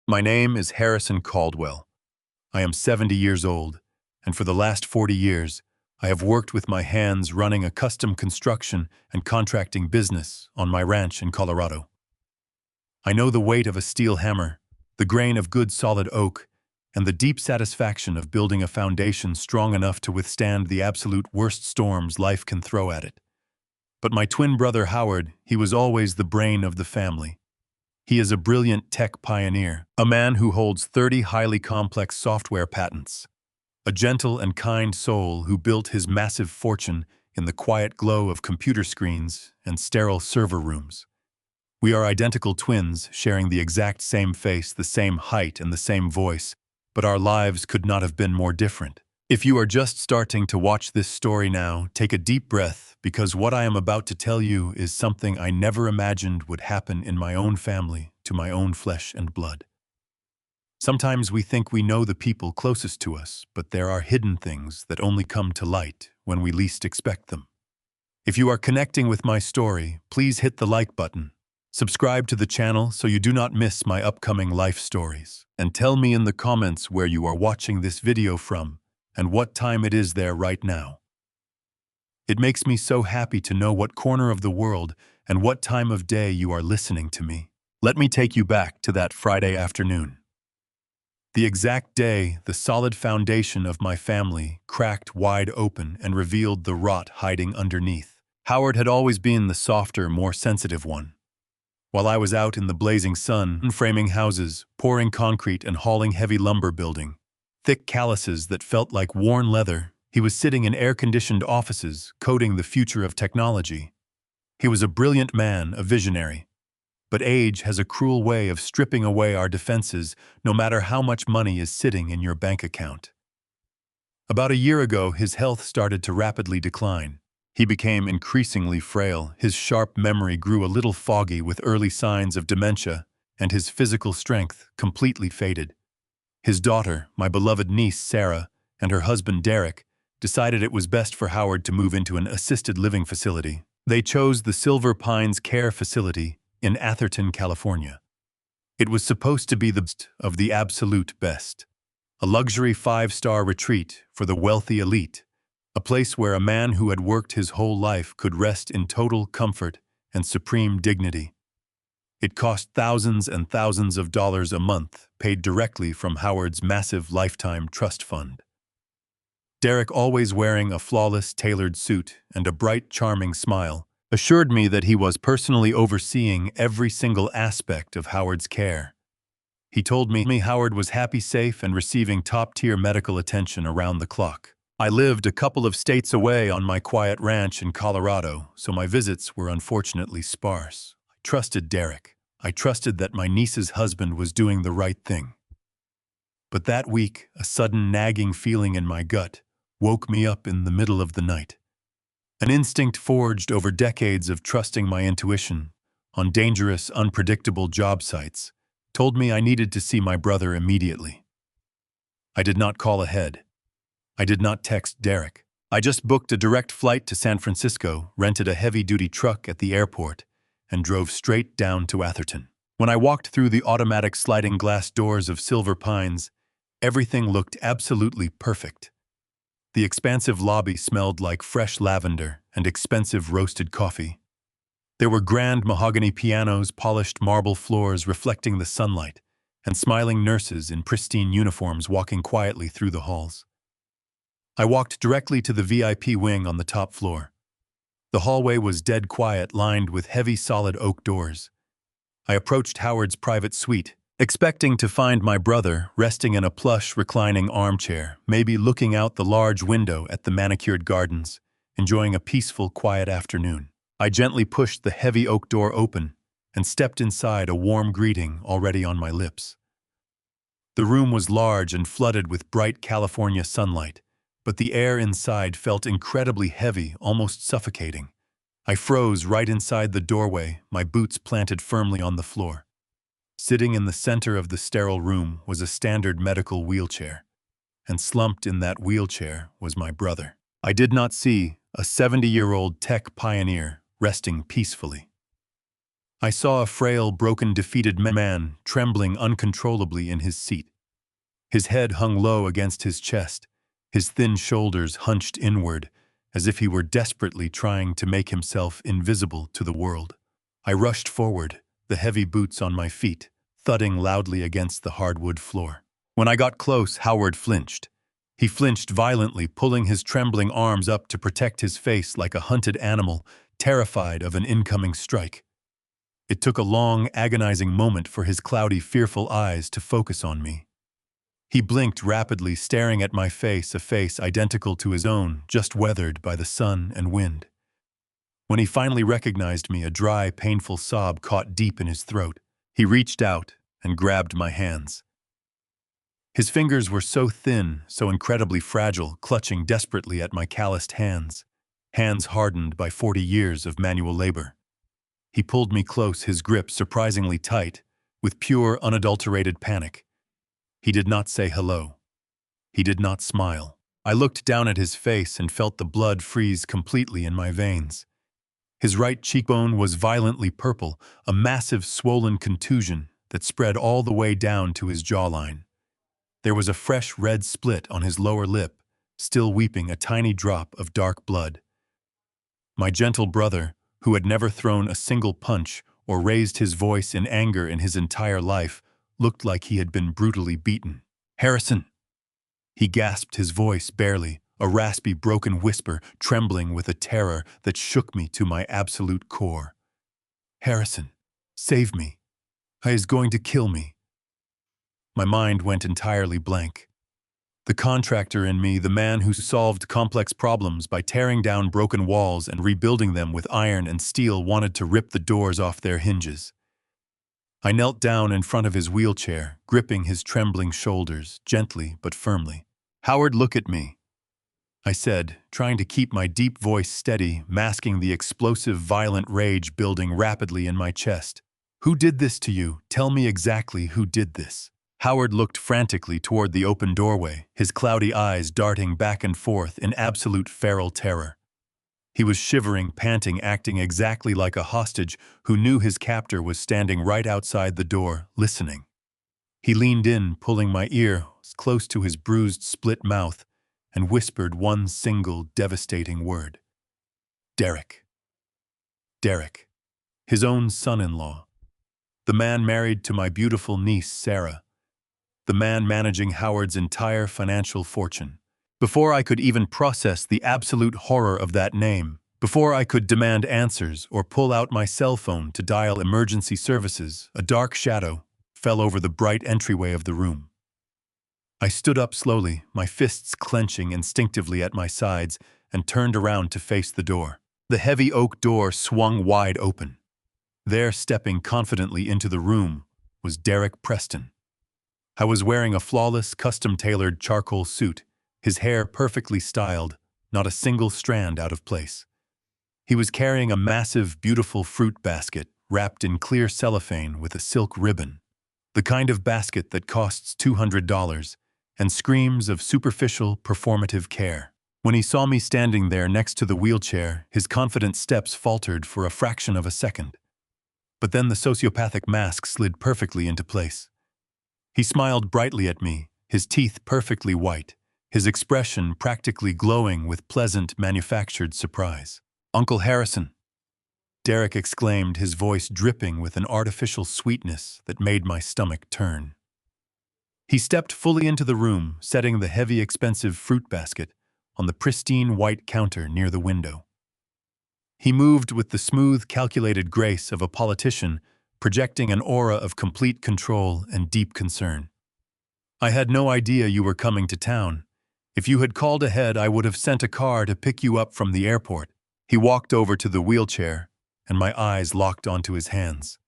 My name is Harrison Caldwell. I am 70 years old, and for the last 40 years, I have worked with my hands running a custom construction and contracting business on my ranch in Colorado. I know the weight of a steel hammer, the grain of good solid oak, and the deep satisfaction of building a foundation strong enough to withstand the absolute worst storms life can throw at it. But my twin brother Howard, he was always the brain of the family. He is a brilliant tech pioneer, a man who holds 30 highly complex software patents, a gentle and kind soul who built his massive fortune in the quiet glow of computer screens and sterile server rooms. We are identical twins, sharing the exact same face, the same height, and the same voice, but our lives could not have been more different. If you are just starting to watch this story now, take a deep breath, because what I am about to tell you is something I never imagined would happen in my own family, to my own flesh and blood. Sometimes we think we know the people closest to us, but there are hidden things that only come to light when we least expect them. If you are connecting with my story, please hit the like button. Subscribe to the channel so you do not miss my upcoming life stories. And tell me in the comments where you are watching this video from and what time it is there right now. It makes me so happy to know what corner of the world and what time of day you are listening to me. Let me take you back to that Friday afternoon. The exact day the solid foundation of my family cracked wide open and revealed the rot hiding underneath. Howard had always been the softer, more sensitive one. While I was out in the blazing sun, framing houses, pouring concrete and hauling heavy lumber building, thick calluses that felt like worn leather, he was sitting in air-conditioned offices, coding the future of technology. He was a brilliant man, a visionary. But age has a cruel way of stripping away our defenses, no matter how much money is sitting in your bank account. About a year ago, his health started to rapidly decline. He became increasingly frail, his sharp memory grew a little foggy with early signs of dementia, and his physical strength completely faded. His daughter, my beloved niece Sarah, and her husband Derek, decided it was best for Howard to move into an assisted living facility. They chose the Silver Pines Care Facility in Atherton, California. It was supposed to be the best of the absolute best, a luxury 5-star retreat for the wealthy elite, a place where a man who had worked his whole life could rest in total comfort and supreme dignity. It cost thousands and thousands of dollars a month, paid directly from Howard's massive lifetime trust fund. Derek, always wearing a flawless, tailored suit and a bright, charming smile, assured me that he was personally overseeing every single aspect of Howard's care. He told me Howard was happy, safe, and receiving top-tier medical attention around the clock. I lived a couple of states away on my quiet ranch in Colorado, so my visits were unfortunately sparse. I trusted Derek. I trusted that my niece's husband was doing the right thing. But that week, a sudden nagging feeling in my gut woke me up in the middle of the night. An instinct forged over decades of trusting my intuition on dangerous, unpredictable job sites told me I needed to see my brother immediately. I did not call ahead. I did not text Derek. I just booked a direct flight to San Francisco, rented a heavy-duty truck at the airport, and drove straight down to Atherton. When I walked through the automatic sliding glass doors of Silver Pines, everything looked absolutely perfect. The expansive lobby smelled like fresh lavender and expensive roasted coffee. There were grand mahogany pianos, polished marble floors reflecting the sunlight, and smiling nurses in pristine uniforms walking quietly through the halls. I walked directly to the VIP wing on the top floor. The hallway was dead quiet, lined with heavy solid oak doors. I approached Howard's private suite, expecting to find my brother resting in a plush, reclining armchair, maybe looking out the large window at the manicured gardens, enjoying a peaceful, quiet afternoon. I gently pushed the heavy oak door open and stepped inside, a warm greeting already on my lips. The room was large and flooded with bright California sunlight, but the air inside felt incredibly heavy, almost suffocating. I froze right inside the doorway, my boots planted firmly on the floor. Sitting in the center of the sterile room was a standard medical wheelchair, and slumped in that wheelchair was my brother. I did not see a 70-year-old tech pioneer resting peacefully. I saw a frail, broken, defeated man trembling uncontrollably in his seat. His head hung low against his chest, his thin shoulders hunched inward, as if he were desperately trying to make himself invisible to the world. I rushed forward, the heavy boots on my feet, thudding loudly against the hardwood floor. When I got close, Howard flinched. He flinched violently, pulling his trembling arms up to protect his face like a hunted animal, terrified of an incoming strike. It took a long, agonizing moment for his cloudy, fearful eyes to focus on me. He blinked rapidly, staring at my face, a face identical to his own, just weathered by the sun and wind. When he finally recognized me, a dry, painful sob caught deep in his throat. He reached out and grabbed my hands. His fingers were so thin, so incredibly fragile, clutching desperately at my calloused hands, hands hardened by 40 years of manual labor. He pulled me close, his grip surprisingly tight, with pure, unadulterated panic. He did not say hello. He did not smile. I looked down at his face and felt the blood freeze completely in my veins. His right cheekbone was violently purple, a massive swollen contusion that spread all the way down to his jawline. There was a fresh red split on his lower lip, still weeping a tiny drop of dark blood. My gentle brother, who had never thrown a single punch or raised his voice in anger in his entire life, looked like he had been brutally beaten. "Harrison!" He gasped, his voice barely, a raspy, broken whisper, trembling with a terror that shook me to my absolute core. "Harrison, save me. He is going to kill me." My mind went entirely blank. The contractor in me, the man who solved complex problems by tearing down broken walls and rebuilding them with iron and steel, wanted to rip the doors off their hinges. I knelt down in front of his wheelchair, gripping his trembling shoulders, gently but firmly. "Howard, look at me," I said, trying to keep my deep voice steady, masking the explosive, violent rage building rapidly in my chest. "Who did this to you? Tell me exactly who did this." Howard looked frantically toward the open doorway, his cloudy eyes darting back and forth in absolute feral terror. He was shivering, panting, acting exactly like a hostage who knew his captor was standing right outside the door, listening. He leaned in, pulling my ear close to his bruised, split mouth, and whispered one single, devastating word. "Derek." Derek. His own son-in-law. The man married to my beautiful niece, Sarah. The man managing Howard's entire financial fortune. Before I could even process the absolute horror of that name, before I could demand answers or pull out my cell phone to dial emergency services, a dark shadow fell over the bright entryway of the room. I stood up slowly, my fists clenching instinctively at my sides, and turned around to face the door. The heavy oak door swung wide open. There, stepping confidently into the room, was Derek Preston. I was wearing a flawless, custom-tailored charcoal suit, his hair perfectly styled, not a single strand out of place. He was carrying a massive, beautiful fruit basket wrapped in clear cellophane with a silk ribbon, the kind of basket that costs $200 and screams of superficial, performative care. When he saw me standing there next to the wheelchair, his confident steps faltered for a fraction of a second. But then the sociopathic mask slid perfectly into place. He smiled brightly at me, his teeth perfectly white, his expression practically glowing with pleasant, manufactured surprise. "Uncle Harrison," Derek exclaimed, his voice dripping with an artificial sweetness that made my stomach turn. He stepped fully into the room, setting the heavy, expensive fruit basket on the pristine white counter near the window. He moved with the smooth, calculated grace of a politician, projecting an aura of complete control and deep concern. "I had no idea you were coming to town. If you had called ahead, I would have sent a car to pick you up from the airport." He walked over to the wheelchair, and my eyes locked onto his hands.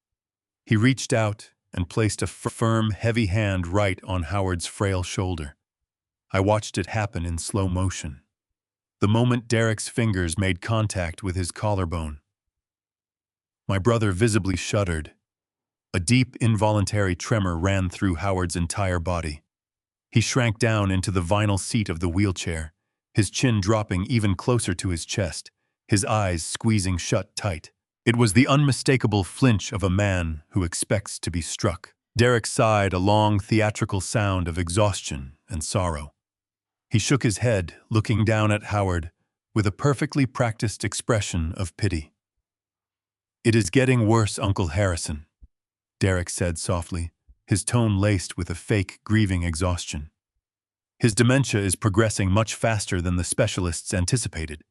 He reached out and placed a firm, heavy hand right on Howard's frail shoulder. I watched it happen in slow motion. The moment Derek's fingers made contact with his collarbone, my brother visibly shuddered. A deep, involuntary tremor ran through Howard's entire body. He shrank down into the vinyl seat of the wheelchair, his chin dropping even closer to his chest, his eyes squeezing shut tight. It was the unmistakable flinch of a man who expects to be struck. Derek sighed a long theatrical sound of exhaustion and sorrow. He shook his head, looking down at Howard with a perfectly practiced expression of pity. "It is getting worse, Uncle Harrison," Derek said softly, his tone laced with a fake, grieving exhaustion. "His dementia is progressing much faster than the specialists anticipated.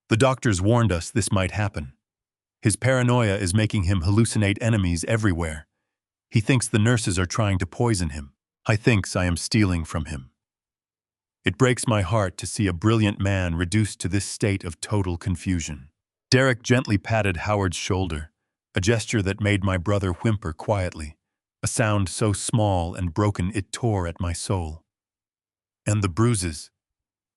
The doctors warned us this might happen. His paranoia is making him hallucinate enemies everywhere. He thinks the nurses are trying to poison him. I thinks I am stealing from him. It breaks my heart to see a brilliant man reduced to this state of total confusion." Derek gently patted Howard's shoulder, a gesture that made my brother whimper quietly, a sound so small and broken it tore at my soul. "And the bruises?"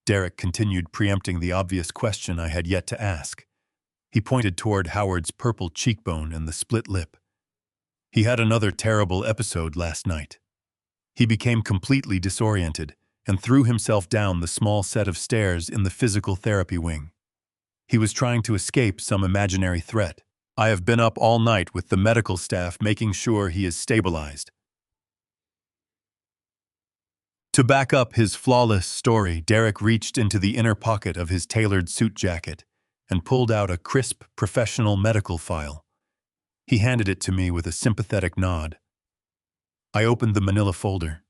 Derek continued, preempting the obvious question I had yet to ask. He pointed toward Howard's purple cheekbone and the split lip. "He had another terrible episode last night. He became completely disoriented and threw himself down the small set of stairs in the physical therapy wing. He was trying to escape some imaginary threat. I have been up all night with the medical staff making sure he is stabilized." To back up his flawless story, Derek reached into the inner pocket of his tailored suit jacket and pulled out a crisp, professional medical file. He handed it to me with a sympathetic nod. I opened the manila folder.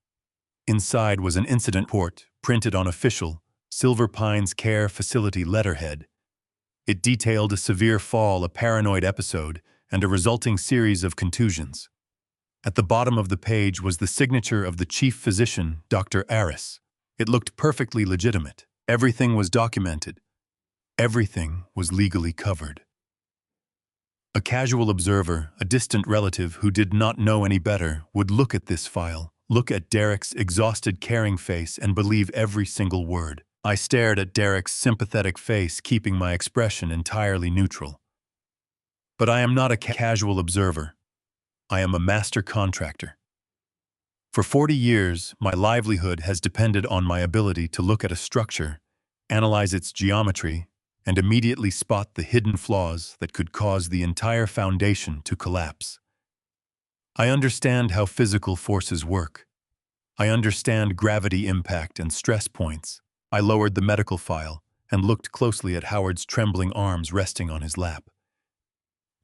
Inside was an incident report printed on official, Silver Pines Care Facility letterhead. It detailed a severe fall, a paranoid episode, and a resulting series of contusions. At the bottom of the page was the signature of the chief physician, Dr. Aris. It looked perfectly legitimate. Everything was documented. Everything was legally covered. A casual observer, a distant relative who did not know any better, would look at this file, look at Derek's exhausted, caring face, and believe every single word. I stared at Derek's sympathetic face, keeping my expression entirely neutral. But I am not a casual observer. I am a master contractor. For 40 years, my livelihood has depended on my ability to look at a structure, analyze its geometry, and immediately spot the hidden flaws that could cause the entire foundation to collapse. I understand how physical forces work. I understand gravity impact and stress points. I lowered the medical file and looked closely at Howard's trembling arms resting on his lap.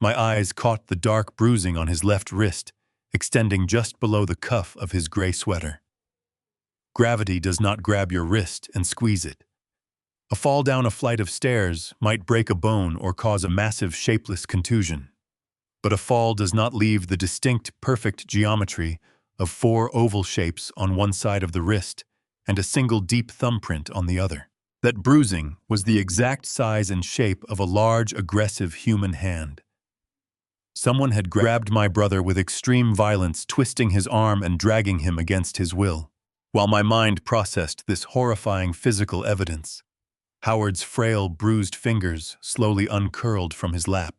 My eyes caught the dark bruising on his left wrist, extending just below the cuff of his gray sweater. Gravity does not grab your wrist and squeeze it. A fall down a flight of stairs might break a bone or cause a massive shapeless contusion. But a fall does not leave the distinct, perfect geometry of 4 oval shapes on one side of the wrist and a single deep thumbprint on the other. That bruising was the exact size and shape of a large, aggressive human hand. Someone had grabbed my brother with extreme violence, twisting his arm and dragging him against his will. While my mind processed this horrifying physical evidence, Howard's frail, bruised fingers slowly uncurled from his lap.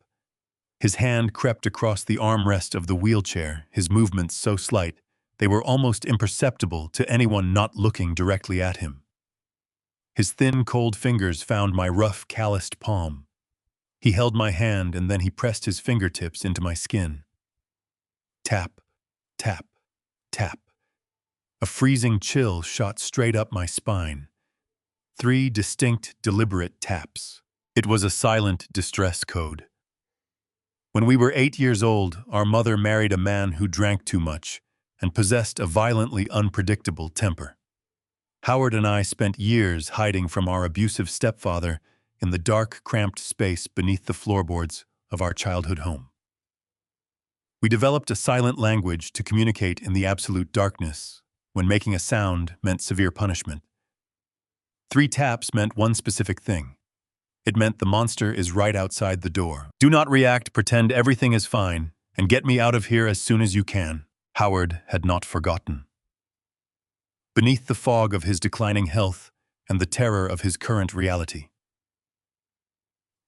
His hand crept across the armrest of the wheelchair, his movements so slight they were almost imperceptible to anyone not looking directly at him. His thin, cold fingers found my rough, calloused palm. He held my hand and then he pressed his fingertips into my skin. Tap, tap, tap. A freezing chill shot straight up my spine. 3 distinct, deliberate taps. It was a silent distress code. When we were 8 years old, our mother married a man who drank too much and possessed a violently unpredictable temper. Howard and I spent years hiding from our abusive stepfather in the dark, cramped space beneath the floorboards of our childhood home. We developed a silent language to communicate in the absolute darkness, when making a sound meant severe punishment. 3 taps meant one specific thing. It meant the monster is right outside the door. Do not react, pretend everything is fine, and get me out of here as soon as you can. Howard had not forgotten. Beneath the fog of his declining health and the terror of his current reality,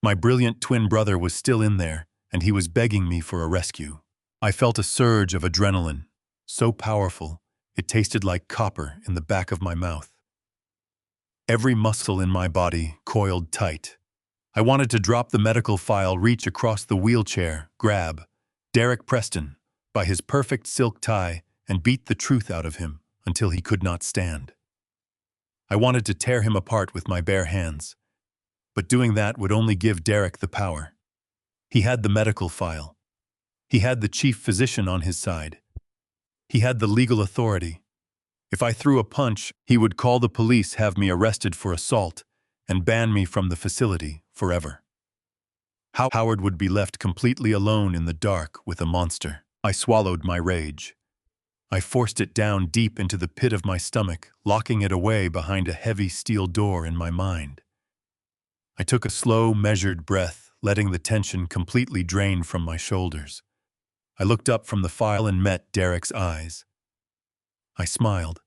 my brilliant twin brother was still in there, and he was begging me for a rescue. I felt a surge of adrenaline, so powerful it tasted like copper in the back of my mouth. Every muscle in my body coiled tight, I wanted to drop the medical file, reach across the wheelchair, grab Derek Preston by his perfect silk tie and beat the truth out of him until he could not stand. I wanted to tear him apart with my bare hands, but doing that would only give Derek the power. He had the medical file. He had the chief physician on his side. He had the legal authority. If I threw a punch, he would call the police, have me arrested for assault, and ban me from the facility forever. Howard would be left completely alone in the dark with a monster. I swallowed my rage. I forced it down deep into the pit of my stomach, locking it away behind a heavy steel door in my mind. I took a slow, measured breath, letting the tension completely drain from my shoulders. I looked up from the file and met Derek's eyes. I smiled.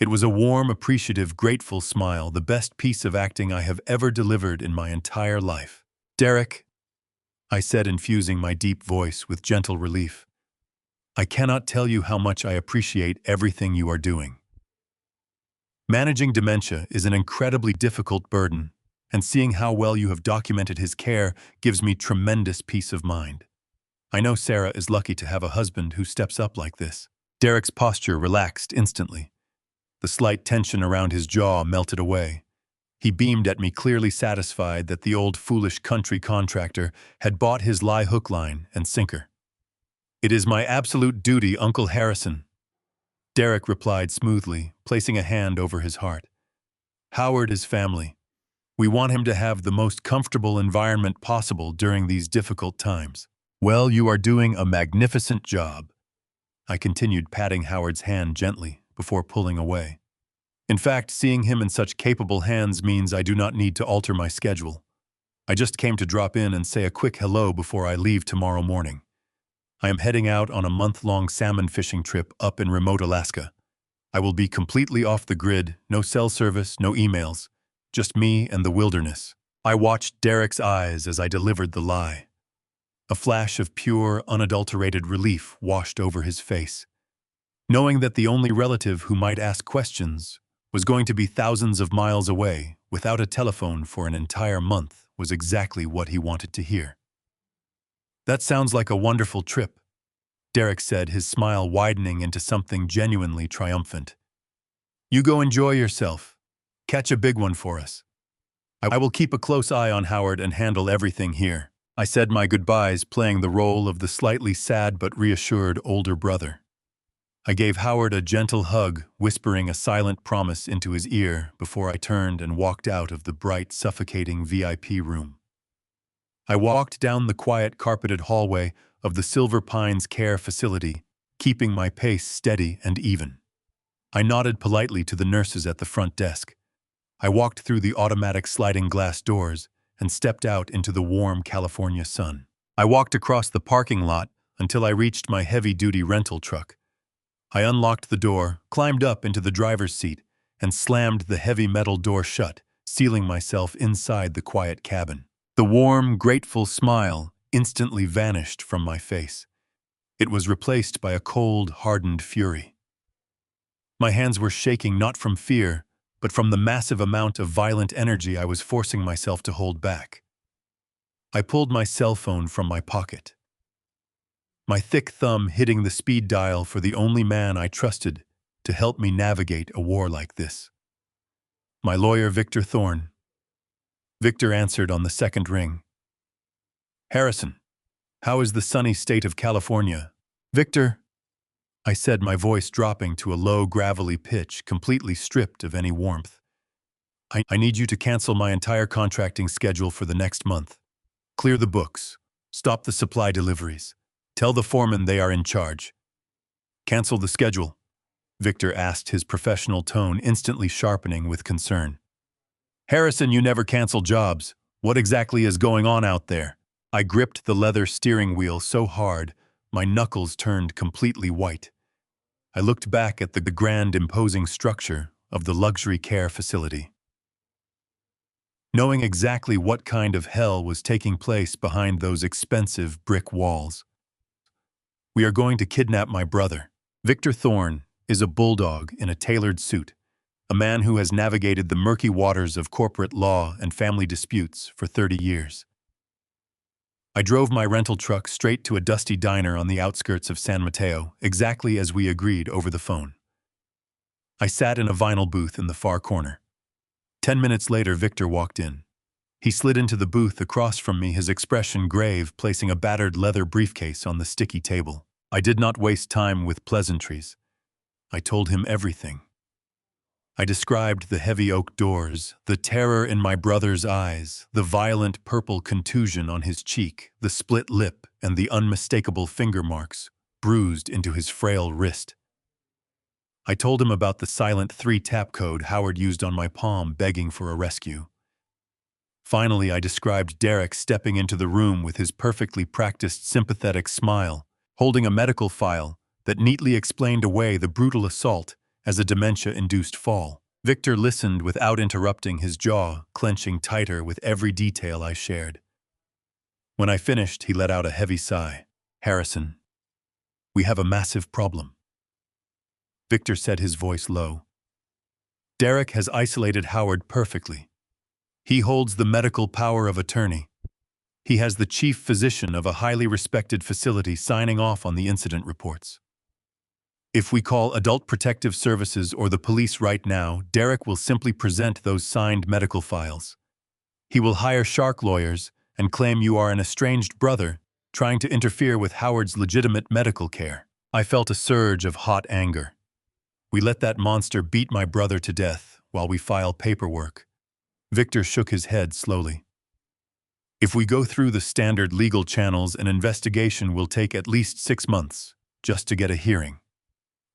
It was a warm, appreciative, grateful smile, the best piece of acting I have ever delivered in my entire life. "Derek," I said, infusing my deep voice with gentle relief, "I cannot tell you how much I appreciate everything you are doing. Managing dementia is an incredibly difficult burden, and seeing how well you have documented his care gives me tremendous peace of mind. I know Sarah is lucky to have a husband who steps up like this." Derek's posture relaxed instantly. The slight tension around his jaw melted away. He beamed at me, clearly satisfied that the old foolish country contractor had bought his lie hook, line, and sinker. "It is my absolute duty, Uncle Harrison," Derek replied smoothly, placing a hand over his heart. "Howard is family. We want him to have the most comfortable environment possible during these difficult times." "Well, you are doing a magnificent job," I continued, patting Howard's hand gently before pulling away. "In fact, seeing him in such capable hands means I do not need to alter my schedule. I just came to drop in and say a quick hello before I leave tomorrow morning. I am heading out on a month-long salmon fishing trip up in remote Alaska. I will be completely off the grid, no cell service, no emails, just me and the wilderness." I watched Derek's eyes as I delivered the lie. A flash of pure, unadulterated relief washed over his face. Knowing that the only relative who might ask questions was going to be thousands of miles away without a telephone for an entire month was exactly what he wanted to hear. "That sounds like a wonderful trip," Derek said, his smile widening into something genuinely triumphant. "You go enjoy yourself. Catch a big one for us. I will keep a close eye on Howard and handle everything here." I said my goodbyes, playing the role of the slightly sad but reassured older brother. I gave Howard a gentle hug, whispering a silent promise into his ear before I turned and walked out of the bright, suffocating VIP room. I walked down the quiet, carpeted hallway of the Silver Pines Care Facility, keeping my pace steady and even. I nodded politely to the nurses at the front desk. I walked through the automatic sliding glass doors and stepped out into the warm California sun. I walked across the parking lot until I reached my heavy-duty rental truck. I unlocked the door, climbed up into the driver's seat, and slammed the heavy metal door shut, sealing myself inside the quiet cabin. The warm, grateful smile instantly vanished from my face. It was replaced by a cold, hardened fury. My hands were shaking not from fear, but from the massive amount of violent energy I was forcing myself to hold back. I pulled my cell phone from my pocket, my thick thumb hitting the speed dial for the only man I trusted to help me navigate a war like this. "My lawyer, Victor Thorne." Victor answered on the second ring. "Harrison, how is the sunny state of California?" "Victor," I said, my voice dropping to a low, gravelly pitch, completely stripped of any warmth. I need you to cancel my entire contracting schedule for the next month. Clear the books. Stop the supply deliveries. Tell the foreman they are in charge." "Cancel the schedule?" Victor asked, his professional tone instantly sharpening with concern. "Harrison, you never cancel jobs. What exactly is going on out there?" I gripped the leather steering wheel so hard, my knuckles turned completely white. I looked back at the grand, imposing structure of the luxury care facility, knowing exactly what kind of hell was taking place behind those expensive brick walls. "We are going to kidnap my brother. Victor Thorne is a bulldog in a tailored suit, a man who has navigated the murky waters of corporate law and family disputes for 30 years. I drove my rental truck straight to a dusty diner on the outskirts of San Mateo, exactly as we agreed over the phone. I sat in a vinyl booth in the far corner. 10 minutes later, Victor walked in. He slid into the booth across from me, his expression grave, placing a battered leather briefcase on the sticky table. I did not waste time with pleasantries. I told him everything. I described the heavy oak doors, the terror in my brother's eyes, the violent purple contusion on his cheek, the split lip, and the unmistakable finger marks bruised into his frail wrist. I told him about the silent 3-tap code Howard used on my palm, begging for a rescue. Finally, I described Derek stepping into the room with his perfectly practiced sympathetic smile, holding a medical file that neatly explained away the brutal assault as a dementia-induced fall. Victor listened without interrupting, his jaw clenching tighter with every detail I shared. When I finished, he let out a heavy sigh. "Harrison, we have a massive problem." Victor said, his voice low. "Derek has isolated Howard perfectly. He holds the medical power of attorney. He has the chief physician of a highly respected facility signing off on the incident reports. If we call Adult Protective Services or the police right now, Derek will simply present those signed medical files. He will hire shark lawyers and claim you are an estranged brother trying to interfere with Howard's legitimate medical care." I felt a surge of hot anger. "We let that monster beat my brother to death while we file paperwork." Victor shook his head slowly. "If we go through the standard legal channels, an investigation will take at least 6 months just to get a hearing.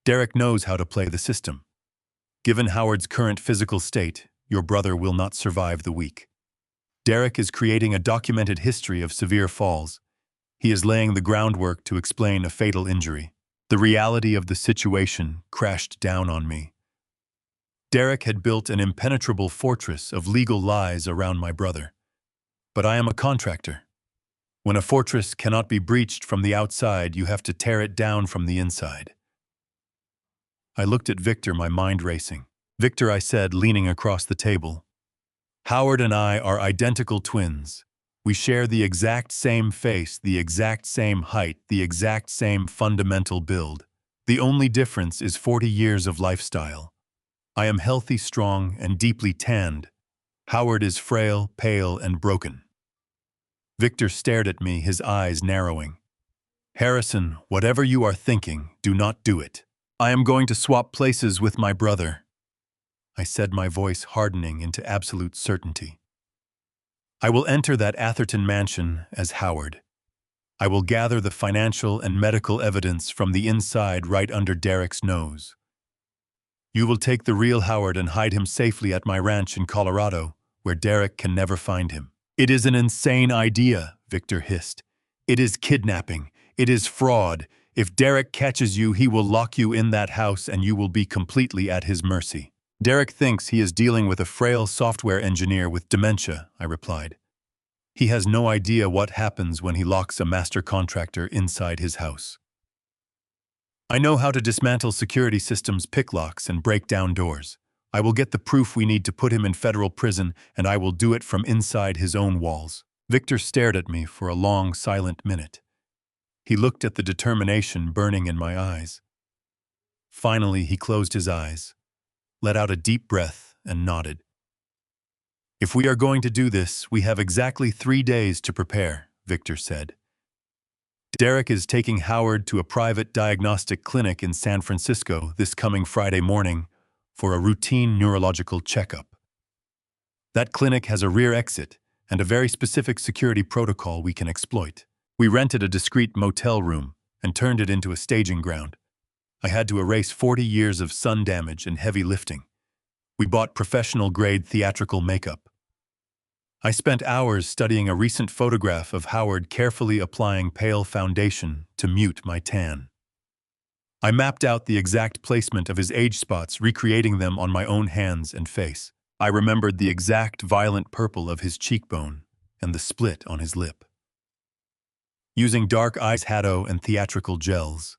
Derek knows how to play the system. Given Howard's current physical state, your brother will not survive the week. Derek is creating a documented history of severe falls. He is laying the groundwork to explain a fatal injury." The reality of the situation crashed down on me. Derek had built an impenetrable fortress of legal lies around my brother. But I am a contractor. When a fortress cannot be breached from the outside, you have to tear it down from the inside. I looked at Victor, my mind racing. "Victor," I said, leaning across the table, "Howard and I are identical twins. We share the exact same face, the exact same height, the exact same fundamental build. The only difference is 40 years of lifestyle. I am healthy, strong, and deeply tanned. Howard is frail, pale, and broken." Victor stared at me, his eyes narrowing. "Harrison, whatever you are thinking, do not do it. I am going to swap places with my brother," I said, my voice hardening into absolute certainty. "I will enter that Atherton mansion as Howard. I will gather the financial and medical evidence from the inside right under Derek's nose. You will take the real Howard and hide him safely at my ranch in Colorado, where Derek can never find him." "It is an insane idea," Victor hissed. "It is kidnapping. It is fraud. If Derek catches you, he will lock you in that house and you will be completely at his mercy." "Derek thinks he is dealing with a frail software engineer with dementia," I replied. "He has no idea what happens when he locks a master contractor inside his house. I know how to dismantle security systems, pick locks, and break down doors. I will get the proof we need to put him in federal prison, and I will do it from inside his own walls." Victor stared at me for a long, silent minute. He looked at the determination burning in my eyes. Finally, he closed his eyes, let out a deep breath, and nodded. "If we are going to do this, we have exactly 3 days to prepare," Victor said. "Derek is taking Howard to a private diagnostic clinic in San Francisco this coming Friday morning for a routine neurological checkup. That clinic has a rear exit and a very specific security protocol we can exploit. We rented a discreet motel room and turned it into a staging ground. I had to erase 40 years of sun damage and heavy lifting. We bought professional-grade theatrical makeup. I spent hours studying a recent photograph of Howard carefully applying pale foundation to mute my tan. I mapped out the exact placement of his age spots, recreating them on my own hands and face. I remembered the exact violent purple of his cheekbone and the split on his lip. Using dark eyeshadow and theatrical gels,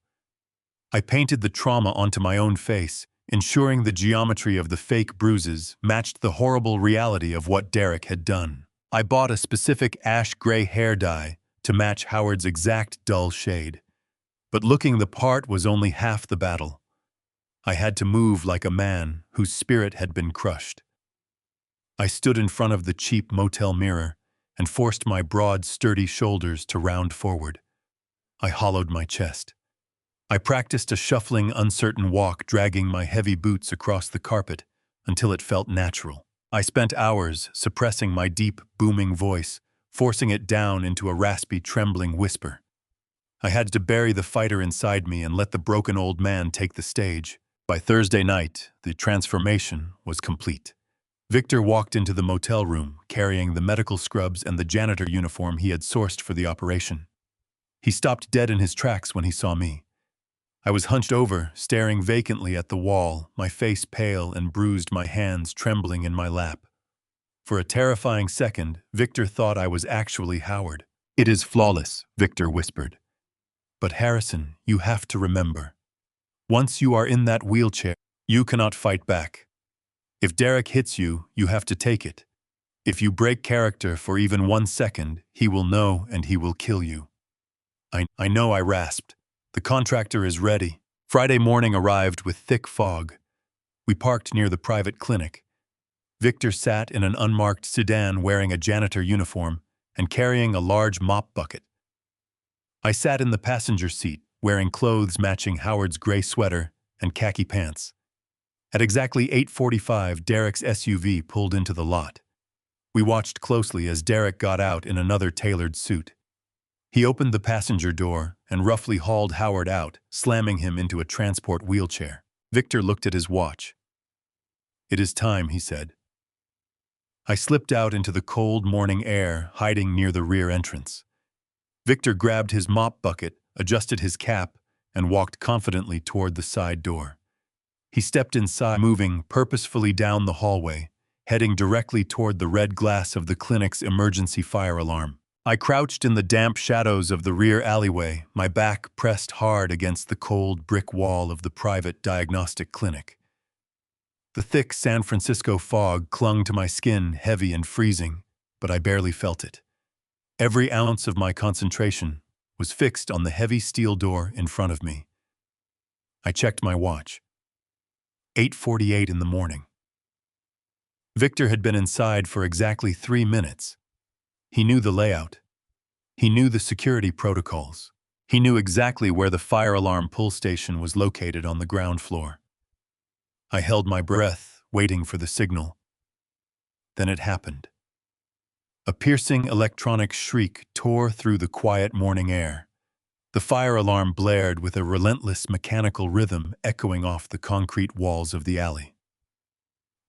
I painted the trauma onto my own face, ensuring the geometry of the fake bruises matched the horrible reality of what Derek had done. I bought a specific ash-gray hair dye to match Howard's exact dull shade. But looking the part was only half the battle. I had to move like a man whose spirit had been crushed. I stood in front of the cheap motel mirror and forced my broad, sturdy shoulders to round forward. I hollowed my chest. I practiced a shuffling, uncertain walk, dragging my heavy boots across the carpet until it felt natural. I spent hours suppressing my deep, booming voice, forcing it down into a raspy, trembling whisper. I had to bury the fighter inside me and let the broken old man take the stage. By Thursday night, the transformation was complete. Victor walked into the motel room, carrying the medical scrubs and the janitor uniform he had sourced for the operation. He stopped dead in his tracks when he saw me. I was hunched over, staring vacantly at the wall, my face pale and bruised, my hands trembling in my lap. For a terrifying second, Victor thought I was actually Howard. "It is flawless," Victor whispered. "But Harrison, you have to remember. Once you are in that wheelchair, you cannot fight back. If Derek hits you, you have to take it. If you break character for even 1 second, he will know and he will kill you." I know, I rasped. "The contractor is ready." Friday morning arrived with thick fog. We parked near the private clinic. Victor sat in an unmarked sedan wearing a janitor uniform and carrying a large mop bucket. I sat in the passenger seat, wearing clothes matching Howard's gray sweater and khaki pants. At exactly 8:45, Derek's SUV pulled into the lot. We watched closely as Derek got out in another tailored suit. He opened the passenger door and roughly hauled Howard out, slamming him into a transport wheelchair. Victor looked at his watch. "It is time," he said. I slipped out into the cold morning air, hiding near the rear entrance. Victor grabbed his mop bucket, adjusted his cap, and walked confidently toward the side door. He stepped inside, moving purposefully down the hallway, heading directly toward the red glass of the clinic's emergency fire alarm. I crouched in the damp shadows of the rear alleyway, my back pressed hard against the cold brick wall of the private diagnostic clinic. The thick San Francisco fog clung to my skin, heavy and freezing, but I barely felt it. Every ounce of my concentration was fixed on the heavy steel door in front of me. I checked my watch. 8:48 in the morning. Victor had been inside for exactly 3 minutes. He knew the layout. He knew the security protocols. He knew exactly where the fire alarm pull station was located on the ground floor. I held my breath, waiting for the signal. Then it happened. A piercing electronic shriek tore through the quiet morning air. The fire alarm blared with a relentless mechanical rhythm echoing off the concrete walls of the alley.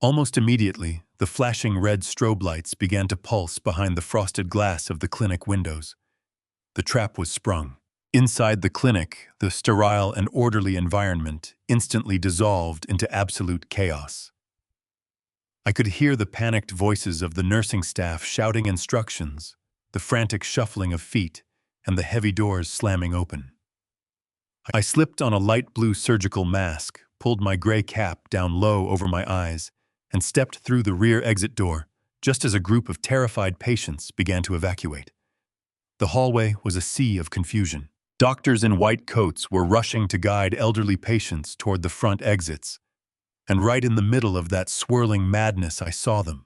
Almost immediately, the flashing red strobe lights began to pulse behind the frosted glass of the clinic windows. The trap was sprung. Inside the clinic, the sterile and orderly environment instantly dissolved into absolute chaos. I could hear the panicked voices of the nursing staff shouting instructions, the frantic shuffling of feet, and the heavy doors slamming open. I slipped on a light blue surgical mask, pulled my gray cap down low over my eyes, and stepped through the rear exit door just as a group of terrified patients began to evacuate. The hallway was a sea of confusion. Doctors in white coats were rushing to guide elderly patients toward the front exits, and right in the middle of that swirling madness I saw them.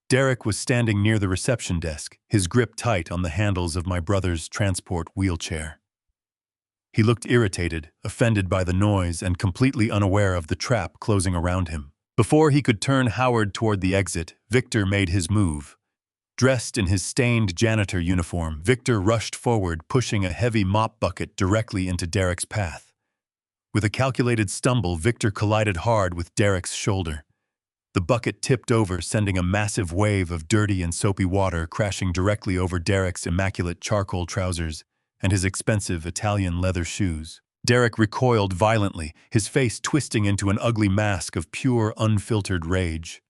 Derek was standing near the reception desk, his grip tight on the handles of my brother's transport wheelchair. He looked irritated, offended by the noise, and completely unaware of the trap closing around him. Before he could turn Howard toward the exit, Victor made his move. Dressed in his stained janitor uniform, Victor rushed forward, pushing a heavy mop bucket directly into Derek's path. With a calculated stumble, Victor collided hard with Derek's shoulder. The bucket tipped over, sending a massive wave of dirty and soapy water crashing directly over Derek's immaculate charcoal trousers and his expensive Italian leather shoes. Derek recoiled violently, his face twisting into an ugly mask of pure, unfiltered rage.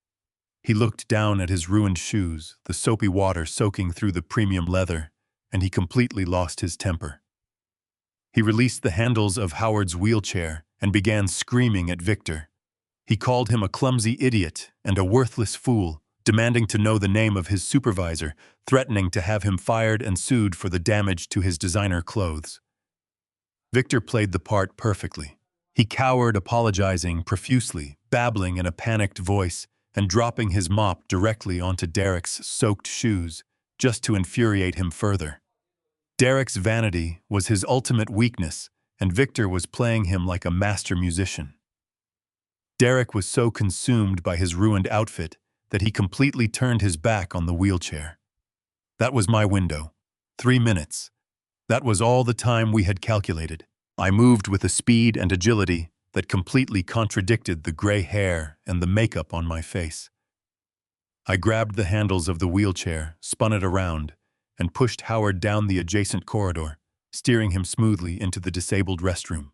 He looked down at his ruined shoes, the soapy water soaking through the premium leather, and he completely lost his temper. He released the handles of Howard's wheelchair and began screaming at Victor. He called him a clumsy idiot and a worthless fool, demanding to know the name of his supervisor, threatening to have him fired and sued for the damage to his designer clothes. Victor played the part perfectly. He cowered, apologizing profusely, babbling in a panicked voice, and dropping his mop directly onto Derek's soaked shoes, just to infuriate him further. Derek's vanity was his ultimate weakness, and Victor was playing him like a master musician. Derek was so consumed by his ruined outfit that he completely turned his back on the wheelchair. That was my window. 3 minutes. That was all the time we had calculated. I moved with a speed and agility that completely contradicted the gray hair and the makeup on my face. I grabbed the handles of the wheelchair, spun it around, and pushed Howard down the adjacent corridor, steering him smoothly into the disabled restroom.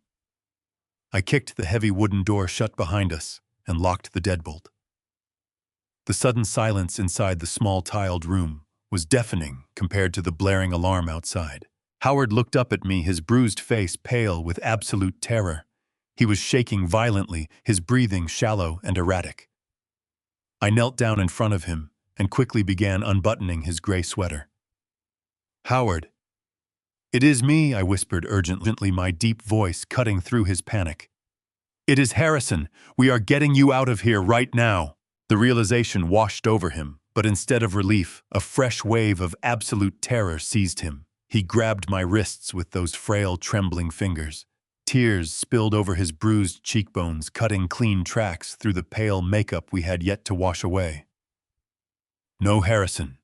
I kicked the heavy wooden door shut behind us and locked the deadbolt. The sudden silence inside the small tiled room was deafening compared to the blaring alarm outside. Howard looked up at me, his bruised face pale with absolute terror. He was shaking violently, his breathing shallow and erratic. I knelt down in front of him and quickly began unbuttoning his gray sweater. "Howard." "It is me," I whispered urgently, my deep voice cutting through his panic. "It is Harrison. We are getting you out of here right now." The realization washed over him, but instead of relief, a fresh wave of absolute terror seized him. He grabbed my wrists with those frail, trembling fingers. Tears spilled over his bruised cheekbones, cutting clean tracks through the pale makeup we had yet to wash away. "No, Harrison.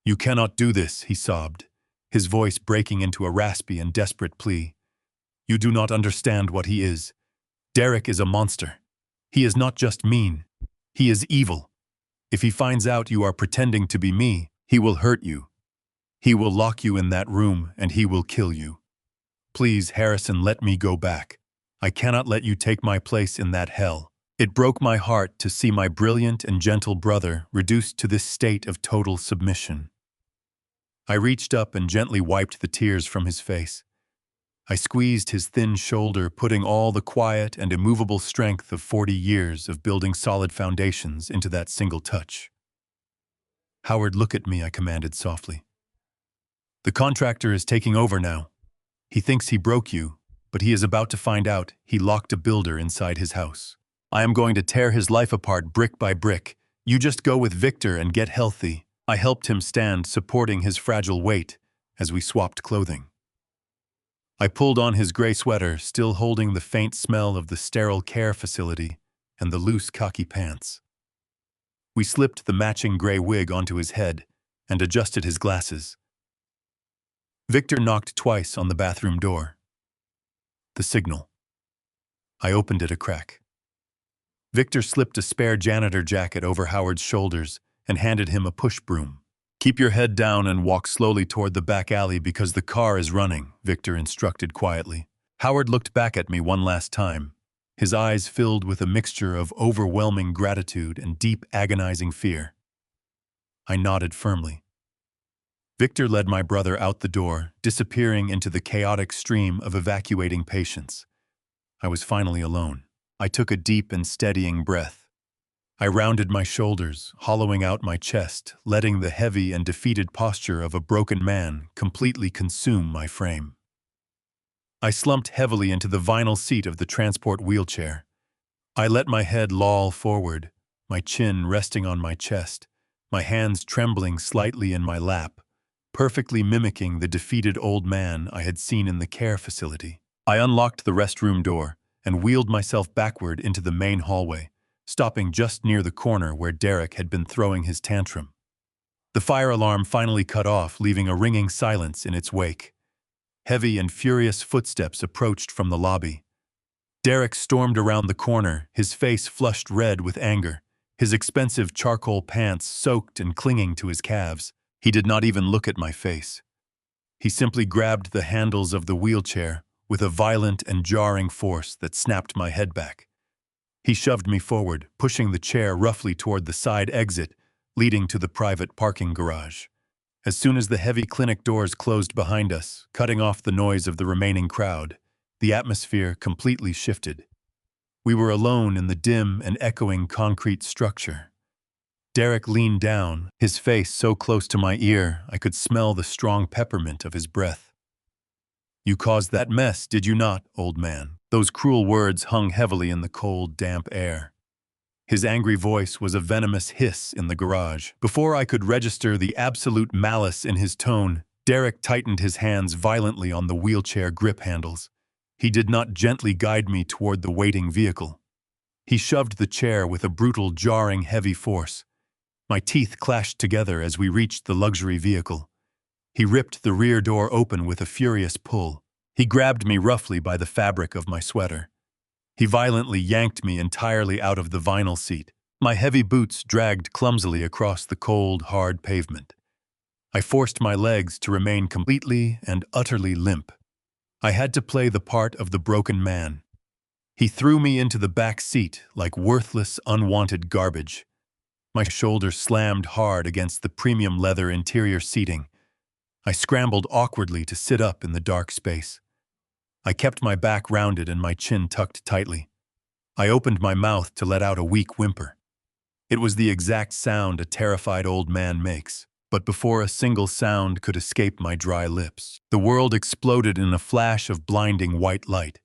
You cannot do this," he sobbed, his voice breaking into a raspy and desperate plea. "You do not understand what he is. Derek is a monster. He is not just mean. He is evil. If he finds out you are pretending to be me, he will hurt you. He will lock you in that room and he will kill you. Please, Harrison, let me go back. I cannot let you take my place in that hell." It broke my heart to see my brilliant and gentle brother reduced to this state of total submission. I reached up and gently wiped the tears from his face. I squeezed his thin shoulder, putting all the quiet and immovable strength of 40 years of building solid foundations into that single touch. "Howard, look at me," I commanded softly. "The contractor is taking over now. He thinks he broke you, but he is about to find out he locked a builder inside his house. I am going to tear his life apart brick by brick. You just go with Victor and get healthy." I helped him stand, supporting his fragile weight as we swapped clothing. I pulled on his gray sweater, still holding the faint smell of the sterile care facility and the loose khaki pants. We slipped the matching gray wig onto his head and adjusted his glasses. Victor knocked twice on the bathroom door. The signal. I opened it a crack. Victor slipped a spare janitor jacket over Howard's shoulders and handed him a push broom. "Keep your head down and walk slowly toward the back alley because the car is running," Victor instructed quietly. Howard looked back at me one last time, his eyes filled with a mixture of overwhelming gratitude and deep, agonizing fear. I nodded firmly. Victor led my brother out the door, disappearing into the chaotic stream of evacuating patients. I was finally alone. I took a deep and steadying breath. I rounded my shoulders, hollowing out my chest, letting the heavy and defeated posture of a broken man completely consume my frame. I slumped heavily into the vinyl seat of the transport wheelchair. I let my head loll forward, my chin resting on my chest, my hands trembling slightly in my lap, perfectly mimicking the defeated old man I had seen in the care facility. I unlocked the restroom door and wheeled myself backward into the main hallway, stopping just near the corner where Derek had been throwing his tantrum. The fire alarm finally cut off, leaving a ringing silence in its wake. Heavy and furious footsteps approached from the lobby. Derek stormed around the corner, his face flushed red with anger, his expensive charcoal pants soaked and clinging to his calves. He did not even look at my face. He simply grabbed the handles of the wheelchair with a violent and jarring force that snapped my head back. He shoved me forward, pushing the chair roughly toward the side exit, leading to the private parking garage. As soon as the heavy clinic doors closed behind us, cutting off the noise of the remaining crowd, the atmosphere completely shifted. We were alone in the dim and echoing concrete structure. Derek leaned down, his face so close to my ear I could smell the strong peppermint of his breath. "You caused that mess, did you not, old man?" Those cruel words hung heavily in the cold, damp air. His angry voice was a venomous hiss in the garage. Before I could register the absolute malice in his tone, Derek tightened his hands violently on the wheelchair grip handles. He did not gently guide me toward the waiting vehicle. He shoved the chair with a brutal, jarring, heavy force. My teeth clashed together as we reached the luxury vehicle. He ripped the rear door open with a furious pull. He grabbed me roughly by the fabric of my sweater. He violently yanked me entirely out of the vinyl seat. My heavy boots dragged clumsily across the cold, hard pavement. I forced my legs to remain completely and utterly limp. I had to play the part of the broken man. He threw me into the back seat like worthless, unwanted garbage. My shoulders slammed hard against the premium leather interior seating. I scrambled awkwardly to sit up in the dark space. I kept my back rounded and my chin tucked tightly. I opened my mouth to let out a weak whimper. It was the exact sound a terrified old man makes. But before a single sound could escape my dry lips, the world exploded in a flash of blinding white light.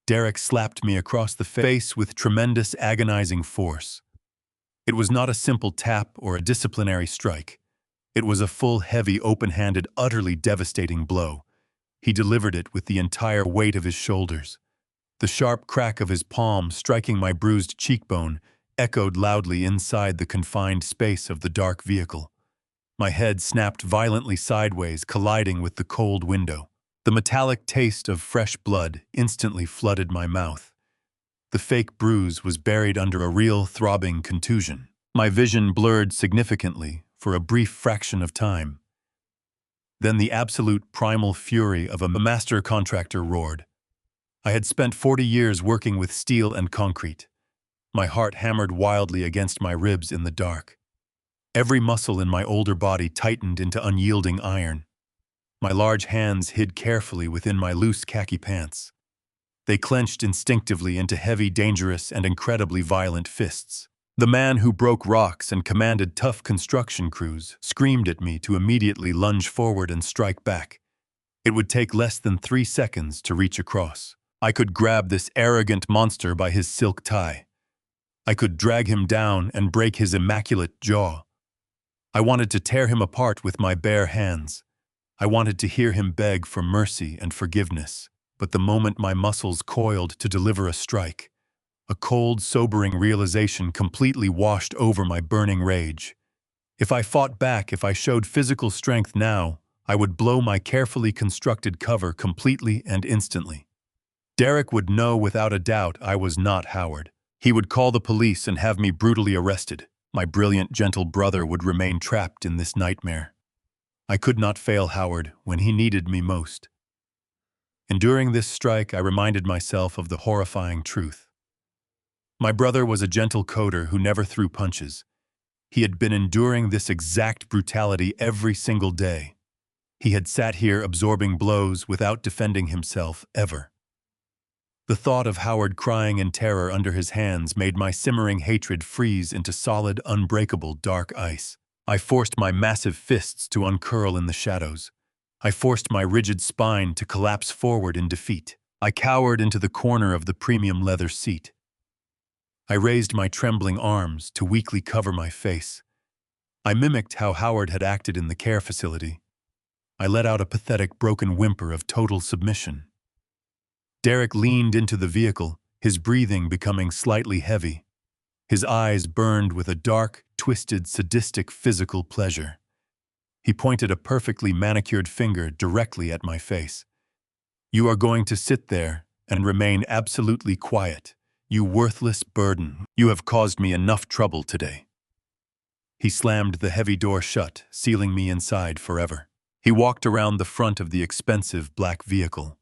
Derek slapped me across the face with tremendous, agonizing force. It was not a simple tap or a disciplinary strike. It was a full, heavy, open-handed, utterly devastating blow. He delivered it with the entire weight of his shoulders. The sharp crack of his palm striking my bruised cheekbone echoed loudly inside the confined space of the dark vehicle. My head snapped violently sideways, colliding with the cold window. The metallic taste of fresh blood instantly flooded my mouth. The fake bruise was buried under a real, throbbing contusion. My vision blurred significantly for a brief fraction of time. Then the absolute primal fury of a master contractor roared. I had spent 40 years working with steel and concrete. My heart hammered wildly against my ribs in the dark. Every muscle in my older body tightened into unyielding iron. My large hands hid carefully within my loose khaki pants. They clenched instinctively into heavy, dangerous, and incredibly violent fists. The man who broke rocks and commanded tough construction crews screamed at me to immediately lunge forward and strike back. It would take less than 3 seconds to reach across. I could grab this arrogant monster by his silk tie. I could drag him down and break his immaculate jaw. I wanted to tear him apart with my bare hands. I wanted to hear him beg for mercy and forgiveness. But the moment my muscles coiled to deliver a strike, a cold, sobering realization completely washed over my burning rage. If I fought back, if I showed physical strength now, I would blow my carefully constructed cover completely and instantly. Derek would know without a doubt I was not Howard. He would call the police and have me brutally arrested. My brilliant, gentle brother would remain trapped in this nightmare. I could not fail Howard when he needed me most. And during this strike, I reminded myself of the horrifying truth. My brother was a gentle coder who never threw punches. He had been enduring this exact brutality every single day. He had sat here absorbing blows without defending himself ever. The thought of Howard crying in terror under his hands made my simmering hatred freeze into solid, unbreakable dark ice. I forced my massive fists to uncurl in the shadows. I forced my rigid spine to collapse forward in defeat. I cowered into the corner of the premium leather seat. I raised my trembling arms to weakly cover my face. I mimicked how Howard had acted in the care facility. I let out a pathetic, broken whimper of total submission. Derek leaned into the vehicle, his breathing becoming slightly heavy. His eyes burned with a dark, twisted, sadistic physical pleasure. He pointed a perfectly manicured finger directly at my face. "You are going to sit there and remain absolutely quiet, you worthless burden. You have caused me enough trouble today." He slammed the heavy door shut, sealing me inside forever. He walked around the front of the expensive black vehicle.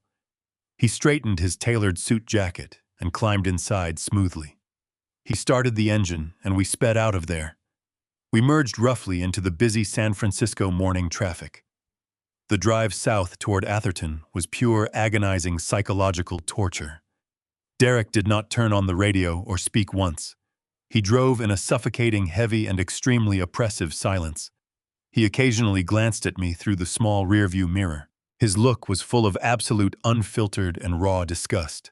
He straightened his tailored suit jacket and climbed inside smoothly. He started the engine, and we sped out of there. We merged roughly into the busy San Francisco morning traffic. The drive south toward Atherton was pure, agonizing psychological torture. Derek did not turn on the radio or speak once. He drove in a suffocating, heavy, and extremely oppressive silence. He occasionally glanced at me through the small rearview mirror. His look was full of absolute, unfiltered, and raw disgust.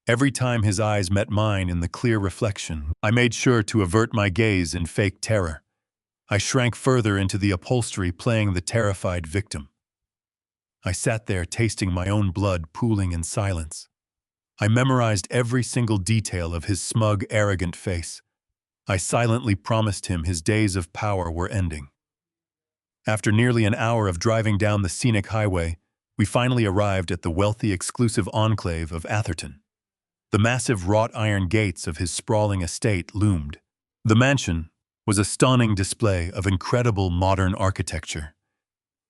Every time his eyes met mine in the clear reflection, I made sure to avert my gaze in fake terror. I shrank further into the upholstery, playing the terrified victim. I sat there, tasting my own blood pooling in silence. I memorized every single detail of his smug, arrogant face. I silently promised him his days of power were ending. After nearly an hour of driving down the scenic highway, we finally arrived at the wealthy, exclusive enclave of Atherton. The massive wrought iron gates of his sprawling estate loomed. The mansion was a stunning display of incredible modern architecture.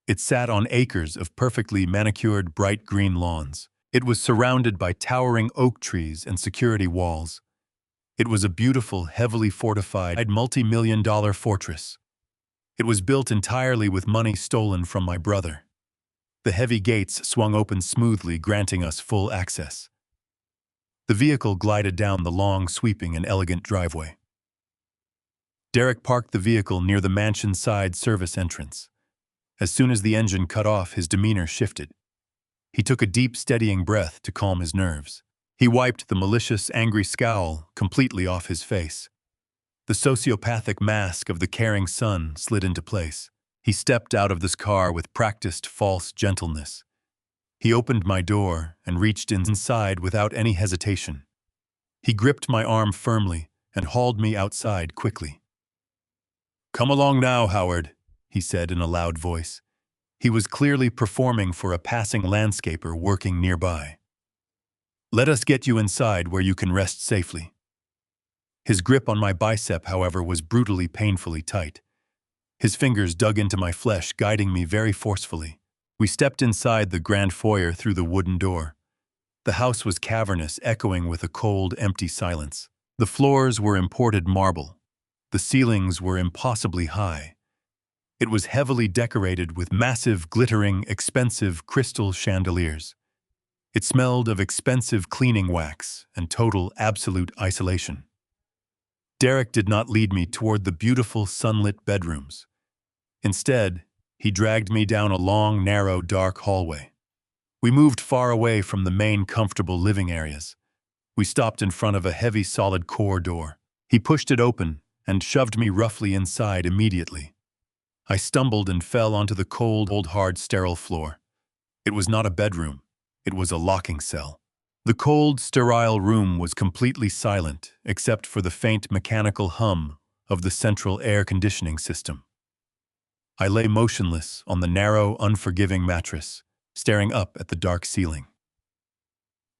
It sat on acres of perfectly manicured bright green lawns. It was surrounded by towering oak trees and security walls. It was a beautiful, heavily fortified, multi-million-dollar fortress. It was built entirely with money stolen from my brother. The heavy gates swung open smoothly, granting us full access. The vehicle glided down the long, sweeping, and elegant driveway. Derek parked the vehicle near the mansion's side service entrance. As soon as the engine cut off, his demeanor shifted. He took a deep, steadying breath to calm his nerves. He wiped the malicious, angry scowl completely off his face. The sociopathic mask of the caring son slid into place. He stepped out of this car with practiced, false gentleness. He opened my door and reached inside without any hesitation. He gripped my arm firmly and hauled me outside quickly. "Come along now, Howard," he said in a loud voice. He was clearly performing for a passing landscaper working nearby. "Let us get you inside where you can rest safely." His grip on my bicep, however, was brutally, painfully tight. His fingers dug into my flesh, guiding me very forcefully. We stepped inside the grand foyer through the wooden door. The house was cavernous, echoing with a cold, empty silence. The floors were imported marble. The ceilings were impossibly high. It was heavily decorated with massive, glittering, expensive crystal chandeliers. It smelled of expensive cleaning wax and total, absolute isolation. Derek did not lead me toward the beautiful, sunlit bedrooms. Instead, he dragged me down a long, narrow, dark hallway. We moved far away from the main, comfortable living areas. We stopped in front of a heavy, solid core door. He pushed it open and shoved me roughly inside immediately. I stumbled and fell onto the cold, hard, sterile floor. It was not a bedroom. It was a locking cell. The cold, sterile room was completely silent, except for the faint mechanical hum of the central air conditioning system. I lay motionless on the narrow, unforgiving mattress, staring up at the dark ceiling.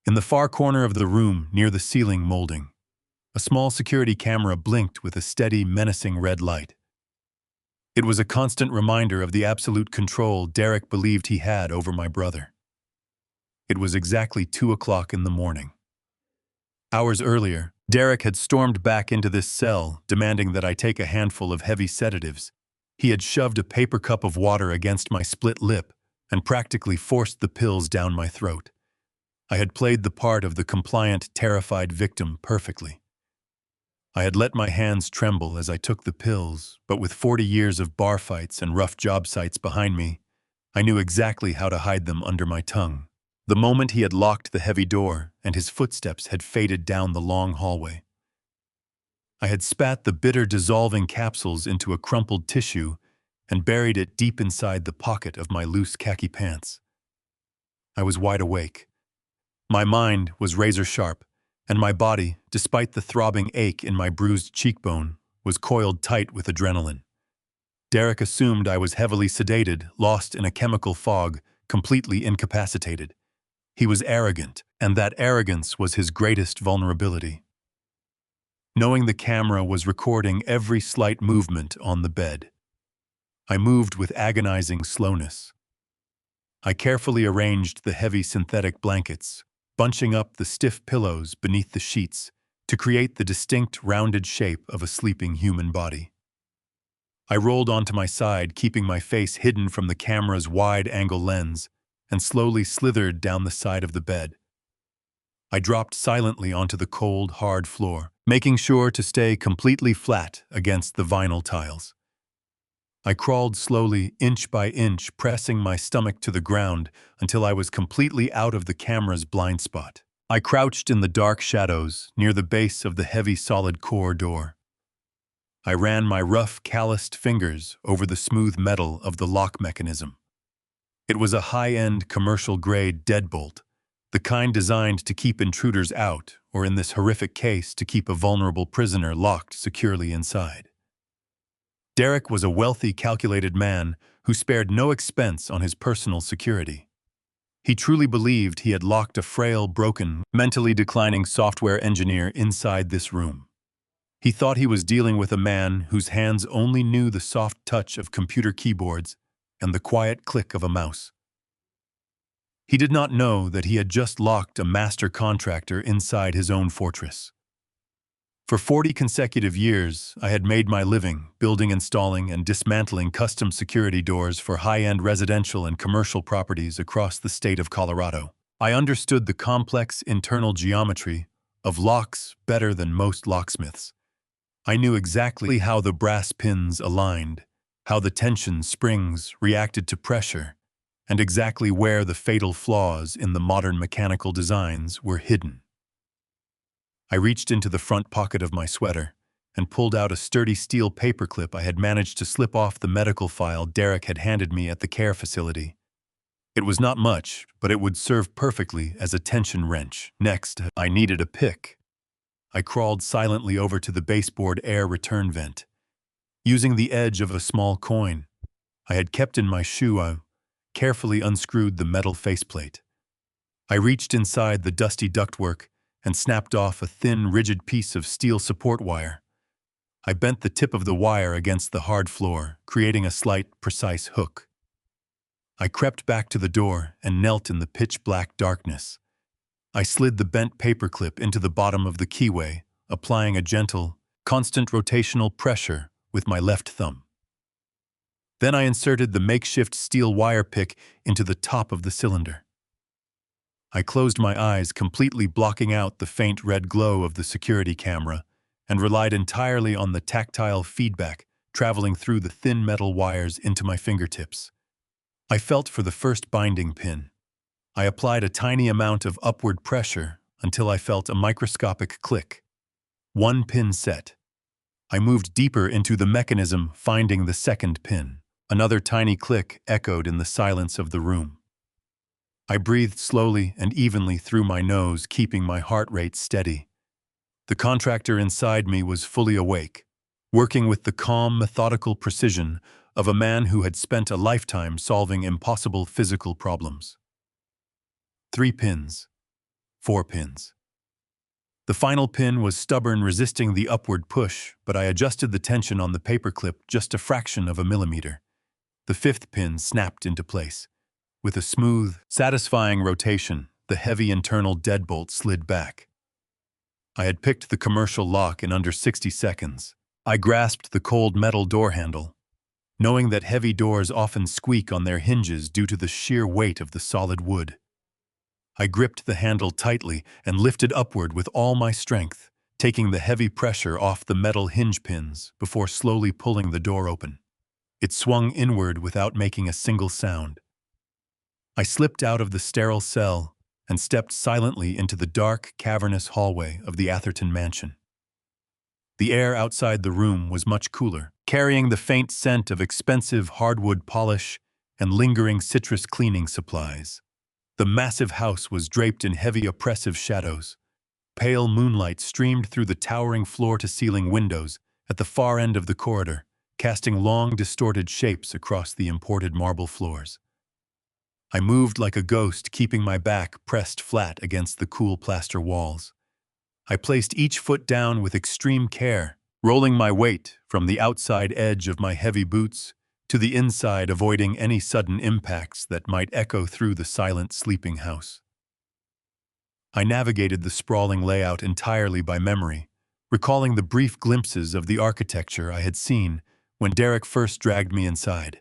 In the far corner of the room, near the ceiling molding, a small security camera blinked with a steady, menacing red light. It was a constant reminder of the absolute control Derek believed he had over my brother. It was exactly 2 o'clock in the morning. Hours earlier, Derek had stormed back into this cell, demanding that I take a handful of heavy sedatives. He had shoved a paper cup of water against my split lip and practically forced the pills down my throat. I had played the part of the compliant, terrified victim perfectly. I had let my hands tremble as I took the pills, but with 40 years of bar fights and rough job sites behind me, I knew exactly how to hide them under my tongue. The moment he had locked the heavy door and his footsteps had faded down the long hallway, I had spat the bitter, dissolving capsules into a crumpled tissue and buried it deep inside the pocket of my loose khaki pants. I was wide awake. My mind was razor sharp, and my body, despite the throbbing ache in my bruised cheekbone, was coiled tight with adrenaline. Derek assumed I was heavily sedated, lost in a chemical fog, completely incapacitated. He was arrogant, and that arrogance was his greatest vulnerability. Knowing the camera was recording every slight movement on the bed, I moved with agonizing slowness. I carefully arranged the heavy synthetic blankets, bunching up the stiff pillows beneath the sheets to create the distinct rounded shape of a sleeping human body. I rolled onto my side, keeping my face hidden from the camera's wide-angle lens, and slowly slithered down the side of the bed. I dropped silently onto the cold, hard floor, making sure to stay completely flat against the vinyl tiles. I crawled slowly, inch by inch, pressing my stomach to the ground until I was completely out of the camera's blind spot. I crouched in the dark shadows near the base of the heavy solid core door. I ran my rough, calloused fingers over the smooth metal of the lock mechanism. It was a high-end, commercial-grade deadbolt, the kind designed to keep intruders out, or in this horrific case, to keep a vulnerable prisoner locked securely inside. Derek was a wealthy, calculated man who spared no expense on his personal security. He truly believed he had locked a frail, broken, mentally declining software engineer inside this room. He thought he was dealing with a man whose hands only knew the soft touch of computer keyboards and the quiet click of a mouse. He did not know that he had just locked a master contractor inside his own fortress. For 40 consecutive years, I had made my living building, installing, and dismantling custom security doors for high-end residential and commercial properties across the state of Colorado. I understood the complex internal geometry of locks better than most locksmiths. I knew exactly how the brass pins aligned, how the tension springs reacted to pressure, and exactly where the fatal flaws in the modern mechanical designs were hidden. I reached into the front pocket of my sweater and pulled out a sturdy steel paperclip I had managed to slip off the medical file Derek had handed me at the care facility. It was not much, but it would serve perfectly as a tension wrench. Next, I needed a pick. I crawled silently over to the baseboard air return vent. Using the edge of a small coin I had kept in my shoe, I carefully unscrewed the metal faceplate. I reached inside the dusty ductwork and snapped off a thin, rigid piece of steel support wire. I bent the tip of the wire against the hard floor, creating a slight, precise hook. I crept back to the door and knelt in the pitch-black darkness. I slid the bent paperclip into the bottom of the keyway, applying a gentle, constant rotational pressure with my left thumb. Then I inserted the makeshift steel wire pick into the top of the cylinder. I closed my eyes, completely blocking out the faint red glow of the security camera, and relied entirely on the tactile feedback traveling through the thin metal wires into my fingertips. I felt for the first binding pin. I applied a tiny amount of upward pressure until I felt a microscopic click. One pin set. I moved deeper into the mechanism, finding the second pin. Another tiny click echoed in the silence of the room. I breathed slowly and evenly through my nose, keeping my heart rate steady. The contractor inside me was fully awake, working with the calm, methodical precision of a man who had spent a lifetime solving impossible physical problems. 3 pins. 4 pins. The final pin was stubborn, resisting the upward push, but I adjusted the tension on the paperclip just a fraction of a millimeter. The 5th pin snapped into place. With a smooth, satisfying rotation, the heavy internal deadbolt slid back. I had picked the commercial lock in under 60 seconds. I grasped the cold metal door handle, knowing that heavy doors often squeak on their hinges due to the sheer weight of the solid wood. I gripped the handle tightly and lifted upward with all my strength, taking the heavy pressure off the metal hinge pins before slowly pulling the door open. It swung inward without making a single sound. I slipped out of the sterile cell and stepped silently into the dark, cavernous hallway of the Atherton mansion. The air outside the room was much cooler, carrying the faint scent of expensive hardwood polish and lingering citrus cleaning supplies. The massive house was draped in heavy, oppressive shadows. Pale moonlight streamed through the towering floor-to-ceiling windows at the far end of the corridor, casting long, distorted shapes across the imported marble floors. I moved like a ghost, keeping my back pressed flat against the cool plaster walls. I placed each foot down with extreme care, rolling my weight from the outside edge of my heavy boots to the inside, avoiding any sudden impacts that might echo through the silent, sleeping house. I navigated the sprawling layout entirely by memory, recalling the brief glimpses of the architecture I had seen when Derek first dragged me inside.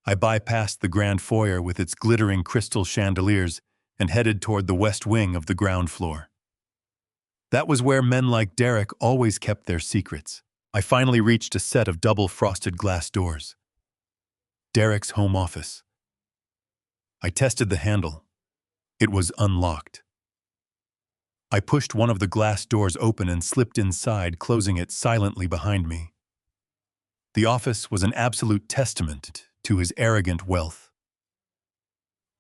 I bypassed the grand foyer with its glittering crystal chandeliers and headed toward the west wing of the ground floor. That was where men like Derek always kept their secrets. I finally reached a set of double frosted glass doors. Derek's home office. I tested the handle. It was unlocked. I pushed one of the glass doors open and slipped inside, closing it silently behind me. The office was an absolute testament to his arrogant wealth.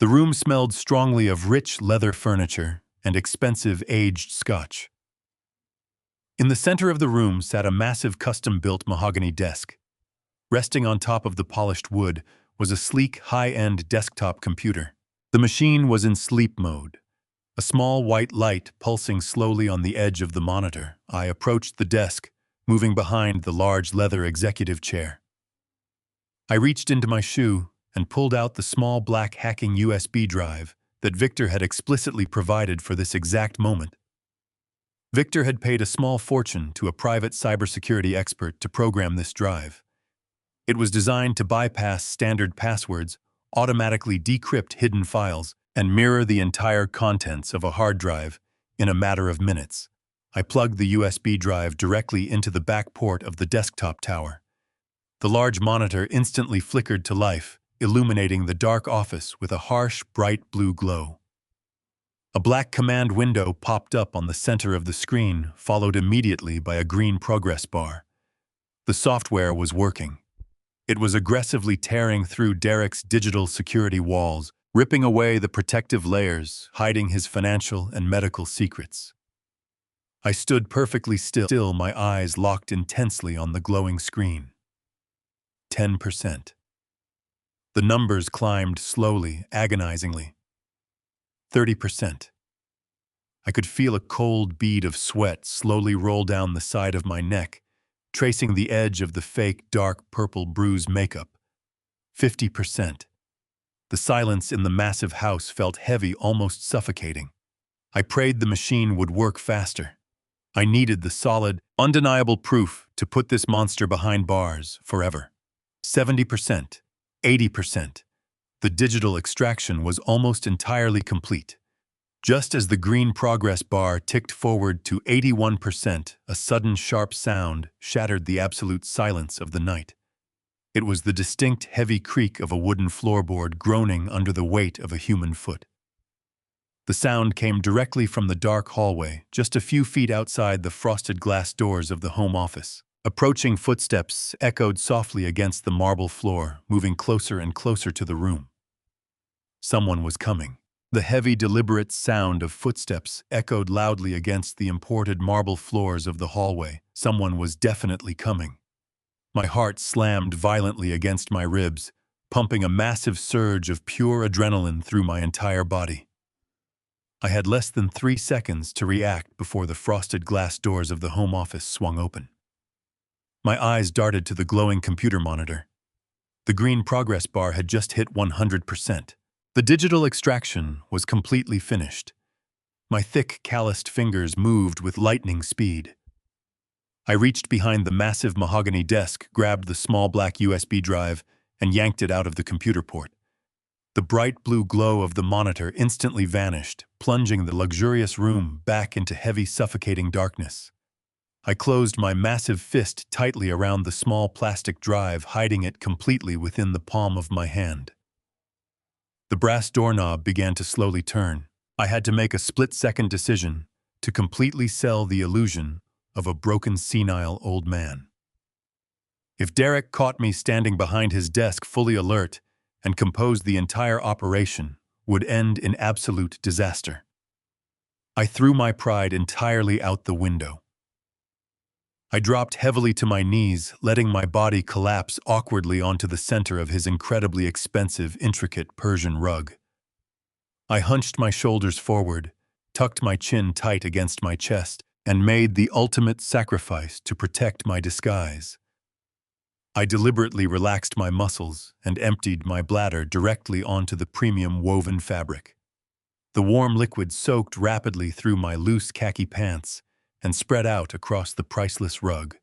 The room smelled strongly of rich leather furniture and expensive aged scotch. In the center of the room sat a massive custom-built mahogany desk. Resting on top of the polished wood was a sleek, high-end desktop computer. The machine was in sleep mode, a small white light pulsing slowly on the edge of the monitor. I approached the desk, moving behind the large leather executive chair. I reached into my shoe and pulled out the small black hacking USB drive that Victor had explicitly provided for this exact moment. Victor had paid a small fortune to a private cybersecurity expert to program this drive. It was designed to bypass standard passwords, automatically decrypt hidden files, and mirror the entire contents of a hard drive in a matter of minutes. I plugged the USB drive directly into the back port of the desktop tower. The large monitor instantly flickered to life, illuminating the dark office with a harsh, bright blue glow. A black command window popped up on the center of the screen, followed immediately by a green progress bar. The software was working. It was aggressively tearing through Derek's digital security walls, ripping away the protective layers, hiding his financial and medical secrets. I stood perfectly still, my eyes locked intensely on the glowing screen. 10%. The numbers climbed slowly, agonizingly. 30%. I could feel a cold bead of sweat slowly roll down the side of my neck, tracing the edge of the fake dark purple bruise makeup. 50%. The silence in the massive house felt heavy, almost suffocating. I prayed the machine would work faster. I needed the solid, undeniable proof to put this monster behind bars forever. 70%. 80%. The digital extraction was almost entirely complete. Just as the green progress bar ticked forward to 81%, a sudden sharp sound shattered the absolute silence of the night. It was the distinct heavy creak of a wooden floorboard groaning under the weight of a human foot. The sound came directly from the dark hallway, just a few feet outside the frosted glass doors of the home office. Approaching footsteps echoed softly against the marble floor, moving closer and closer to the room. Someone was coming. The heavy, deliberate sound of footsteps echoed loudly against the imported marble floors of the hallway. Someone was definitely coming. My heart slammed violently against my ribs, pumping a massive surge of pure adrenaline through my entire body. I had less than 3 seconds to react before the frosted glass doors of the home office swung open. My eyes darted to the glowing computer monitor. The green progress bar had just hit 100%. The digital extraction was completely finished. My thick, calloused fingers moved with lightning speed. I reached behind the massive mahogany desk, grabbed the small black USB drive, and yanked it out of the computer port. The bright blue glow of the monitor instantly vanished, plunging the luxurious room back into heavy, suffocating darkness. I closed my massive fist tightly around the small plastic drive, hiding it completely within the palm of my hand. The brass doorknob began to slowly turn. I had to make a split-second decision to completely sell the illusion of a broken, senile old man. If Derek caught me standing behind his desk fully alert and composed, the entire operation would end in absolute disaster. I threw my pride entirely out the window. I dropped heavily to my knees, letting my body collapse awkwardly onto the center of his incredibly expensive, intricate Persian rug. I hunched my shoulders forward, tucked my chin tight against my chest, and made the ultimate sacrifice to protect my disguise. I deliberately relaxed my muscles and emptied my bladder directly onto the premium woven fabric. The warm liquid soaked rapidly through my loose khaki pants and spread out across the priceless rug.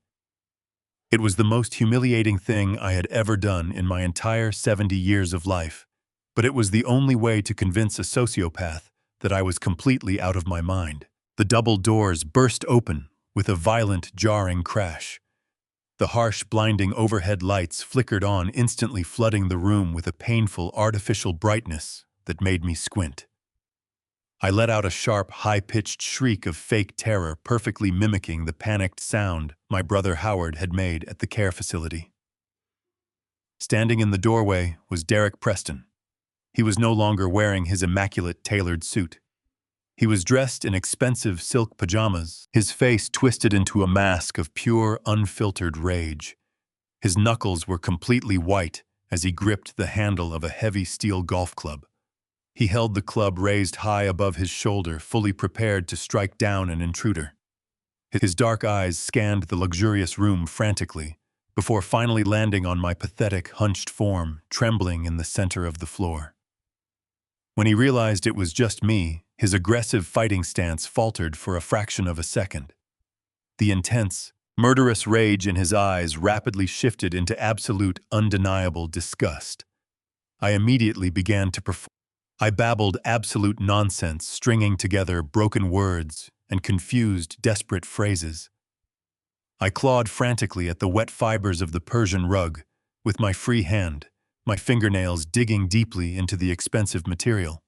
It was the most humiliating thing I had ever done in my entire 70 years of life, but it was the only way to convince a sociopath that I was completely out of my mind. The double doors burst open with a violent, jarring crash. The harsh, blinding overhead lights flickered on, instantly flooding the room with a painful, artificial brightness that made me squint. I let out a sharp, high-pitched shriek of fake terror, perfectly mimicking the panicked sound my brother Howard had made at the care facility. Standing in the doorway was Derek Preston. He was no longer wearing his immaculate tailored suit. He was dressed in expensive silk pajamas, his face twisted into a mask of pure, unfiltered rage. His knuckles were completely white as he gripped the handle of a heavy steel golf club. He held the club raised high above his shoulder, fully prepared to strike down an intruder. His dark eyes scanned the luxurious room frantically, before finally landing on my pathetic, hunched form, trembling in the center of the floor. When he realized it was just me, his aggressive fighting stance faltered for a fraction of a second. The intense, murderous rage in his eyes rapidly shifted into absolute, undeniable disgust. I immediately began to perform. I babbled absolute nonsense, stringing together broken words and confused, desperate phrases. I clawed frantically at the wet fibers of the Persian rug with my free hand, my fingernails digging deeply into the expensive material.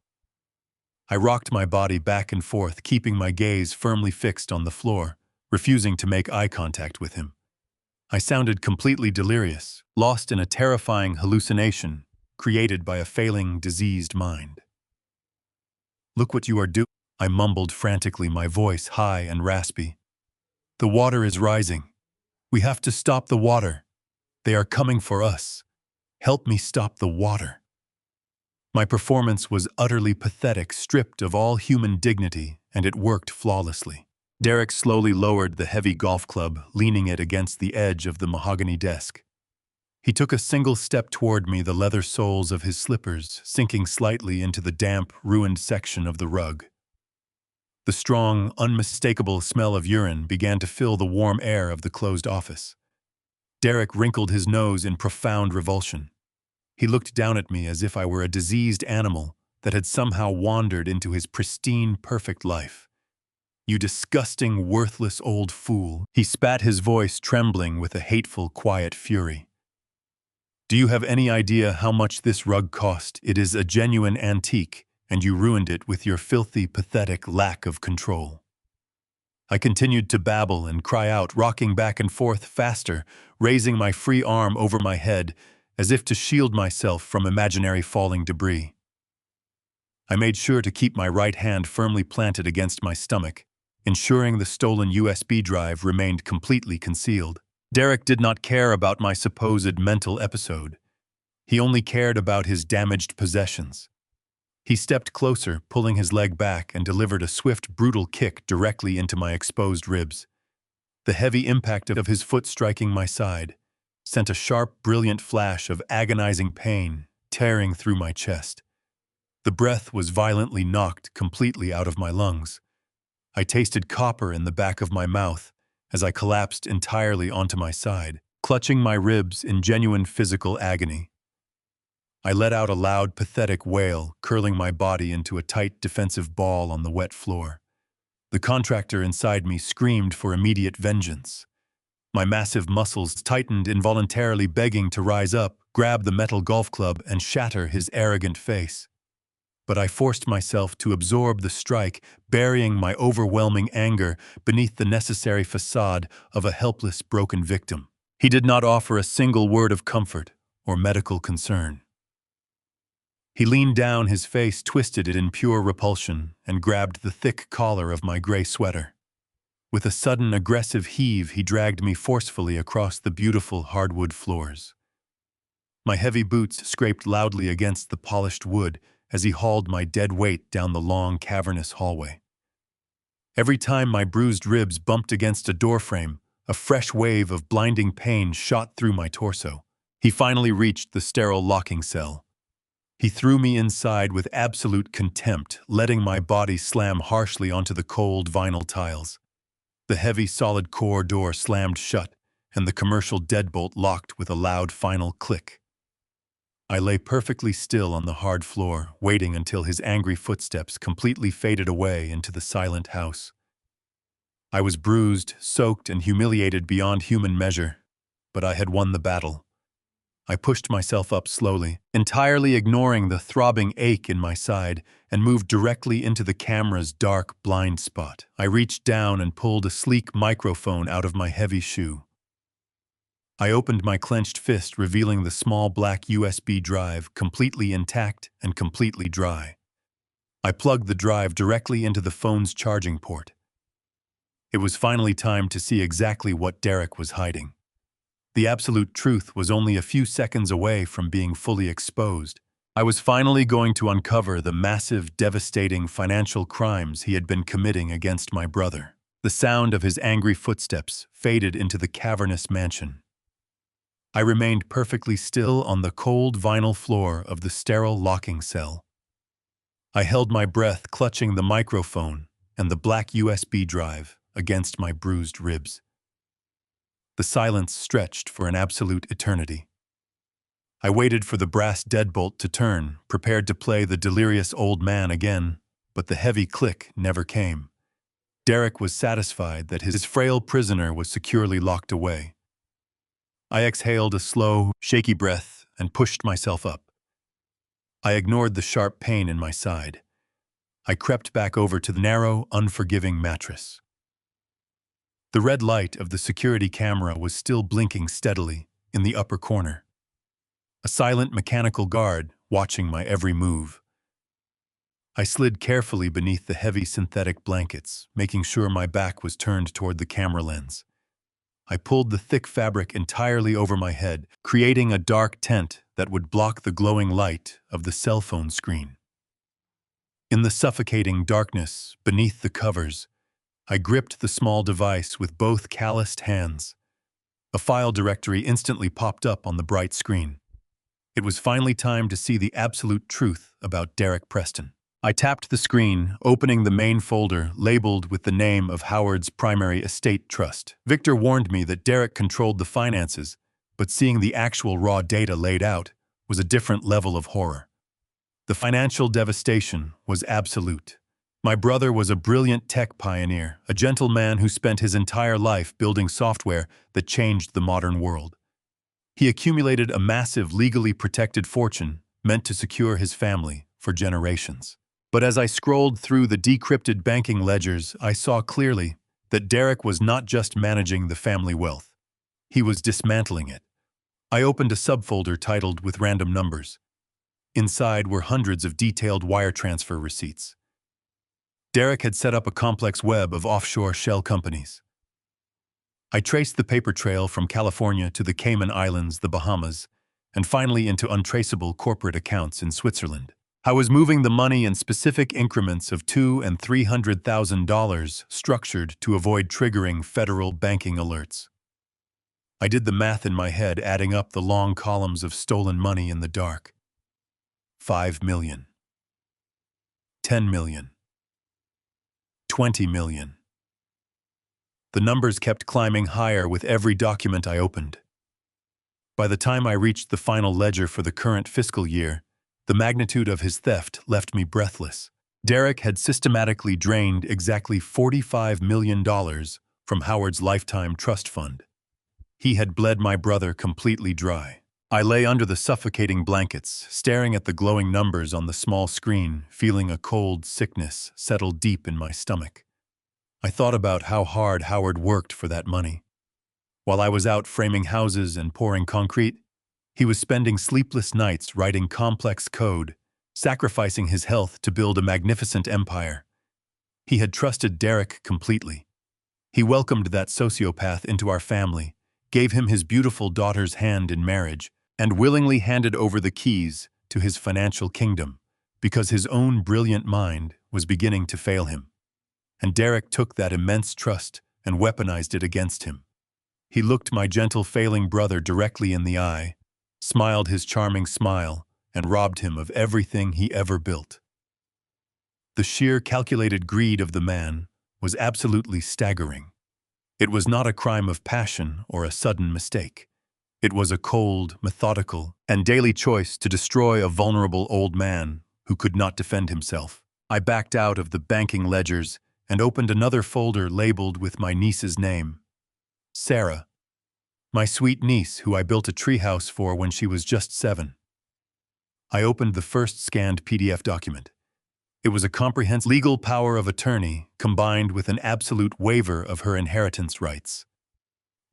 I rocked my body back and forth, keeping my gaze firmly fixed on the floor, refusing to make eye contact with him. I sounded completely delirious, lost in a terrifying hallucination created by a failing, diseased mind. "Look what you are doing," I mumbled frantically, my voice high and raspy. "The water is rising. We have to stop the water. They are coming for us. Help me stop the water." My performance was utterly pathetic, stripped of all human dignity, and it worked flawlessly. Derek slowly lowered the heavy golf club, leaning it against the edge of the mahogany desk. He took a single step toward me, the leather soles of his slippers sinking slightly into the damp, ruined section of the rug. The strong, unmistakable smell of urine began to fill the warm air of the closed office. Derek wrinkled his nose in profound revulsion. He looked down at me as if I were a diseased animal that had somehow wandered into his pristine, perfect life. "You disgusting, worthless old fool," he spat, his voice trembling with a hateful, quiet fury. "Do you have any idea how much this rug cost? It is a genuine antique, and you ruined it with your filthy, pathetic lack of control." I continued to babble and cry out, rocking back and forth faster, raising my free arm over my head, as if to shield myself from imaginary falling debris. I made sure to keep my right hand firmly planted against my stomach, ensuring the stolen USB drive remained completely concealed. Derek did not care about my supposed mental episode. He only cared about his damaged possessions. He stepped closer, pulling his leg back, and delivered a swift, brutal kick directly into my exposed ribs. The heavy impact of his foot striking my side sent a sharp, brilliant flash of agonizing pain tearing through my chest. The breath was violently knocked completely out of my lungs. I tasted copper in the back of my mouth as I collapsed entirely onto my side, clutching my ribs in genuine physical agony. I let out a loud, pathetic wail, curling my body into a tight, defensive ball on the wet floor. The contractor inside me screamed for immediate vengeance. My massive muscles tightened, involuntarily begging to rise up, grab the metal golf club, and shatter his arrogant face. But I forced myself to absorb the strike, burying my overwhelming anger beneath the necessary facade of a helpless, broken victim. He did not offer a single word of comfort or medical concern. He leaned down, his face twisted in pure repulsion, and grabbed the thick collar of my gray sweater. With a sudden, aggressive heave, he dragged me forcefully across the beautiful hardwood floors. My heavy boots scraped loudly against the polished wood as he hauled my dead weight down the long, cavernous hallway. Every time my bruised ribs bumped against a doorframe, a fresh wave of blinding pain shot through my torso. He finally reached the sterile locking cell. He threw me inside with absolute contempt, letting my body slam harshly onto the cold vinyl tiles. The heavy, solid core door slammed shut, and the commercial deadbolt locked with a loud final click. I lay perfectly still on the hard floor, waiting until his angry footsteps completely faded away into the silent house. I was bruised, soaked, and humiliated beyond human measure, but I had won the battle. I pushed myself up slowly, entirely ignoring the throbbing ache in my side, and moved directly into the camera's dark blind spot. I reached down and pulled a sleek microphone out of my heavy shoe. I opened my clenched fist, revealing the small black USB drive, completely intact and completely dry. I plugged the drive directly into the phone's charging port. It was finally time to see exactly what Derek was hiding. The absolute truth was only a few seconds away from being fully exposed. I was finally going to uncover the massive, devastating financial crimes he had been committing against my brother. The sound of his angry footsteps faded into the cavernous mansion. I remained perfectly still on the cold vinyl floor of the sterile locking cell. I held my breath, clutching the microphone and the black USB drive against my bruised ribs. The silence stretched for an absolute eternity. I waited for the brass deadbolt to turn, prepared to play the delirious old man again, but the heavy click never came. Derek was satisfied that his frail prisoner was securely locked away. I exhaled a slow, shaky breath and pushed myself up. I ignored the sharp pain in my side. I crept back over to the narrow, unforgiving mattress. The red light of the security camera was still blinking steadily in the upper corner. A silent mechanical guard watching my every move. I slid carefully beneath the heavy synthetic blankets, making sure my back was turned toward the camera lens. I pulled the thick fabric entirely over my head, creating a dark tent that would block the glowing light of the cell phone screen. In the suffocating darkness beneath the covers, I gripped the small device with both calloused hands. A file directory instantly popped up on the bright screen. It was finally time to see the absolute truth about Derek Preston. I tapped the screen, opening the main folder labeled with the name of Howard's primary estate trust. Victor warned me that Derek controlled the finances, but seeing the actual raw data laid out was a different level of horror. The financial devastation was absolute. My brother was a brilliant tech pioneer, a gentleman who spent his entire life building software that changed the modern world. He accumulated a massive legally protected fortune meant to secure his family for generations. But as I scrolled through the decrypted banking ledgers, I saw clearly that Derek was not just managing the family wealth. He was dismantling it. I opened a subfolder titled with random numbers. Inside were hundreds of detailed wire transfer receipts. Derek had set up a complex web of offshore shell companies. I traced the paper trail from California to the Cayman Islands, the Bahamas, and finally into untraceable corporate accounts in Switzerland. I was moving the money in specific increments of $200,000 and $300,000, structured to avoid triggering federal banking alerts. I did the math in my head, adding up the long columns of stolen money in the dark. 5 million. 10 million. 20 million. The numbers kept climbing higher with every document I opened. By the time I reached the final ledger for the current fiscal year, the magnitude of his theft left me breathless. Derek had systematically drained exactly $45 million from Howard's lifetime trust fund. He had bled my brother completely dry. I lay under the suffocating blankets, staring at the glowing numbers on the small screen, feeling a cold sickness settle deep in my stomach. I thought about how hard Howard worked for that money. While I was out framing houses and pouring concrete, he was spending sleepless nights writing complex code, sacrificing his health to build a magnificent empire. He had trusted Derek completely. He welcomed that sociopath into our family, gave him his beautiful daughter's hand in marriage, and willingly handed over the keys to his financial kingdom, because his own brilliant mind was beginning to fail him. And Derek took that immense trust and weaponized it against him. He looked my gentle, failing brother directly in the eye, smiled his charming smile, and robbed him of everything he ever built. The sheer calculated greed of the man was absolutely staggering. It was not a crime of passion or a sudden mistake. It was a cold, methodical, and daily choice to destroy a vulnerable old man who could not defend himself. I backed out of the banking ledgers and opened another folder labeled with my niece's name. Sarah, my sweet niece who I built a treehouse for when she was just 7. I opened the first scanned PDF document. It was a comprehensive legal power of attorney combined with an absolute waiver of her inheritance rights.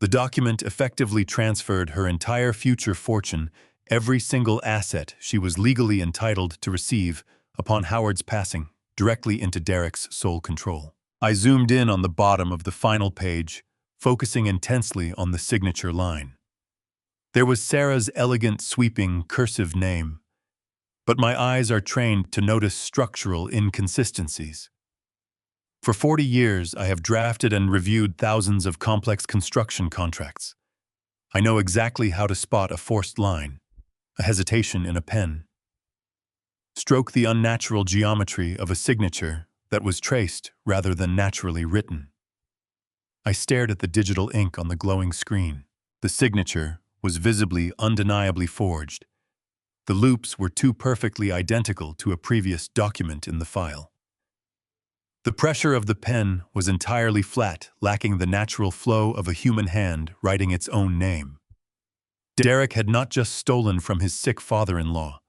The document effectively transferred her entire future fortune, every single asset she was legally entitled to receive upon Howard's passing, directly into Derek's sole control. I zoomed in on the bottom of the final page, focusing intensely on the signature line. There was Sarah's elegant, sweeping, cursive name, but my eyes are trained to notice structural inconsistencies. For 40 years, I have drafted and reviewed thousands of complex construction contracts. I know exactly how to spot a forced line, a hesitation in a pen, stroke the unnatural geometry of a signature that was traced rather than naturally written. I stared at the digital ink on the glowing screen. The signature was visibly, undeniably forged. The loops were too perfectly identical to a previous document in the file. The pressure of the pen was entirely flat, lacking the natural flow of a human hand writing its own name. Derek had not just stolen from his sick father-in-law.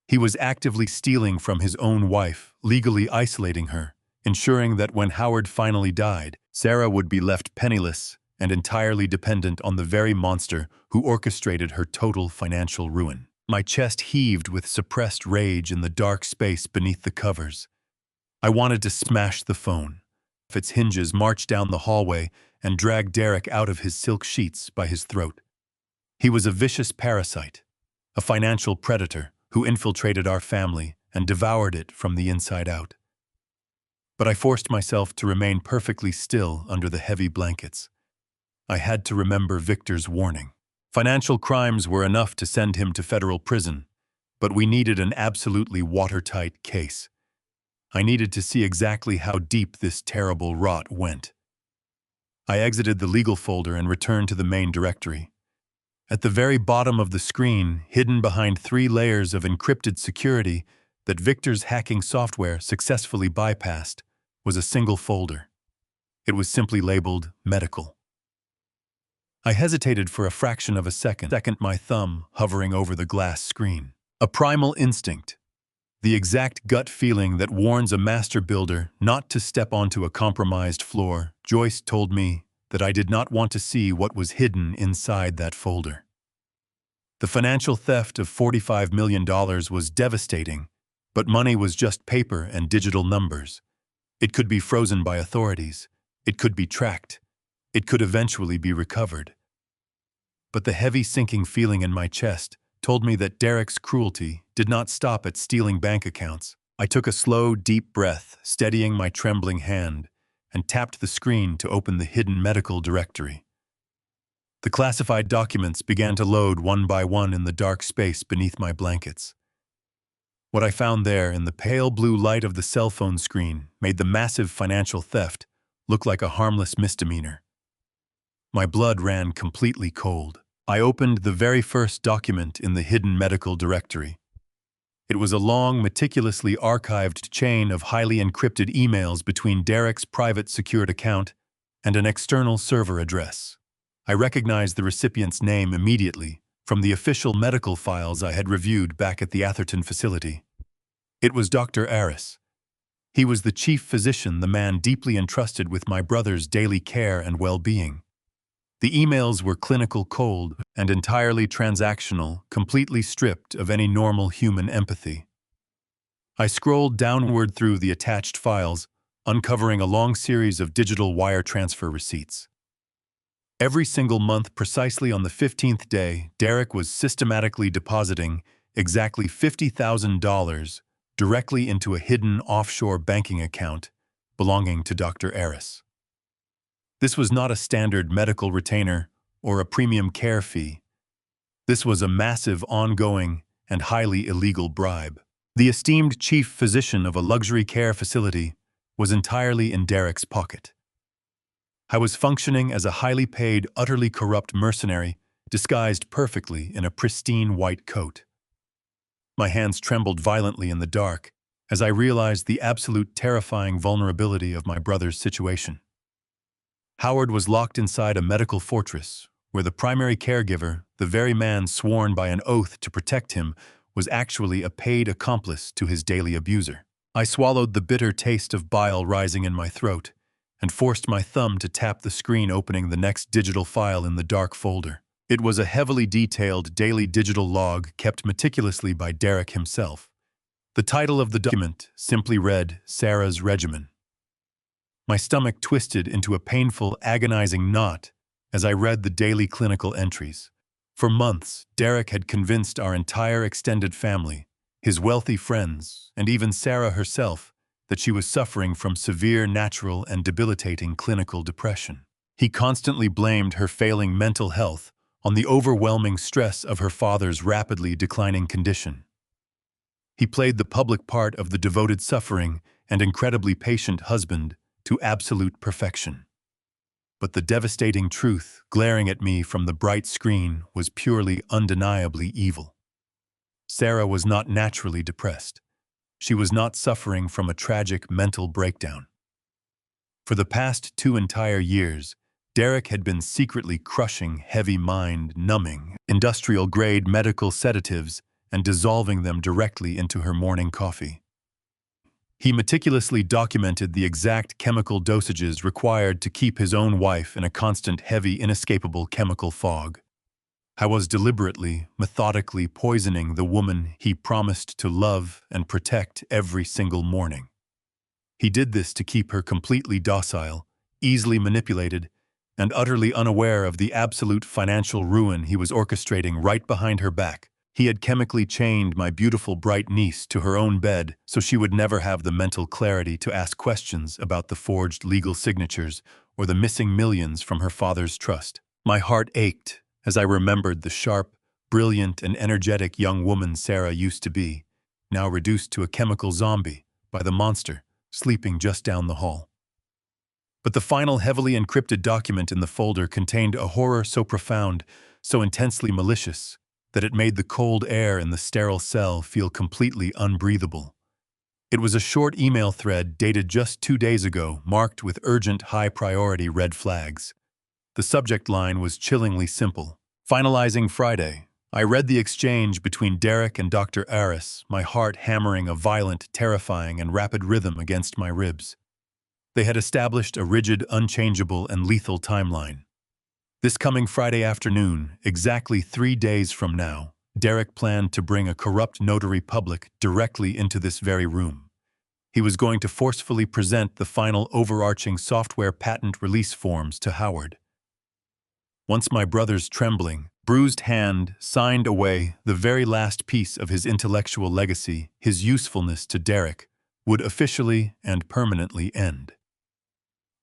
He was actively stealing from his own wife, legally isolating her, ensuring that when Howard finally died, Sarah would be left penniless and entirely dependent on the very monster who orchestrated her total financial ruin. My chest heaved with suppressed rage in the dark space beneath the covers. I wanted to smash the phone, its hinges, march down the hallway, and drag Derek out of his silk sheets by his throat. He was a vicious parasite, a financial predator who infiltrated our family and devoured it from the inside out. But I forced myself to remain perfectly still under the heavy blankets. I had to remember Victor's warning. Financial crimes were enough to send him to federal prison, but we needed an absolutely watertight case. I needed to see exactly how deep this terrible rot went. I exited the legal folder and returned to the main directory. At the very bottom of the screen, hidden behind 3 layers of encrypted security that Victor's hacking software successfully bypassed, was a single folder. It was simply labeled Medical. I hesitated for a fraction of a second, my thumb hovering over the glass screen. A primal instinct, the exact gut feeling that warns a master builder not to step onto a compromised floor. Joyce told me that I did not want to see what was hidden inside that folder. The financial theft of $45 million was devastating, but money was just paper and digital numbers. It could be frozen by authorities. It could be tracked. It could eventually be recovered. But the heavy sinking feeling in my chest told me that Derek's cruelty did not stop at stealing bank accounts. I took a slow, deep breath, steadying my trembling hand, and tapped the screen to open the hidden medical directory. The classified documents began to load one by one in the dark space beneath my blankets. What I found there in the pale blue light of the cell phone screen made the massive financial theft look like a harmless misdemeanor. My blood ran completely cold. I opened the very first document in the hidden medical directory. It was a long, meticulously archived chain of highly encrypted emails between Derek's private secured account and an external server address. I recognized the recipient's name immediately from the official medical files I had reviewed back at the Atherton facility. It was Dr. Aris. He was the chief physician, the man deeply entrusted with my brother's daily care and well-being. The emails were clinical, cold, and entirely transactional, completely stripped of any normal human empathy. I scrolled downward through the attached files, uncovering a long series of digital wire transfer receipts. Every single month, precisely on the 15th day, Derek was systematically depositing exactly $50,000 directly into a hidden offshore banking account belonging to Dr. Aris. This was not a standard medical retainer or a premium care fee. This was a massive, ongoing, and highly illegal bribe. The esteemed chief physician of a luxury care facility was entirely in Derek's pocket. I was functioning as a highly paid, utterly corrupt mercenary, disguised perfectly in a pristine white coat. My hands trembled violently in the dark as I realized the absolute terrifying vulnerability of my brother's situation. Howard was locked inside a medical fortress, where the primary caregiver, the very man sworn by an oath to protect him, was actually a paid accomplice to his daily abuser. I swallowed the bitter taste of bile rising in my throat and forced my thumb to tap the screen opening the next digital file in the dark folder. It was a heavily detailed daily digital log kept meticulously by Derek himself. The title of the document simply read, Sarah's Regimen. My stomach twisted into a painful, agonizing knot as I read the daily clinical entries. For months, Derek had convinced our entire extended family, his wealthy friends, and even Sarah herself, that she was suffering from severe natural and debilitating clinical depression. He constantly blamed her failing mental health on the overwhelming stress of her father's rapidly declining condition. He played the public part of the devoted suffering and incredibly patient husband to absolute perfection. But the devastating truth glaring at me from the bright screen was purely undeniably evil. Sarah was not naturally depressed. She was not suffering from a tragic mental breakdown. For the past 2 entire years, Derek had been secretly crushing heavy mind-numbing, industrial-grade medical sedatives and dissolving them directly into her morning coffee. He meticulously documented the exact chemical dosages required to keep his own wife in a constant, heavy, inescapable chemical fog. I was deliberately, methodically poisoning the woman he promised to love and protect every single morning. He did this to keep her completely docile, easily manipulated, and utterly unaware of the absolute financial ruin he was orchestrating right behind her back. He had chemically chained my beautiful bright niece to her own bed so she would never have the mental clarity to ask questions about the forged legal signatures or the missing millions from her father's trust. My heart ached as I remembered the sharp, brilliant, and energetic young woman Sarah used to be, now reduced to a chemical zombie by the monster sleeping just down the hall. But the final heavily encrypted document in the folder contained a horror so profound, so intensely malicious, that it made the cold air in the sterile cell feel completely unbreathable. It was a short email thread dated just 2 days ago, marked with urgent, high-priority red flags. The subject line was chillingly simple. Finalizing Friday. I read the exchange between Derek and Dr. Aris, my heart hammering a violent, terrifying, and rapid rhythm against my ribs. They had established a rigid, unchangeable, and lethal timeline. This coming Friday afternoon, exactly 3 days from now, Derek planned to bring a corrupt notary public directly into this very room. He was going to forcefully present the final overarching software patent release forms to Howard. Once my brother's trembling, bruised hand signed away the very last piece of his intellectual legacy, his usefulness to Derek would officially and permanently end.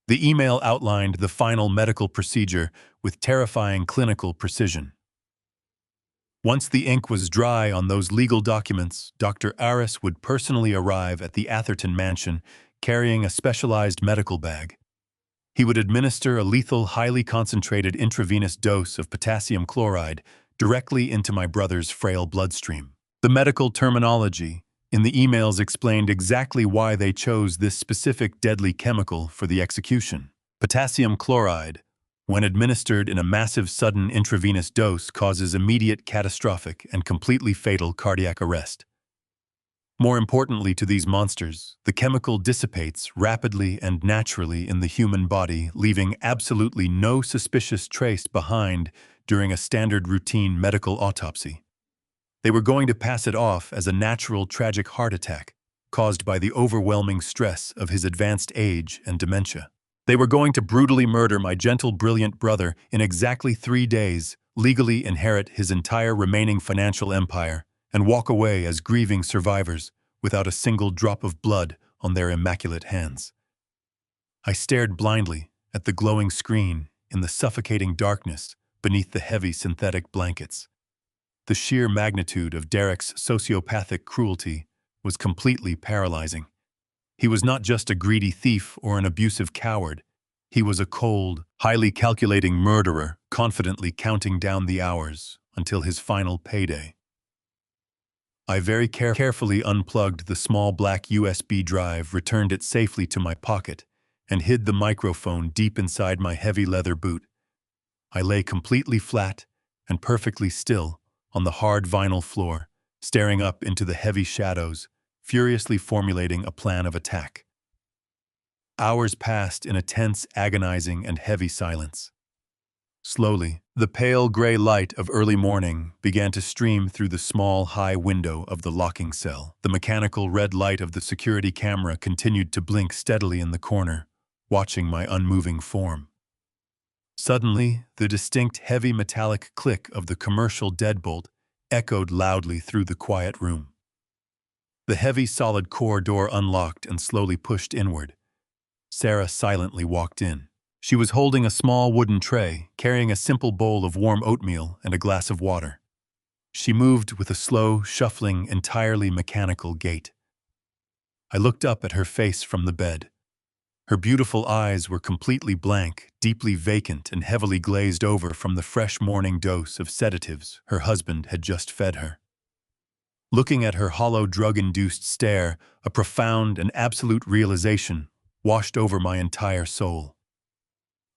The email outlined the final medical procedure with terrifying clinical precision. Once the ink was dry on those legal documents, Dr. Aris would personally arrive at the Atherton mansion carrying a specialized medical bag. He would administer a lethal, highly concentrated intravenous dose of potassium chloride directly into my brother's frail bloodstream. The medical terminology in the emails explained exactly why they chose this specific deadly chemical for the execution. Potassium chloride, when administered in a massive sudden intravenous dose, causes immediate catastrophic and completely fatal cardiac arrest. More importantly to these monsters, the chemical dissipates rapidly and naturally in the human body, leaving absolutely no suspicious trace behind during a standard routine medical autopsy. They were going to pass it off as a natural tragic heart attack caused by the overwhelming stress of his advanced age and dementia. They were going to brutally murder my gentle, brilliant brother in exactly 3 days, legally inherit his entire remaining financial empire, and walk away as grieving survivors without a single drop of blood on their immaculate hands. I stared blindly at the glowing screen in the suffocating darkness beneath the heavy synthetic blankets. The sheer magnitude of Derek's sociopathic cruelty was completely paralyzing. He was not just a greedy thief or an abusive coward. He was a cold, highly calculating murderer, confidently counting down the hours until his final payday. I very carefully unplugged the small black USB drive, returned it safely to my pocket, and hid the microphone deep inside my heavy leather boot. I lay completely flat and perfectly still on the hard vinyl floor, staring up into the heavy shadows, furiously formulating a plan of attack. Hours passed in a tense, agonizing, and heavy silence. Slowly, the pale gray light of early morning began to stream through the small, high window of the locking cell. The mechanical red light of the security camera continued to blink steadily in the corner, watching my unmoving form. Suddenly, the distinct heavy metallic click of the commercial deadbolt echoed loudly through the quiet room. The heavy solid core door unlocked and slowly pushed inward. Sarah silently walked in. She was holding a small wooden tray, carrying a simple bowl of warm oatmeal and a glass of water. She moved with a slow, shuffling, entirely mechanical gait. I looked up at her face from the bed. Her beautiful eyes were completely blank, deeply vacant, and heavily glazed over from the fresh morning dose of sedatives her husband had just fed her. Looking at her hollow, drug-induced stare, a profound and absolute realization washed over my entire soul.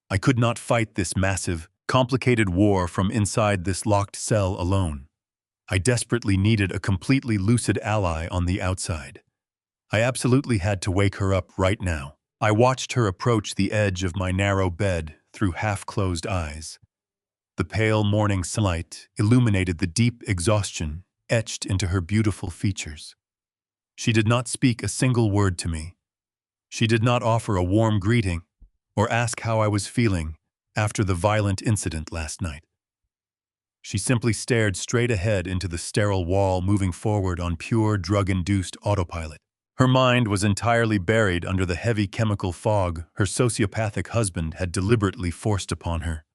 I could not fight this massive, complicated war from inside this locked cell alone. I desperately needed a completely lucid ally on the outside. I absolutely had to wake her up right now. I watched her approach the edge of my narrow bed through half-closed eyes. The pale morning sunlight illuminated the deep exhaustion etched into her beautiful features. She did not speak a single word to me. She did not offer a warm greeting or ask how I was feeling after the violent incident last night. She simply stared straight ahead into the sterile wall, moving forward on pure drug-induced autopilot. Her mind was entirely buried under the heavy chemical fog her sociopathic husband had deliberately forced upon her.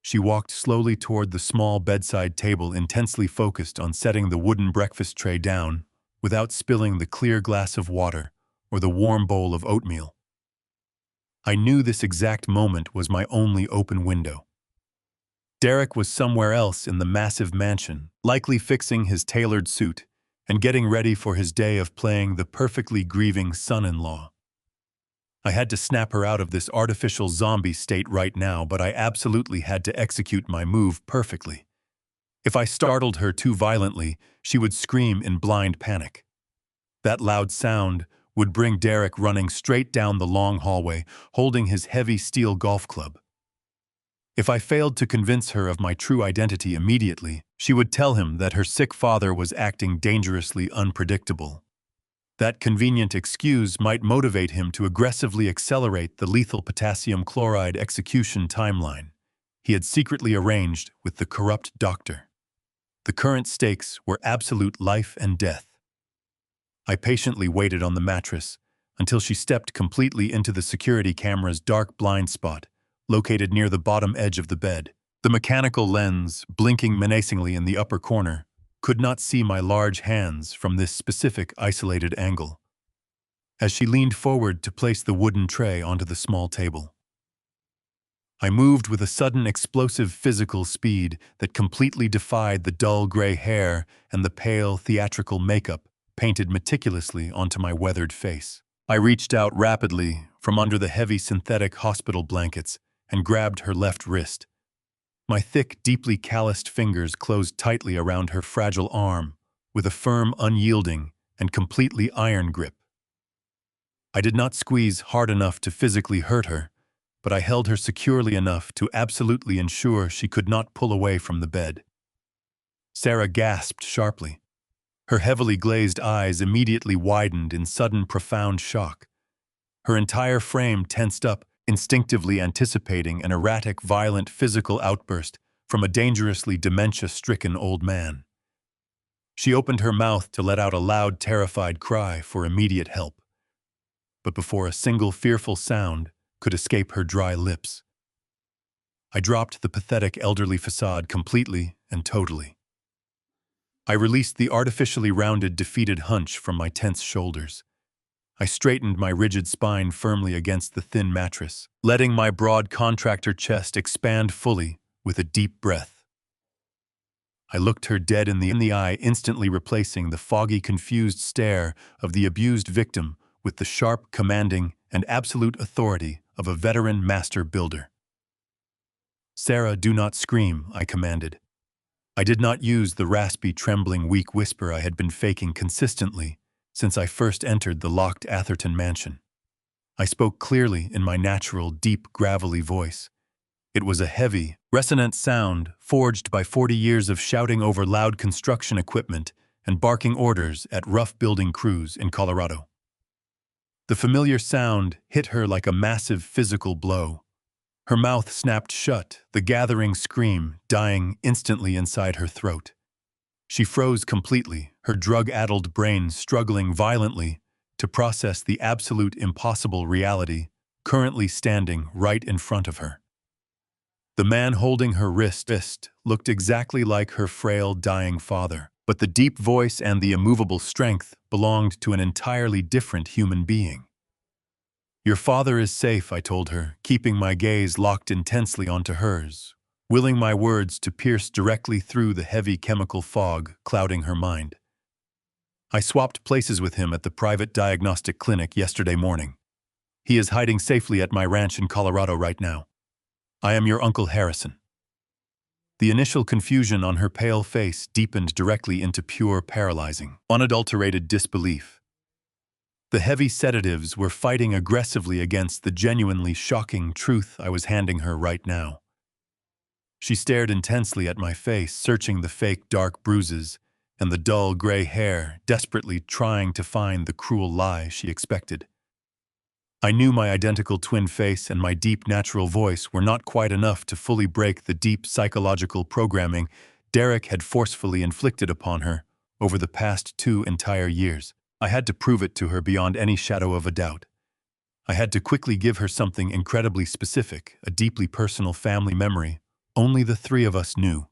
She walked slowly toward the small bedside table, intensely focused on setting the wooden breakfast tray down without spilling the clear glass of water or the warm bowl of oatmeal. I knew this exact moment was my only open window. Derek was somewhere else in the massive mansion, likely fixing his tailored suit and getting ready for his day of playing the perfectly grieving son-in-law. I had to snap her out of this artificial zombie state right now, but I absolutely had to execute my move perfectly. If I startled her too violently, she would scream in blind panic. That loud sound would bring Derek running straight down the long hallway, holding his heavy steel golf club. If I failed to convince her of my true identity immediately, she would tell him that her sick father was acting dangerously unpredictable. That convenient excuse might motivate him to aggressively accelerate the lethal potassium chloride execution timeline he had secretly arranged with the corrupt doctor. The current stakes were absolute life and death. I patiently waited on the mattress until she stepped completely into the security camera's dark blind spot, located near the bottom edge of the bed. The mechanical lens, blinking menacingly in the upper corner, could not see my large hands from this specific isolated angle. As she leaned forward to place the wooden tray onto the small table, I moved with a sudden explosive physical speed that completely defied the dull gray hair and the pale theatrical makeup painted meticulously onto my weathered face. I reached out rapidly from under the heavy synthetic hospital blankets and grabbed her left wrist. My thick, deeply calloused fingers closed tightly around her fragile arm with a firm, unyielding, and completely iron grip. I did not squeeze hard enough to physically hurt her, but I held her securely enough to absolutely ensure she could not pull away from the bed. Sarah gasped sharply. Her heavily glazed eyes immediately widened in sudden, profound shock. Her entire frame tensed up, instinctively anticipating an erratic, violent physical outburst from a dangerously dementia-stricken old man. She opened her mouth to let out a loud, terrified cry for immediate help. But before a single fearful sound could escape her dry lips, I dropped the pathetic elderly facade completely and totally. I released the artificially rounded, defeated hunch from my tense shoulders. I straightened my rigid spine firmly against the thin mattress, letting my broad contractor chest expand fully with a deep breath. I looked her dead in the eye, instantly replacing the foggy, confused stare of the abused victim with the sharp, commanding, and absolute authority of a veteran master builder. "Sarah, do not scream," I commanded. I did not use the raspy, trembling, weak whisper I had been faking consistently since I first entered the locked Atherton mansion. I spoke clearly in my natural, deep, gravelly voice. It was a heavy, resonant sound forged by 40 years of shouting over loud construction equipment and barking orders at rough building crews in Colorado. The familiar sound hit her like a massive physical blow. Her mouth snapped shut, the gathering scream dying instantly inside her throat. She froze completely, her drug-addled brain struggling violently to process the absolute impossible reality currently standing right in front of her. The man holding her wrist looked exactly like her frail, dying father, but the deep voice and the immovable strength belonged to an entirely different human being. "Your father is safe," I told her, keeping my gaze locked intensely onto hers, willing my words to pierce directly through the heavy chemical fog clouding her mind. "I swapped places with him at the private diagnostic clinic yesterday morning. He is hiding safely at my ranch in Colorado right now. I am your Uncle Harrison." The initial confusion on her pale face deepened directly into pure, paralyzing, unadulterated disbelief. The heavy sedatives were fighting aggressively against the genuinely shocking truth I was handing her right now. She stared intensely at my face, searching the fake dark bruises and the dull gray hair, desperately trying to find the cruel lie she expected. I knew my identical twin face and my deep natural voice were not quite enough to fully break the deep psychological programming Derek had forcefully inflicted upon her over the past 2 entire years. I had to prove it to her beyond any shadow of a doubt. I had to quickly give her something incredibly specific, a deeply personal family memory only the 3 of us knew.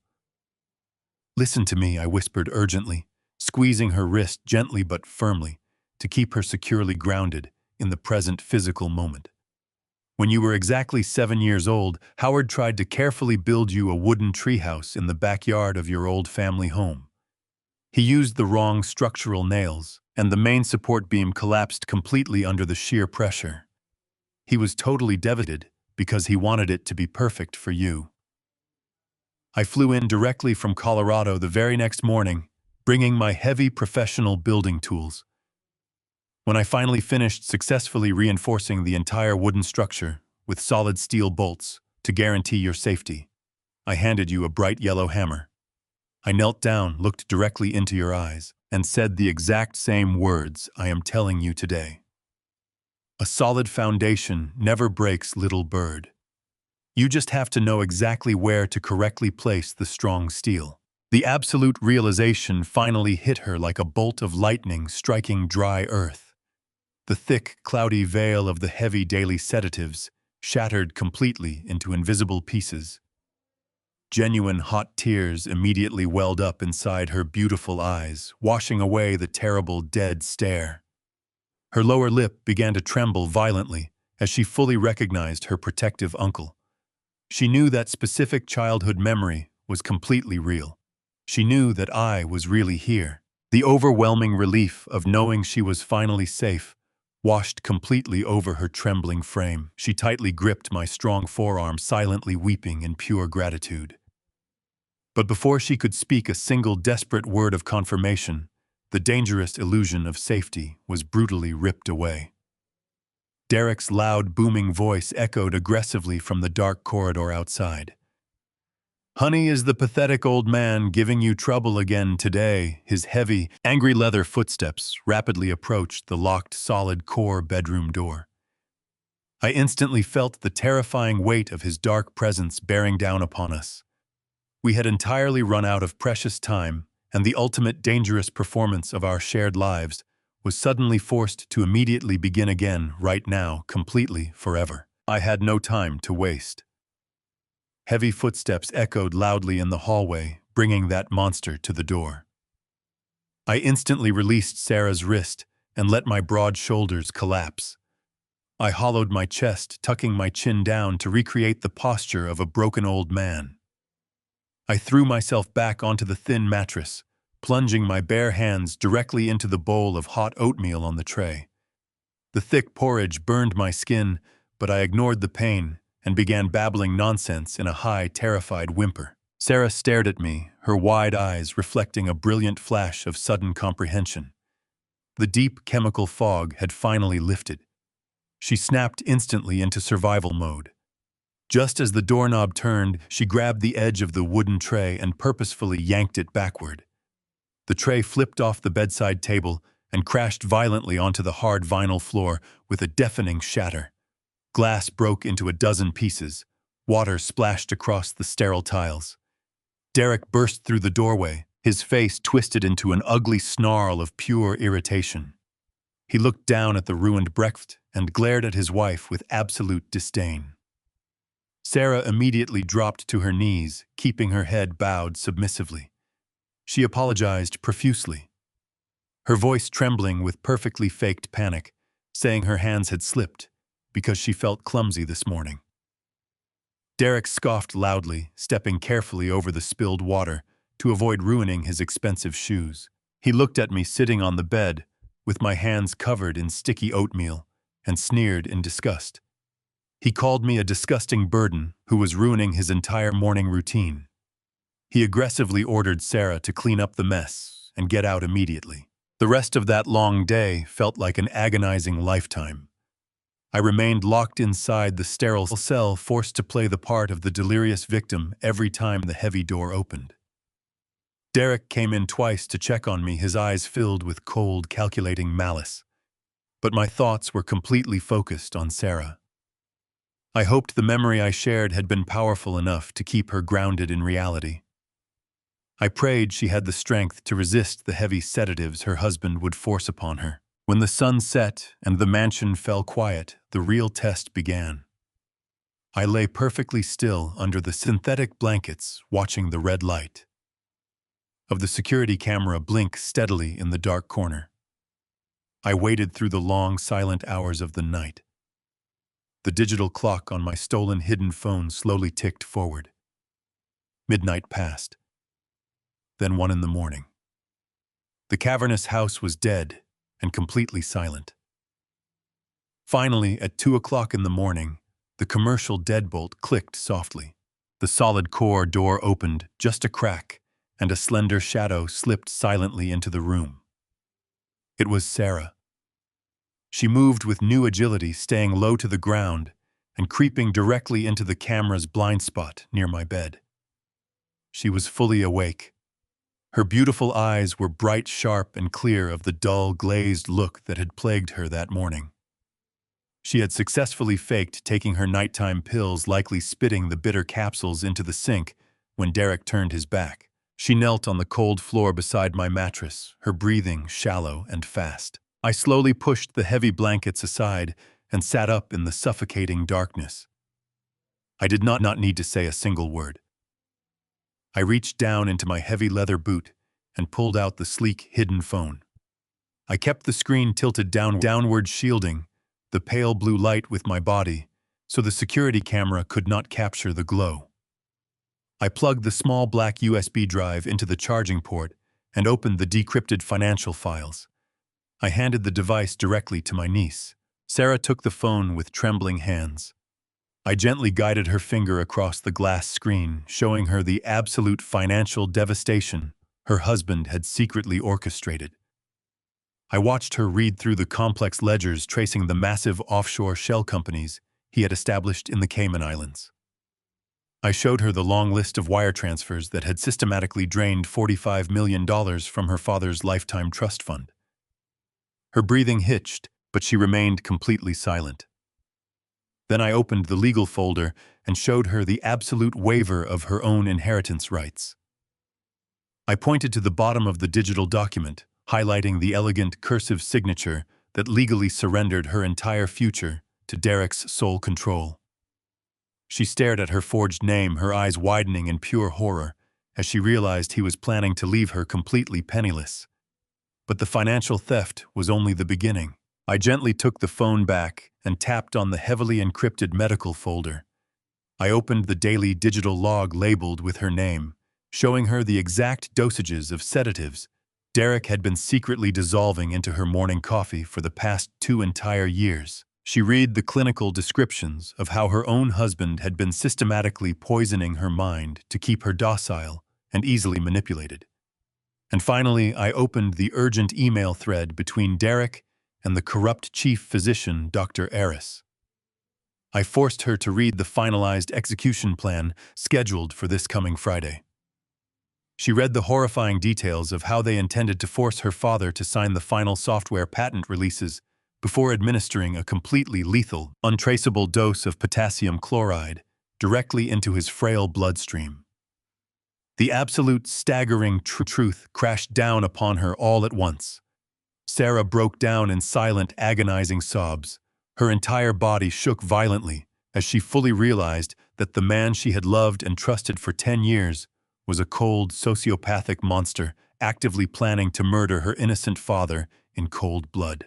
"Listen to me," I whispered urgently, squeezing her wrist gently but firmly to keep her securely grounded in the present physical moment. "When you were exactly 7 years old, Howard tried to carefully build you a wooden treehouse in the backyard of your old family home. He used the wrong structural nails, and the main support beam collapsed completely under the sheer pressure. He was totally devastated because he wanted it to be perfect for you. I flew in directly from Colorado the very next morning, bringing my heavy professional building tools. When I finally finished successfully reinforcing the entire wooden structure with solid steel bolts to guarantee your safety, I handed you a bright yellow hammer. I knelt down, looked directly into your eyes, and said the exact same words I am telling you today. A solid foundation never breaks, little bird. You just have to know exactly where to correctly place the strong steel." The absolute realization finally hit her like a bolt of lightning striking dry earth. The thick, cloudy veil of the heavy daily sedatives shattered completely into invisible pieces. Genuine hot tears immediately welled up inside her beautiful eyes, washing away the terrible dead stare. Her lower lip began to tremble violently as she fully recognized her protective uncle. She knew that specific childhood memory was completely real. She knew that I was really here. The overwhelming relief of knowing she was finally safe washed completely over her trembling frame. She tightly gripped my strong forearm, silently weeping in pure gratitude. But before she could speak a single desperate word of confirmation, the dangerous illusion of safety was brutally ripped away. Derek's loud, booming voice echoed aggressively from the dark corridor outside. "Honey, is the pathetic old man giving you trouble again today?" His heavy, angry leather footsteps rapidly approached the locked, solid core bedroom door. I instantly felt the terrifying weight of his dark presence bearing down upon us. We had entirely run out of precious time, and the ultimate dangerous performance of our shared lives was suddenly forced to immediately begin again, right now, completely, forever. I had no time to waste. Heavy footsteps echoed loudly in the hallway, bringing that monster to the door. I instantly released Sarah's wrist and let my broad shoulders collapse. I hollowed my chest, tucking my chin down to recreate the posture of a broken old man. I threw myself back onto the thin mattress, plunging my bare hands directly into the bowl of hot oatmeal on the tray. The thick porridge burned my skin, but I ignored the pain and began babbling nonsense in a high, terrified whimper. Sarah stared at me, her wide eyes reflecting a brilliant flash of sudden comprehension. The deep chemical fog had finally lifted. She snapped instantly into survival mode. Just as the doorknob turned, she grabbed the edge of the wooden tray and purposefully yanked it backward. The tray flipped off the bedside table and crashed violently onto the hard vinyl floor with a deafening shatter. Glass broke into a dozen pieces. Water splashed across the sterile tiles. Derek burst through the doorway, his face twisted into an ugly snarl of pure irritation. He looked down at the ruined breakfast and glared at his wife with absolute disdain. Sarah immediately dropped to her knees, keeping her head bowed submissively. She apologized profusely, her voice trembling with perfectly faked panic, saying her hands had slipped because she felt clumsy this morning. Derek scoffed loudly, stepping carefully over the spilled water to avoid ruining his expensive shoes. He looked at me sitting on the bed, with my hands covered in sticky oatmeal, and sneered in disgust. He called me a disgusting burden who was ruining his entire morning routine. He aggressively ordered Sarah to clean up the mess and get out immediately. The rest of that long day felt like an agonizing lifetime. I remained locked inside the sterile cell, forced to play the part of the delirious victim every time the heavy door opened. Derek came in twice to check on me, his eyes filled with cold, calculating malice. But my thoughts were completely focused on Sarah. I hoped the memory I shared had been powerful enough to keep her grounded in reality. I prayed she had the strength to resist the heavy sedatives her husband would force upon her. When the sun set and the mansion fell quiet, the real test began. I lay perfectly still under the synthetic blankets, watching the red light of the security camera blink steadily in the dark corner. I waited through the long, silent hours of the night. The digital clock on my stolen hidden phone slowly ticked forward. Midnight passed. Then 1 in the morning. The cavernous house was dead and completely silent. Finally, at 2 o'clock in the morning, the commercial deadbolt clicked softly. The solid core door opened just a crack, and a slender shadow slipped silently into the room. It was Sarah. She moved with new agility, staying low to the ground and creeping directly into the camera's blind spot near my bed. She was fully awake. Her beautiful eyes were bright, sharp, and clear of the dull, glazed look that had plagued her that morning. She had successfully faked taking her nighttime pills, likely spitting the bitter capsules into the sink when Derek turned his back. She knelt on the cold floor beside my mattress, her breathing shallow and fast. I slowly pushed the heavy blankets aside and sat up in the suffocating darkness. I did not need to say a single word. I reached down into my heavy leather boot and pulled out the sleek, hidden phone. I kept the screen tilted downward, shielding the pale blue light with my body so the security camera could not capture the glow. I plugged the small black USB drive into the charging port and opened the decrypted financial files. I handed the device directly to my niece. Sarah took the phone with trembling hands. I gently guided her finger across the glass screen, showing her the absolute financial devastation her husband had secretly orchestrated. I watched her read through the complex ledgers tracing the massive offshore shell companies he had established in the Cayman Islands. I showed her the long list of wire transfers that had systematically drained $45 million from her father's lifetime trust fund. Her breathing hitched, but she remained completely silent. Then I opened the legal folder and showed her the absolute waiver of her own inheritance rights. I pointed to the bottom of the digital document, highlighting the elegant cursive signature that legally surrendered her entire future to Derek's sole control. She stared at her forged name, her eyes widening in pure horror, as she realized he was planning to leave her completely penniless. But the financial theft was only the beginning. I gently took the phone back and tapped on the heavily encrypted medical folder. I opened the daily digital log labeled with her name, showing her the exact dosages of sedatives Derek had been secretly dissolving into her morning coffee for the past 2 entire years. She read the clinical descriptions of how her own husband had been systematically poisoning her mind to keep her docile and easily manipulated. And finally, I opened the urgent email thread between Derek and the corrupt chief physician, Dr. Eris. I forced her to read the finalized execution plan scheduled for this coming Friday. She read the horrifying details of how they intended to force her father to sign the final software patent releases before administering a completely lethal, untraceable dose of potassium chloride directly into his frail bloodstream. The absolute staggering truth crashed down upon her all at once. Sarah broke down in silent, agonizing sobs. Her entire body shook violently as she fully realized that the man she had loved and trusted for 10 years was a cold, sociopathic monster actively planning to murder her innocent father in cold blood.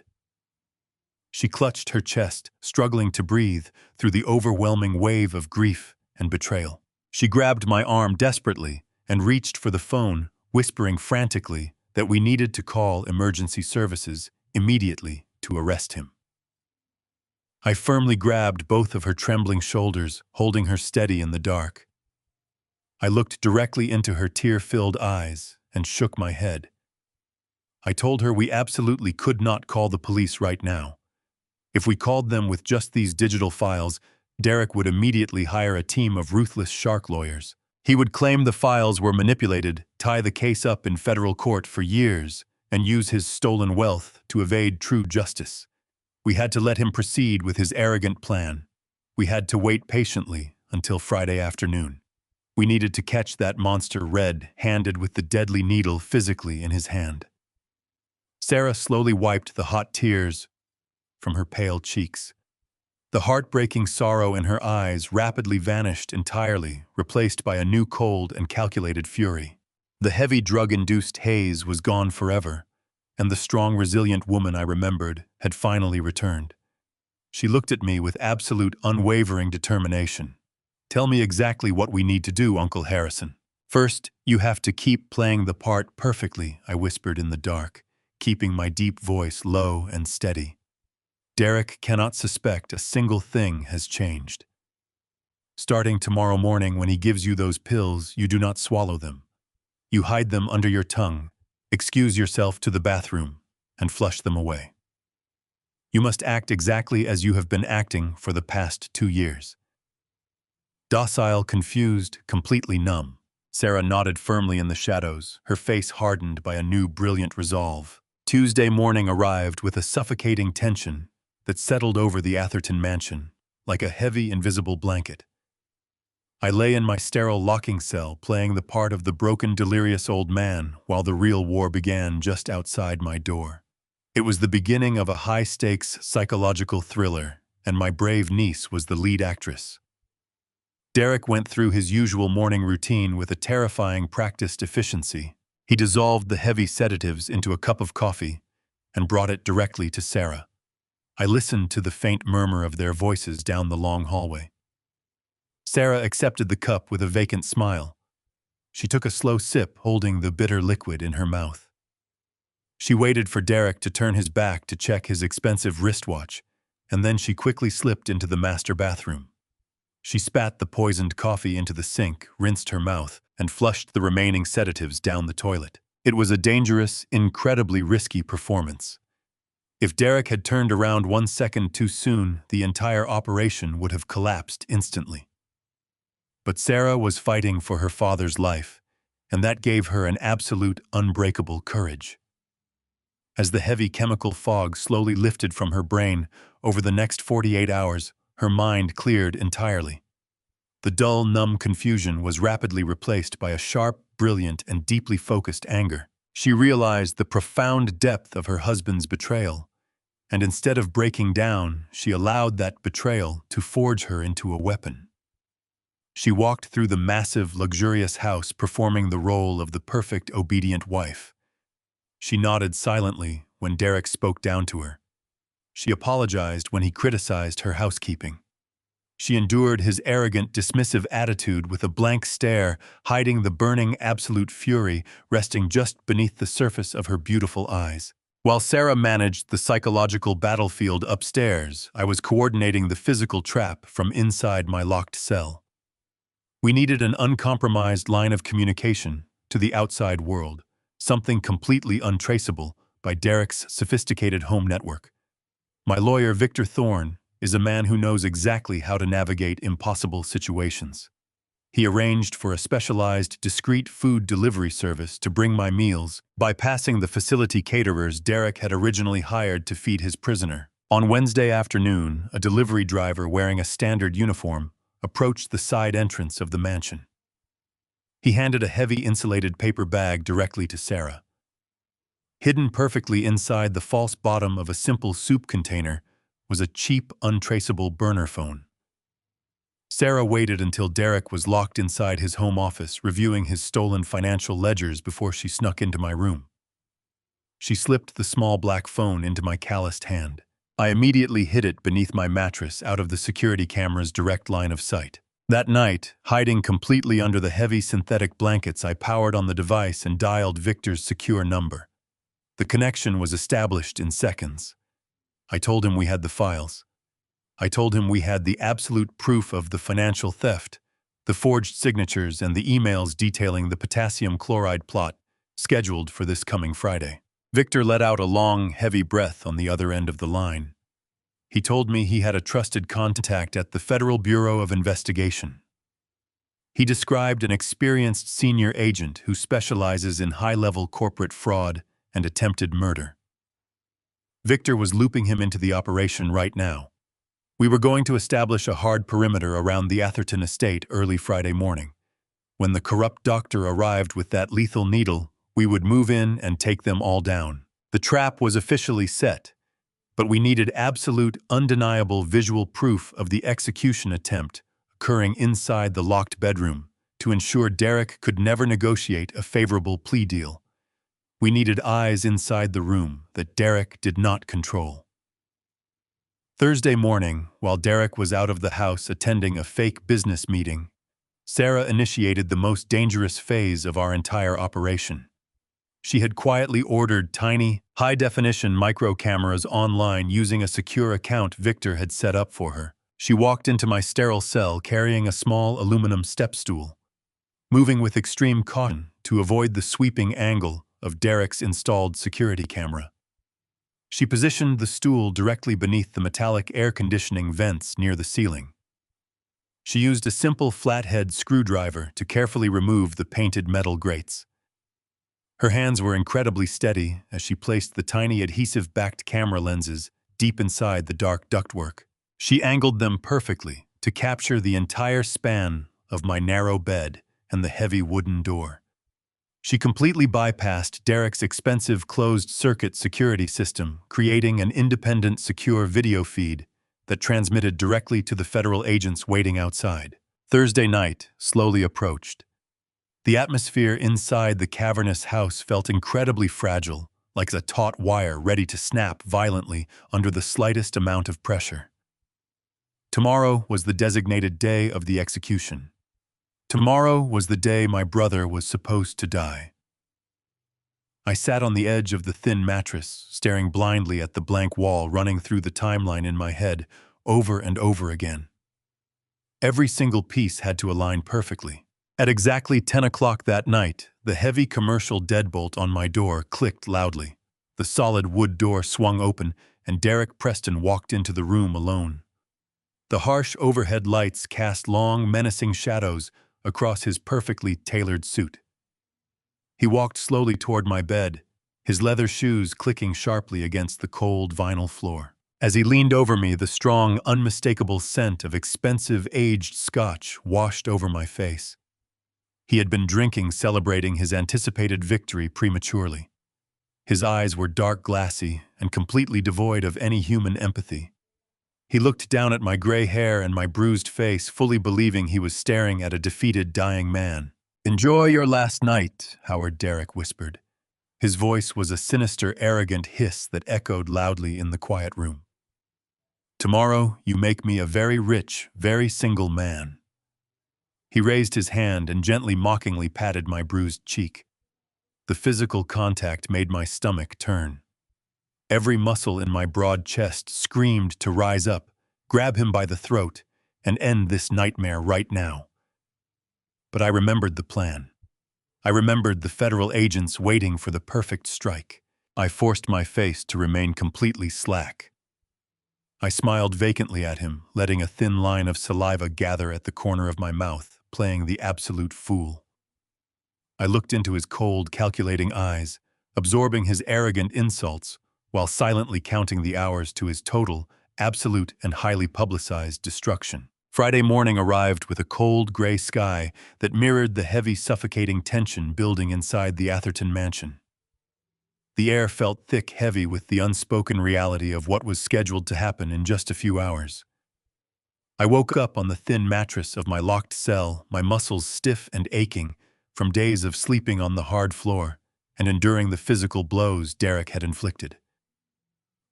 She clutched her chest, struggling to breathe through the overwhelming wave of grief and betrayal. She grabbed my arm desperately and reached for the phone, whispering frantically that we needed to call emergency services immediately to arrest him. I firmly grabbed both of her trembling shoulders, holding her steady in the dark. I looked directly into her tear-filled eyes and shook my head. I told her we absolutely could not call the police right now. If we called them with just these digital files, Derek would immediately hire a team of ruthless shark lawyers. He would claim the files were manipulated, tie the case up in federal court for years, and use his stolen wealth to evade true justice. We had to let him proceed with his arrogant plan. We had to wait patiently until Friday afternoon. We needed to catch that monster red-handed with the deadly needle physically in his hand. Sarah slowly wiped the hot tears from her pale cheeks. The heartbreaking sorrow in her eyes rapidly vanished entirely, replaced by a new cold and calculated fury. The heavy drug-induced haze was gone forever, and the strong, resilient woman I remembered had finally returned. She looked at me with absolute, unwavering determination. "Tell me exactly what we need to do, Uncle Harrison." "First, you have to keep playing the part perfectly," I whispered in the dark, keeping my deep voice low and steady. "Derek cannot suspect a single thing has changed. Starting tomorrow morning when he gives you those pills, you do not swallow them. You hide them under your tongue, excuse yourself to the bathroom, and flush them away. You must act exactly as you have been acting for the past 2 years. Docile, confused, completely numb." Sarah nodded firmly in the shadows, her face hardened by a new brilliant resolve. Tuesday morning arrived with a suffocating tension that settled over the Atherton mansion like a heavy, invisible blanket. I lay in my sterile locking cell, playing the part of the broken, delirious old man while the real war began just outside my door. It was the beginning of a high-stakes psychological thriller, and my brave niece was the lead actress. Derek went through his usual morning routine with a terrifying practiced efficiency. He dissolved the heavy sedatives into a cup of coffee and brought it directly to Sarah. I listened to the faint murmur of their voices down the long hallway. Sarah accepted the cup with a vacant smile. She took a slow sip, holding the bitter liquid in her mouth. She waited for Derek to turn his back to check his expensive wristwatch, and then she quickly slipped into the master bathroom. She spat the poisoned coffee into the sink, rinsed her mouth, and flushed the remaining sedatives down the toilet. It was a dangerous, incredibly risky performance. If Derek had turned around 1 second too soon, the entire operation would have collapsed instantly. But Sarah was fighting for her father's life, and that gave her an absolute, unbreakable courage. As the heavy chemical fog slowly lifted from her brain over the next 48 hours, her mind cleared entirely. The dull, numb confusion was rapidly replaced by a sharp, brilliant, and deeply focused anger. She realized the profound depth of her husband's betrayal, and instead of breaking down, she allowed that betrayal to forge her into a weapon. She walked through the massive, luxurious house, performing the role of the perfect, obedient wife. She nodded silently when Derek spoke down to her. She apologized when he criticized her housekeeping. She endured his arrogant, dismissive attitude with a blank stare, hiding the burning, absolute fury resting just beneath the surface of her beautiful eyes. While Sarah managed the psychological battlefield upstairs, I was coordinating the physical trap from inside my locked cell. We needed an uncompromised line of communication to the outside world, something completely untraceable by Derek's sophisticated home network. My lawyer, Victor Thorne, is a man who knows exactly how to navigate impossible situations. He arranged for a specialized, discreet food delivery service to bring my meals, bypassing the facility caterers Derek had originally hired to feed his prisoner. On Wednesday afternoon, a delivery driver wearing a standard uniform approached the side entrance of the mansion. He handed a heavy insulated paper bag directly to Sarah. Hidden perfectly inside the false bottom of a simple soup container was a cheap, untraceable burner phone. Sarah waited until Derek was locked inside his home office, reviewing his stolen financial ledgers before she snuck into my room. She slipped the small black phone into my calloused hand. I immediately hid it beneath my mattress out of the security camera's direct line of sight. That night, hiding completely under the heavy synthetic blankets, I powered on the device and dialed Victor's secure number. The connection was established in seconds. I told him we had the files. I told him we had the absolute proof of the financial theft, the forged signatures, and the emails detailing the potassium chloride plot scheduled for this coming Friday. Victor let out a long, heavy breath on the other end of the line. He told me he had a trusted contact at the Federal Bureau of Investigation. He described an experienced senior agent who specializes in high-level corporate fraud and attempted murder. Victor was looping him into the operation right now. We were going to establish a hard perimeter around the Atherton estate early Friday morning. When the corrupt doctor arrived with that lethal needle, we would move in and take them all down. The trap was officially set, but we needed absolute, undeniable visual proof of the execution attempt occurring inside the locked bedroom to ensure Derek could never negotiate a favorable plea deal. We needed eyes inside the room that Derek did not control. Thursday morning, while Derek was out of the house attending a fake business meeting, Sarah initiated the most dangerous phase of our entire operation. She had quietly ordered tiny, high-definition micro-cameras online using a secure account Victor had set up for her. She walked into my sterile cell carrying a small aluminum step stool, moving with extreme caution to avoid the sweeping angle of Derek's installed security camera. She positioned the stool directly beneath the metallic air conditioning vents near the ceiling. She used a simple flathead screwdriver to carefully remove the painted metal grates. Her hands were incredibly steady as she placed the tiny adhesive-backed camera lenses deep inside the dark ductwork. She angled them perfectly to capture the entire span of my narrow bed and the heavy wooden door. She completely bypassed Derek's expensive closed-circuit security system, creating an independent, secure video feed that transmitted directly to the federal agents waiting outside. Thursday night slowly approached. The atmosphere inside the cavernous house felt incredibly fragile, like a taut wire ready to snap violently under the slightest amount of pressure. Tomorrow was the designated day of the execution. Tomorrow was the day my brother was supposed to die. I sat on the edge of the thin mattress, staring blindly at the blank wall running through the timeline in my head over and over again. Every single piece had to align perfectly. At exactly 10 o'clock that night, the heavy commercial deadbolt on my door clicked loudly. The solid wood door swung open, and Derek Preston walked into the room alone. The harsh overhead lights cast long, menacing shadows across his perfectly tailored suit. He walked slowly toward my bed, his leather shoes clicking sharply against the cold vinyl floor. As he leaned over me, the strong, unmistakable scent of expensive aged scotch washed over my face. He had been drinking, celebrating his anticipated victory prematurely. His eyes were dark, glassy, and completely devoid of any human empathy. He looked down at my gray hair and my bruised face, fully believing he was staring at a defeated, dying man. "Enjoy your last night," Howard Derek whispered. His voice was a sinister, arrogant hiss that echoed loudly in the quiet room. "Tomorrow you make me a very rich, very single man." He raised his hand and gently, mockingly patted my bruised cheek. The physical contact made my stomach turn. Every muscle in my broad chest screamed to rise up, grab him by the throat, and end this nightmare right now. But I remembered the plan. I remembered the federal agents waiting for the perfect strike. I forced my face to remain completely slack. I smiled vacantly at him, letting a thin line of saliva gather at the corner of my mouth, playing the absolute fool. I looked into his cold, calculating eyes, absorbing his arrogant insults, while silently counting the hours to his total, absolute, and highly publicized destruction. Friday morning arrived with a cold, gray sky that mirrored the heavy, suffocating tension building inside the Atherton mansion. The air felt thick, heavy with the unspoken reality of what was scheduled to happen in just a few hours. I woke up on the thin mattress of my locked cell, my muscles stiff and aching from days of sleeping on the hard floor and enduring the physical blows Derek had inflicted.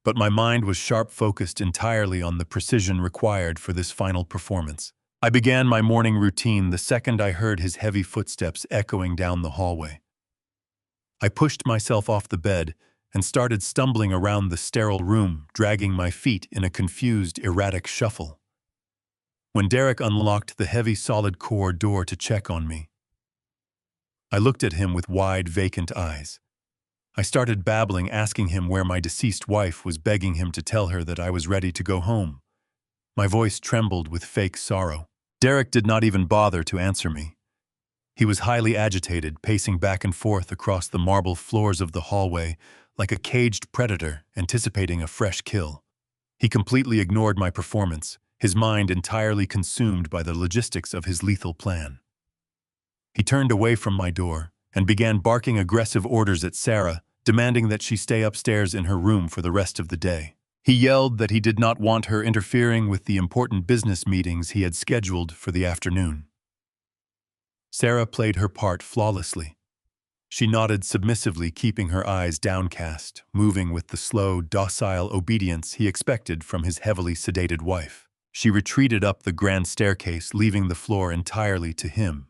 But my mind was sharp-focused entirely on the precision required for this final performance. I began my morning routine the second I heard his heavy footsteps echoing down the hallway. I pushed myself off the bed and started stumbling around the sterile room, dragging my feet in a confused, erratic shuffle. When Derek unlocked the heavy, solid core door to check on me, I looked at him with wide, vacant eyes. I started babbling, asking him where my deceased wife was, begging him to tell her that I was ready to go home. My voice trembled with fake sorrow. Derek did not even bother to answer me. He was highly agitated, pacing back and forth across the marble floors of the hallway like a caged predator anticipating a fresh kill. He completely ignored my performance, his mind entirely consumed by the logistics of his lethal plan. He turned away from my door and began barking aggressive orders at Sarah, demanding that she stay upstairs in her room for the rest of the day. He yelled that he did not want her interfering with the important business meetings he had scheduled for the afternoon. Sarah played her part flawlessly. She nodded submissively, keeping her eyes downcast, moving with the slow, docile obedience he expected from his heavily sedated wife. She retreated up the grand staircase, leaving the floor entirely to him.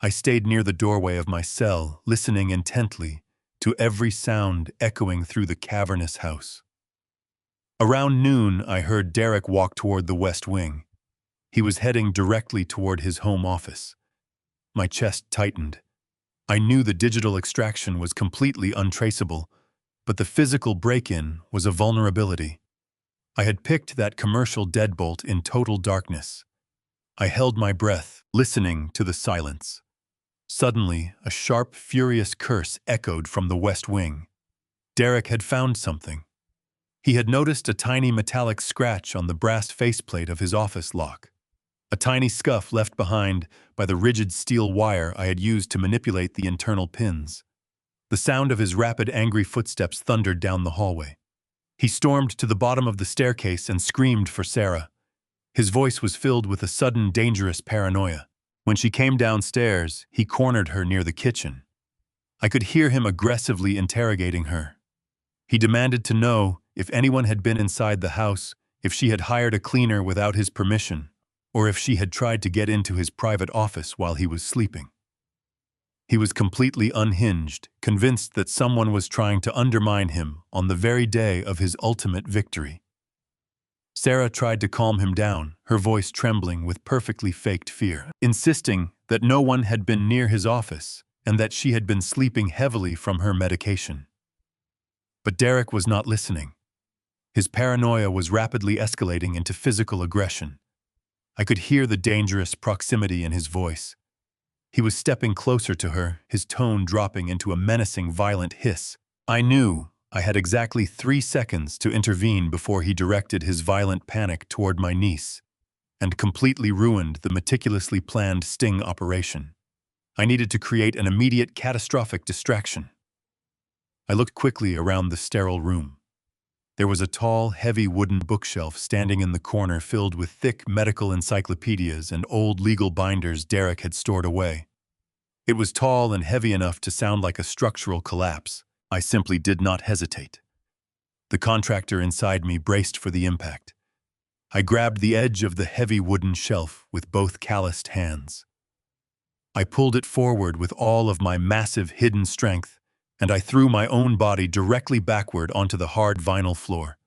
I stayed near the doorway of my cell, listening intently to every sound echoing through the cavernous house. Around noon, I heard Derek walk toward the west wing. He was heading directly toward his home office. My chest tightened. I knew the digital extraction was completely untraceable, but the physical break-in was a vulnerability. I had picked that commercial deadbolt in total darkness. I held my breath, listening to the silence. Suddenly, a sharp, furious curse echoed from the west wing. Derek had found something. He had noticed a tiny metallic scratch on the brass faceplate of his office lock. A tiny scuff left behind by the rigid steel wire I had used to manipulate the internal pins. The sound of his rapid, angry footsteps thundered down the hallway. He stormed to the bottom of the staircase and screamed for Sarah. His voice was filled with a sudden, dangerous paranoia. When she came downstairs, he cornered her near the kitchen. I could hear him aggressively interrogating her. He demanded to know if anyone had been inside the house, if she had hired a cleaner without his permission, or if she had tried to get into his private office while he was sleeping. He was completely unhinged, convinced that someone was trying to undermine him on the very day of his ultimate victory. Sarah tried to calm him down, her voice trembling with perfectly faked fear, insisting that no one had been near his office and that she had been sleeping heavily from her medication. But Derek was not listening. His paranoia was rapidly escalating into physical aggression. I could hear the dangerous proximity in his voice. He was stepping closer to her, his tone dropping into a menacing, violent hiss. I knew I had exactly 3 seconds to intervene before he directed his violent panic toward my niece and completely ruined the meticulously planned sting operation. I needed to create an immediate, catastrophic distraction. I looked quickly around the sterile room. There was a tall, heavy wooden bookshelf standing in the corner filled with thick medical encyclopedias and old legal binders Derek had stored away. It was tall and heavy enough to sound like a structural collapse. I simply did not hesitate. The contractor inside me braced for the impact. I grabbed the edge of the heavy wooden shelf with both calloused hands. I pulled it forward with all of my massive hidden strength, and I threw my own body directly backward onto the hard vinyl floor.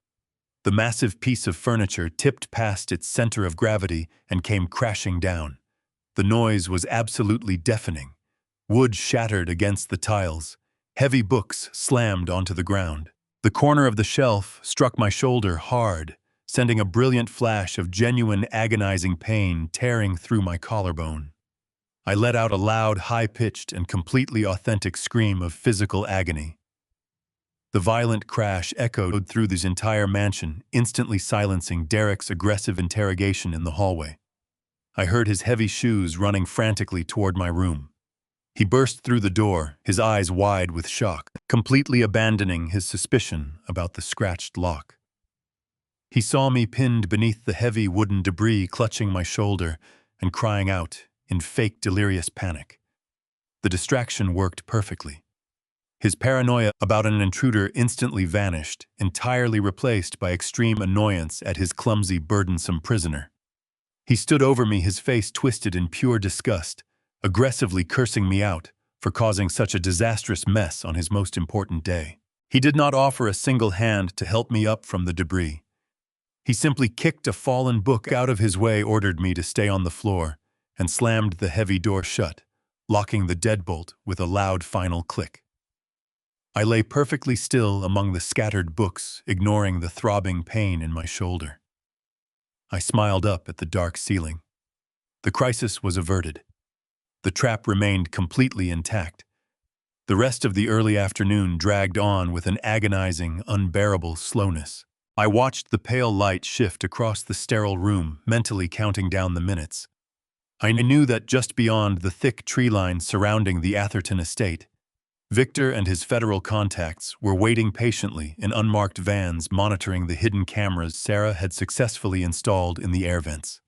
The massive piece of furniture tipped past its center of gravity and came crashing down. The noise was absolutely deafening. Wood shattered against the tiles. Heavy books slammed onto the ground. The corner of the shelf struck my shoulder hard, sending a brilliant flash of genuine agonizing pain tearing through my collarbone. I let out a loud, high-pitched, and completely authentic scream of physical agony. The violent crash echoed through the entire mansion, instantly silencing Derek's aggressive interrogation in the hallway. I heard his heavy shoes running frantically toward my room. He burst through the door, his eyes wide with shock, completely abandoning his suspicion about the scratched lock. He saw me pinned beneath the heavy wooden debris clutching my shoulder and crying out in fake delirious panic. The distraction worked perfectly. His paranoia about an intruder instantly vanished, entirely replaced by extreme annoyance at his clumsy, burdensome prisoner. He stood over me, his face twisted in pure disgust, aggressively cursing me out for causing such a disastrous mess on his most important day. He did not offer a single hand to help me up from the debris. He simply kicked a fallen book out of his way, ordered me to stay on the floor, and slammed the heavy door shut, locking the deadbolt with a loud final click. I lay perfectly still among the scattered books, ignoring the throbbing pain in my shoulder. I smiled up at the dark ceiling. The crisis was averted. The trap remained completely intact. The rest of the early afternoon dragged on with an agonizing, unbearable slowness. I watched the pale light shift across the sterile room, mentally counting down the minutes. I knew that just beyond the thick tree line surrounding the Atherton estate, Victor and his federal contacts were waiting patiently in unmarked vans, monitoring the hidden cameras Sarah had successfully installed in the air vents.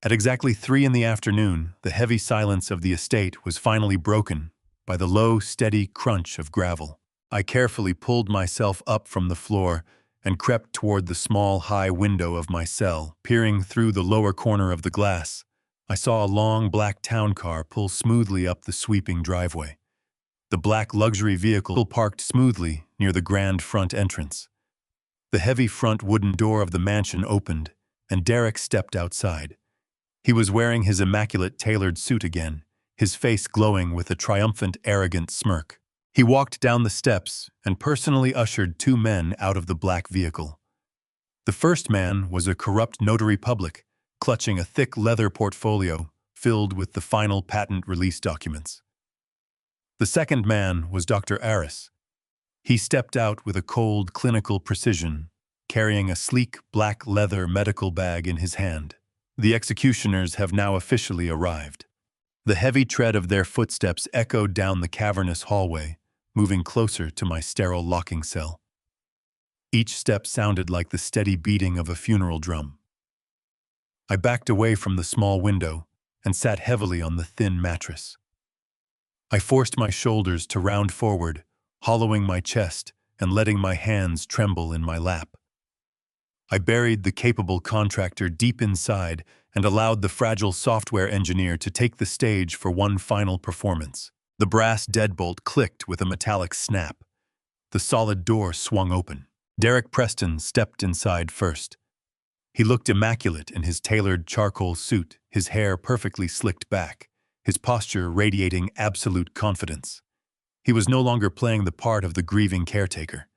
At exactly 3 in the afternoon, the heavy silence of the estate was finally broken by the low, steady crunch of gravel. I carefully pulled myself up from the floor and crept toward the small, high window of my cell. Peering through the lower corner of the glass, I saw a long black town car pull smoothly up the sweeping driveway. The black luxury vehicle parked smoothly near the grand front entrance. The heavy front wooden door of the mansion opened, and Derek stepped outside. He was wearing his immaculate tailored suit again, his face glowing with a triumphant, arrogant smirk. He walked down the steps and personally ushered 2 men out of the black vehicle. The first man was a corrupt notary public, clutching a thick leather portfolio filled with the final patent release documents. The second man was Dr. Aris. He stepped out with a cold, clinical precision, carrying a sleek, black leather medical bag in his hand. The executioners have now officially arrived. The heavy tread of their footsteps echoed down the cavernous hallway, moving closer to my sterile locking cell. Each step sounded like the steady beating of a funeral drum. I backed away from the small window and sat heavily on the thin mattress. I forced my shoulders to round forward, hollowing my chest and letting my hands tremble in my lap. I buried the capable contractor deep inside and allowed the fragile software engineer to take the stage for one final performance. The brass deadbolt clicked with a metallic snap. The solid door swung open. Derek Preston stepped inside first. He looked immaculate in his tailored charcoal suit, his hair perfectly slicked back, his posture radiating absolute confidence. He was no longer playing the part of the grieving caretaker.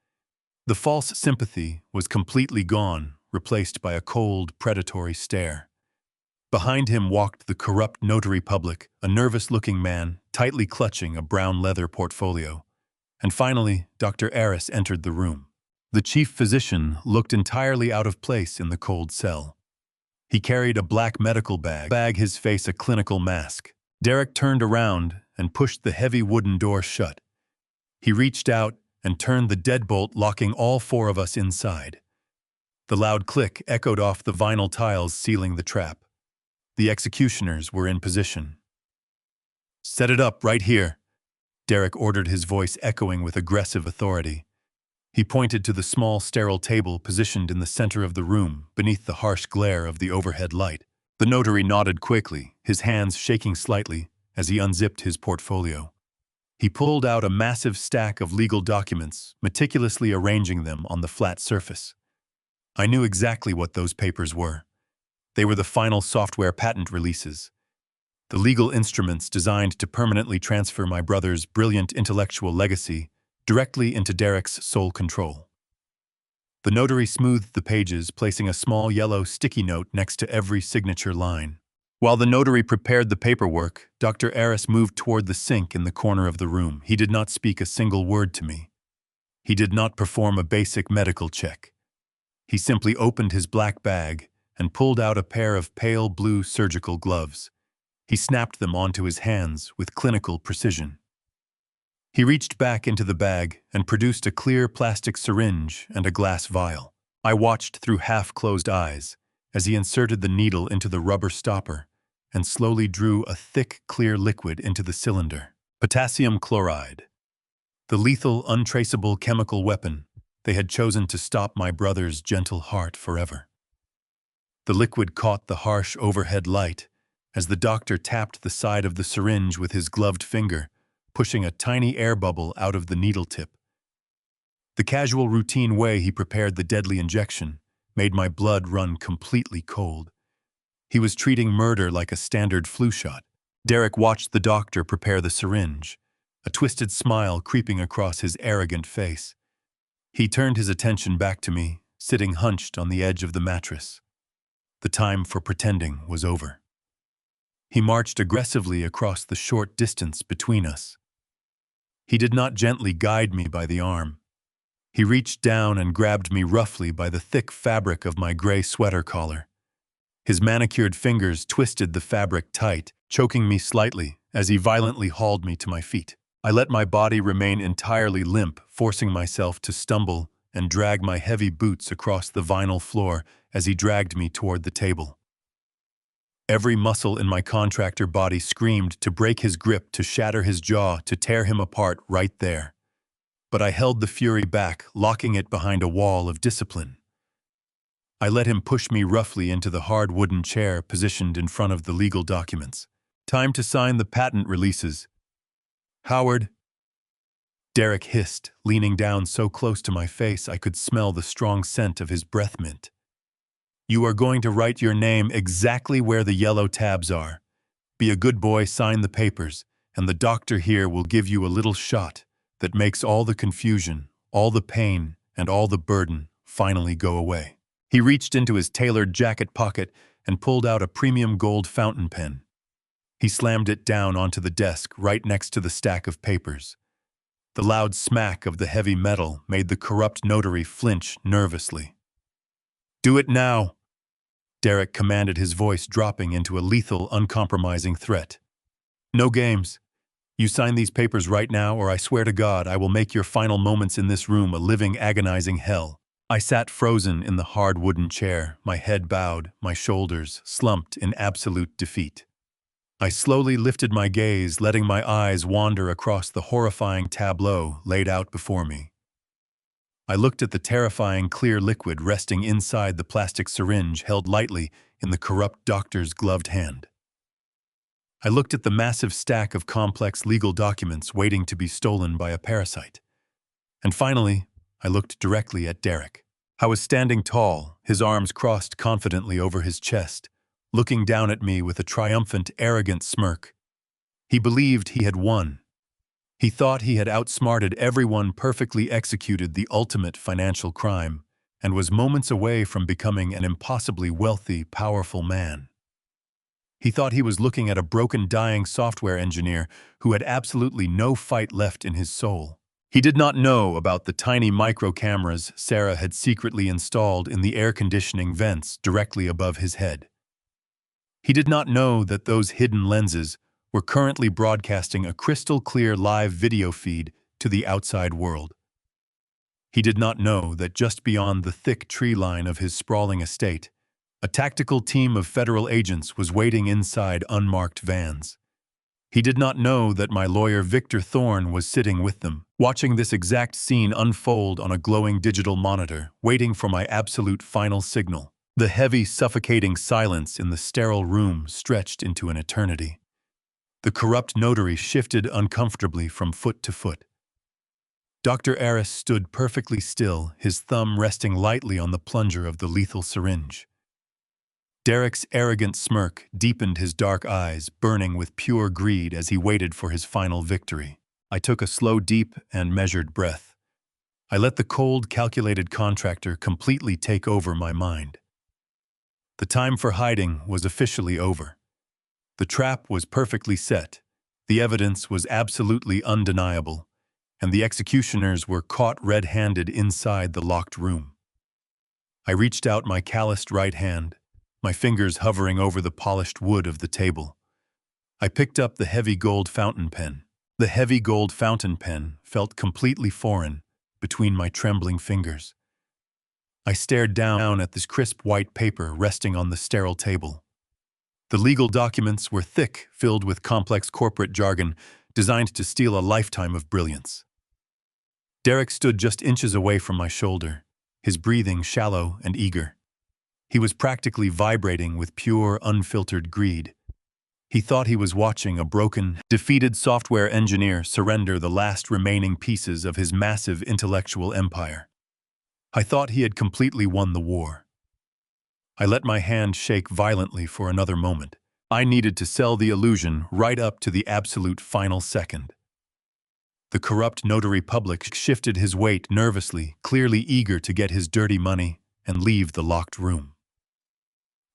The false sympathy was completely gone, replaced by a cold, predatory stare. Behind him walked the corrupt notary public, a nervous-looking man, tightly clutching a brown leather portfolio. And finally, Dr. Aris entered the room. The chief physician looked entirely out of place in the cold cell. He carried a black medical bag, his face a clinical mask. Derek turned around and pushed the heavy wooden door shut. He reached out and turned the deadbolt, locking all 4 of us inside. The loud click echoed off the vinyl tiles sealing the trap. The executioners were in position. Set it up right here, Derek ordered, his voice echoing with aggressive authority. He pointed to the small, sterile table positioned in the center of the room, beneath the harsh glare of the overhead light. The notary nodded quickly, his hands shaking slightly as he unzipped his portfolio. He pulled out a massive stack of legal documents, meticulously arranging them on the flat surface. I knew exactly what those papers were. They were the final software patent releases, the legal instruments designed to permanently transfer my brother's brilliant intellectual legacy directly into Derek's sole control. The notary smoothed the pages, placing a small yellow sticky note next to every signature line. While the notary prepared the paperwork, Dr. Aris moved toward the sink in the corner of the room. He did not speak a single word to me. He did not perform a basic medical check. He simply opened his black bag and pulled out a pair of pale blue surgical gloves. He snapped them onto his hands with clinical precision. He reached back into the bag and produced a clear plastic syringe and a glass vial. I watched through half-closed eyes as he inserted the needle into the rubber stopper and slowly drew a thick, clear liquid into the cylinder. Potassium chloride. The lethal, untraceable chemical weapon they had chosen to stop my brother's gentle heart forever. The liquid caught the harsh overhead light as the doctor tapped the side of the syringe with his gloved finger, pushing a tiny air bubble out of the needle tip. The casual, routine way he prepared the deadly injection made my blood run completely cold. He was treating murder like a standard flu shot. Derek watched the doctor prepare the syringe, a twisted smile creeping across his arrogant face. He turned his attention back to me, sitting hunched on the edge of the mattress. The time for pretending was over. He marched aggressively across the short distance between us. He did not gently guide me by the arm. He reached down and grabbed me roughly by the thick fabric of my gray sweater collar. His manicured fingers twisted the fabric tight, choking me slightly as he violently hauled me to my feet. I let my body remain entirely limp, forcing myself to stumble and drag my heavy boots across the vinyl floor as he dragged me toward the table. Every muscle in my contractor body screamed to break his grip, to shatter his jaw, to tear him apart right there. But I held the fury back, locking it behind a wall of discipline. I let him push me roughly into the hard wooden chair positioned in front of the legal documents. Time to sign the patent releases. Howard, Derek hissed, leaning down so close to my face I could smell the strong scent of his breath mint. You are going to write your name exactly where the yellow tabs are. Be a good boy, sign the papers, and the doctor here will give you a little shot that makes all the confusion, all the pain, and all the burden finally go away. He reached into his tailored jacket pocket and pulled out a premium gold fountain pen. He slammed it down onto the desk right next to the stack of papers. The loud smack of the heavy metal made the corrupt notary flinch nervously. Do it now, Derek commanded, his voice dropping into a lethal, uncompromising threat. No games. You sign these papers right now, or I swear to God I will make your final moments in this room a living, agonizing hell. I sat frozen in the hard wooden chair, my head bowed, my shoulders slumped in absolute defeat. I slowly lifted my gaze, letting my eyes wander across the horrifying tableau laid out before me. I looked at the terrifying clear liquid resting inside the plastic syringe held lightly in the corrupt doctor's gloved hand. I looked at the massive stack of complex legal documents waiting to be stolen by a parasite. And finally, I looked directly at Derek. I was standing tall, his arms crossed confidently over his chest, looking down at me with a triumphant, arrogant smirk. He believed he had won. He thought he had outsmarted everyone, perfectly executed the ultimate financial crime, and was moments away from becoming an impossibly wealthy, powerful man. He thought he was looking at a broken, dying software engineer who had absolutely no fight left in his soul. He did not know about the tiny micro cameras Sarah had secretly installed in the air conditioning vents directly above his head. He did not know that those hidden lenses were currently broadcasting a crystal-clear live video feed to the outside world. He did not know that just beyond the thick tree line of his sprawling estate, a tactical team of federal agents was waiting inside unmarked vans. He did not know that my lawyer Victor Thorne was sitting with them, watching this exact scene unfold on a glowing digital monitor, waiting for my absolute final signal. The heavy, suffocating silence in the sterile room stretched into an eternity. The corrupt notary shifted uncomfortably from foot to foot. Dr. Aris stood perfectly still, his thumb resting lightly on the plunger of the lethal syringe. Derek's arrogant smirk deepened his dark eyes, burning with pure greed as he waited for his final victory. I took a slow, deep, and measured breath. I let the cold, calculated contractor completely take over my mind. The time for hiding was officially over. The trap was perfectly set, the evidence was absolutely undeniable, and the executioners were caught red-handed inside the locked room. I reached out my calloused right hand, my fingers hovering over the polished wood of the table. I picked up the heavy gold fountain pen. The heavy gold fountain pen felt completely foreign between my trembling fingers. I stared down at this crisp white paper resting on the sterile table. The legal documents were thick, filled with complex corporate jargon designed to steal a lifetime of brilliance. Derek stood just inches away from my shoulder, his breathing shallow and eager. He was practically vibrating with pure, unfiltered greed. He thought he was watching a broken, defeated software engineer surrender the last remaining pieces of his massive intellectual empire. I thought he had completely won the war. I let my hand shake violently for another moment. I needed to sell the illusion right up to the absolute final second. The corrupt notary public shifted his weight nervously, clearly eager to get his dirty money and leave the locked room.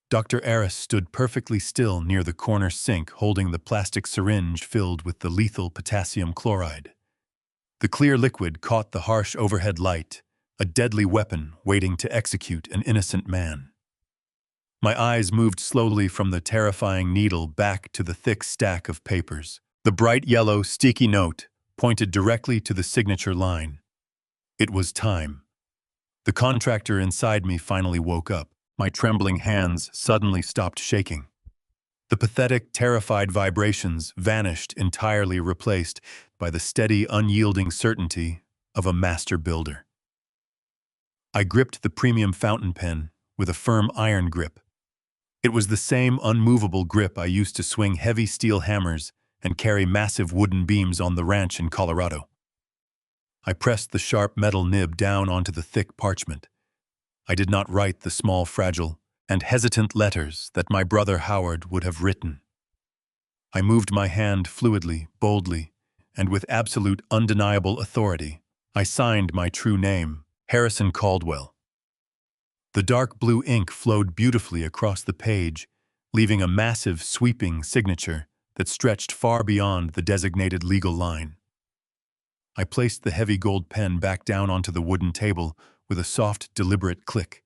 Dr. Aris stood perfectly still near the corner sink, holding the plastic syringe filled with the lethal potassium chloride. The clear liquid caught the harsh overhead light, a deadly weapon waiting to execute an innocent man. My eyes moved slowly from the terrifying needle back to the thick stack of papers. The bright yellow, sticky note pointed directly to the signature line. It was time. The contractor inside me finally woke up. My trembling hands suddenly stopped shaking. The pathetic, terrified vibrations vanished, entirely replaced by the steady, unyielding certainty of a master builder. I gripped the premium fountain pen with a firm iron grip. It was the same unmovable grip I used to swing heavy steel hammers and carry massive wooden beams on the ranch in Colorado. I pressed the sharp metal nib down onto the thick parchment. I did not write the small, fragile, and hesitant letters that my brother Howard would have written. I moved my hand fluidly, boldly, and with absolute undeniable authority. I signed my true name, Harrison Caldwell. The dark blue ink flowed beautifully across the page, leaving a massive, sweeping signature that stretched far beyond the designated legal line. I placed the heavy gold pen back down onto the wooden table with a soft, deliberate click.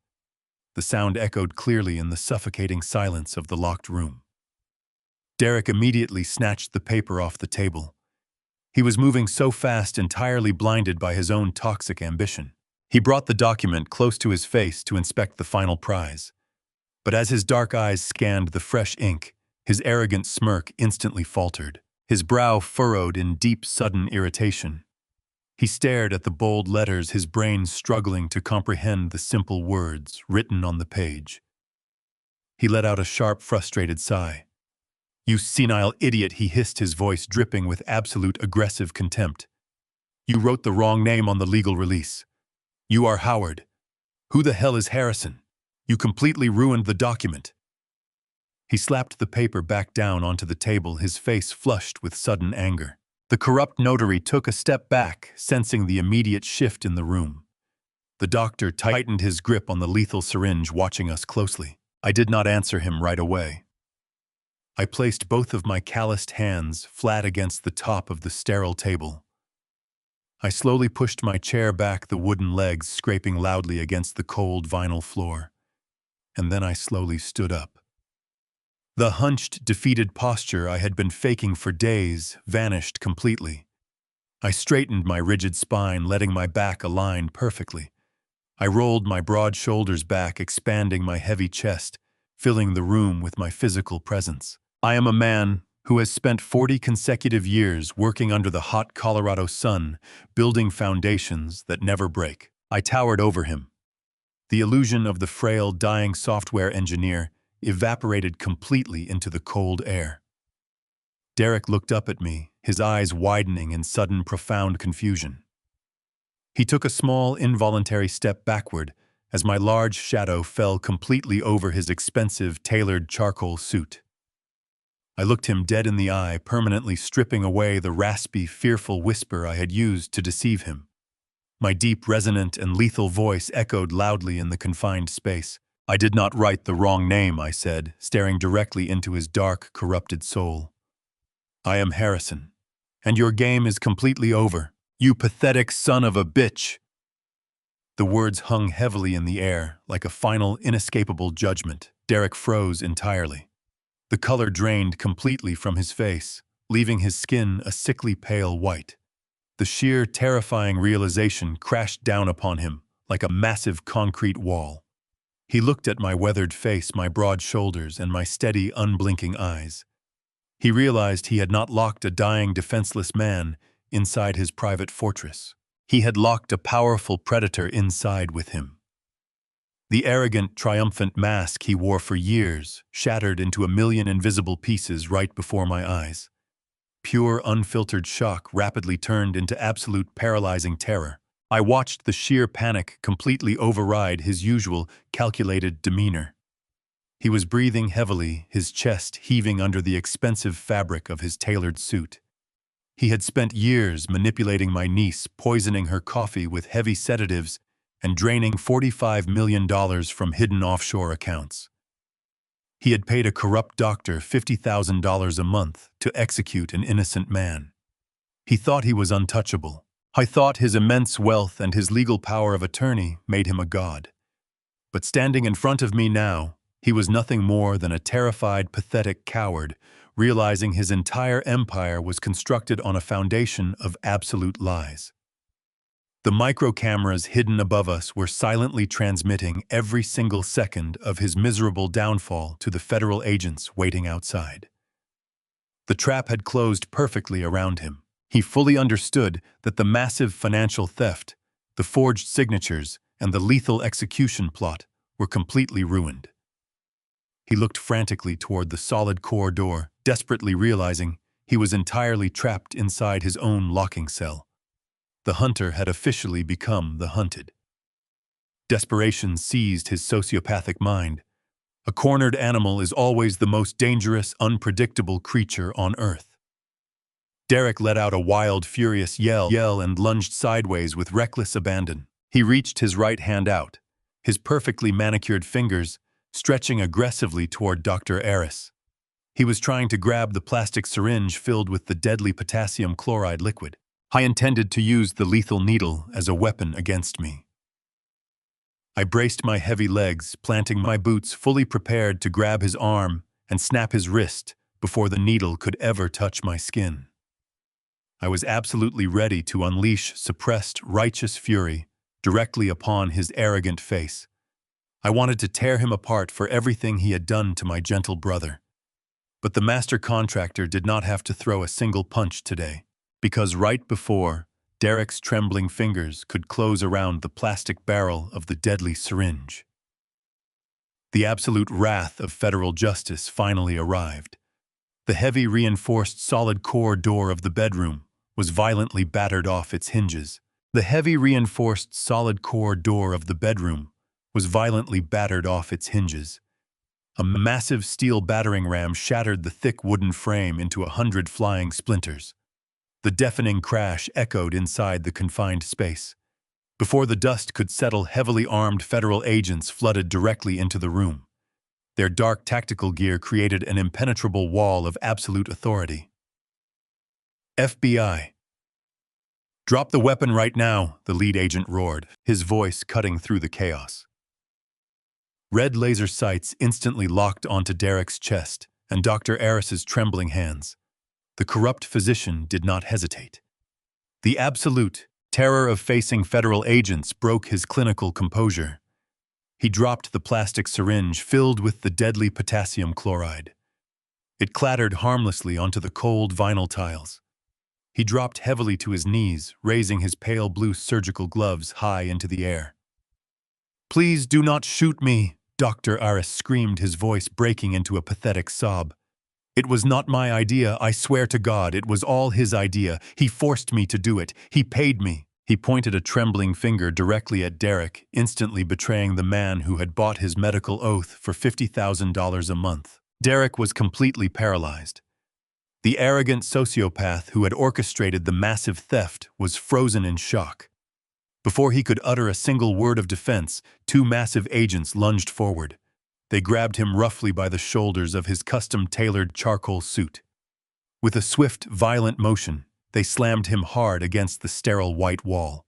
The sound echoed clearly in the suffocating silence of the locked room. Derek immediately snatched the paper off the table. He was moving so fast, entirely blinded by his own toxic ambition. He brought the document close to his face to inspect the final prize. But as his dark eyes scanned the fresh ink, his arrogant smirk instantly faltered. His brow furrowed in deep, sudden irritation. He stared at the bold letters, his brain struggling to comprehend the simple words written on the page. He let out a sharp, frustrated sigh. "You senile idiot," he hissed, his voice dripping with absolute aggressive contempt. "You wrote the wrong name on the legal release. You are Howard. Who the hell is Harrison? You completely ruined the document." He slapped the paper back down onto the table, his face flushed with sudden anger. The corrupt notary took a step back, sensing the immediate shift in the room. The doctor tightened his grip on the lethal syringe, watching us closely. I did not answer him right away. I placed both of my calloused hands flat against the top of the sterile table. I slowly pushed my chair back, the wooden legs scraping loudly against the cold vinyl floor. And then I slowly stood up. The hunched, defeated posture I had been faking for days vanished completely. I straightened my rigid spine, letting my back align perfectly. I rolled my broad shoulders back, expanding my heavy chest, filling the room with my physical presence. I am a man who has spent 40 consecutive years working under the hot Colorado sun, building foundations that never break. I towered over him. The illusion of the frail, dying software engineer evaporated completely into the cold air. Derek looked up at me, his eyes widening in sudden, profound confusion. He took a small, involuntary step backward as my large shadow fell completely over his expensive, tailored charcoal suit. I looked him dead in the eye, permanently stripping away the raspy, fearful whisper I had used to deceive him. My deep, resonant, and lethal voice echoed loudly in the confined space. "I did not write the wrong name," I said, staring directly into his dark, corrupted soul. "I am Harrison, and your game is completely over. You pathetic son of a bitch!" The words hung heavily in the air, like a final, inescapable judgment. Derek froze entirely. The color drained completely from his face, leaving his skin a sickly pale white. The sheer, terrifying realization crashed down upon him like a massive concrete wall. He looked at my weathered face, my broad shoulders, and my steady, unblinking eyes. He realized he had not locked a dying, defenseless man inside his private fortress. He had locked a powerful predator inside with him. The arrogant, triumphant mask he wore for years shattered into a million invisible pieces right before my eyes. Pure, unfiltered shock rapidly turned into absolute, paralyzing terror. I watched the sheer panic completely override his usual, calculated demeanor. He was breathing heavily, his chest heaving under the expensive fabric of his tailored suit. He had spent years manipulating my niece, poisoning her coffee with heavy sedatives, and draining $45 million from hidden offshore accounts. He had paid a corrupt doctor $50,000 a month to execute an innocent man. He thought he was untouchable. I thought his immense wealth and his legal power of attorney made him a god. But standing in front of me now, he was nothing more than a terrified, pathetic coward, realizing his entire empire was constructed on a foundation of absolute lies. The micro-cameras hidden above us were silently transmitting every single second of his miserable downfall to the federal agents waiting outside. The trap had closed perfectly around him. He fully understood that the massive financial theft, the forged signatures, and the lethal execution plot were completely ruined. He looked frantically toward the solid core door, desperately realizing he was entirely trapped inside his own locking cell. The hunter had officially become the hunted. Desperation seized his sociopathic mind. A cornered animal is always the most dangerous, unpredictable creature on Earth. Derek let out a wild, furious yell and lunged sideways with reckless abandon. He reached his right hand out, his perfectly manicured fingers stretching aggressively toward Dr. Eris. He was trying to grab the plastic syringe filled with the deadly potassium chloride liquid. I intended to use the lethal needle as a weapon against me. I braced my heavy legs, planting my boots, fully prepared to grab his arm and snap his wrist before the needle could ever touch my skin. I was absolutely ready to unleash suppressed, righteous fury directly upon his arrogant face. I wanted to tear him apart for everything he had done to my gentle brother. But the master contractor did not have to throw a single punch today, because right before, Derek's trembling fingers could close around the plastic barrel of the deadly syringe. The absolute wrath of federal justice finally arrived. The heavy reinforced solid core door of the bedroom was violently battered off its hinges. The heavy reinforced solid core door of the bedroom was violently battered off its hinges. A massive steel battering ram shattered the thick wooden frame into 100 flying splinters. The deafening crash echoed inside the confined space. Before the dust could settle, heavily armed federal agents flooded directly into the room. Their dark tactical gear created an impenetrable wall of absolute authority. FBI. "Drop the weapon right now," the lead agent roared, his voice cutting through the chaos. Red laser sights instantly locked onto Derek's chest and Dr. Eris's trembling hands. The corrupt physician did not hesitate. The absolute terror of facing federal agents broke his clinical composure. He dropped the plastic syringe filled with the deadly potassium chloride. It clattered harmlessly onto the cold vinyl tiles. He dropped heavily to his knees, raising his pale blue surgical gloves high into the air. "Please do not shoot me," Dr. Aris screamed, his voice breaking into a pathetic sob. "It was not my idea, I swear to God, it was all his idea. He forced me to do it. He paid me." He pointed a trembling finger directly at Derek, instantly betraying the man who had bought his medical oath for $50,000 a month. Derek was completely paralyzed. The arrogant sociopath who had orchestrated the massive theft was frozen in shock. Before he could utter a single word of defense, two massive agents lunged forward. They grabbed him roughly by the shoulders of his custom-tailored charcoal suit. With a swift, violent motion, they slammed him hard against the sterile white wall.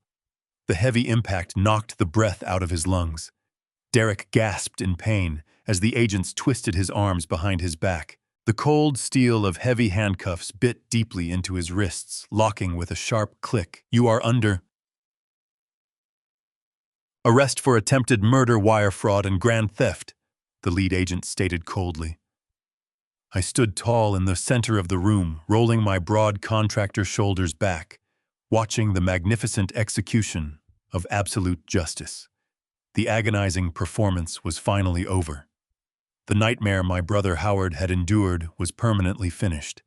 The heavy impact knocked the breath out of his lungs. Derek gasped in pain as the agents twisted his arms behind his back. The cold steel of heavy handcuffs bit deeply into his wrists, locking with a sharp click. "You are under arrest for attempted murder, wire fraud, and grand theft," the lead agent stated coldly. I stood tall in the center of the room, rolling my broad contractor shoulders back, watching the magnificent execution of absolute justice. The agonizing performance was finally over. The nightmare my brother Howard had endured was permanently finished.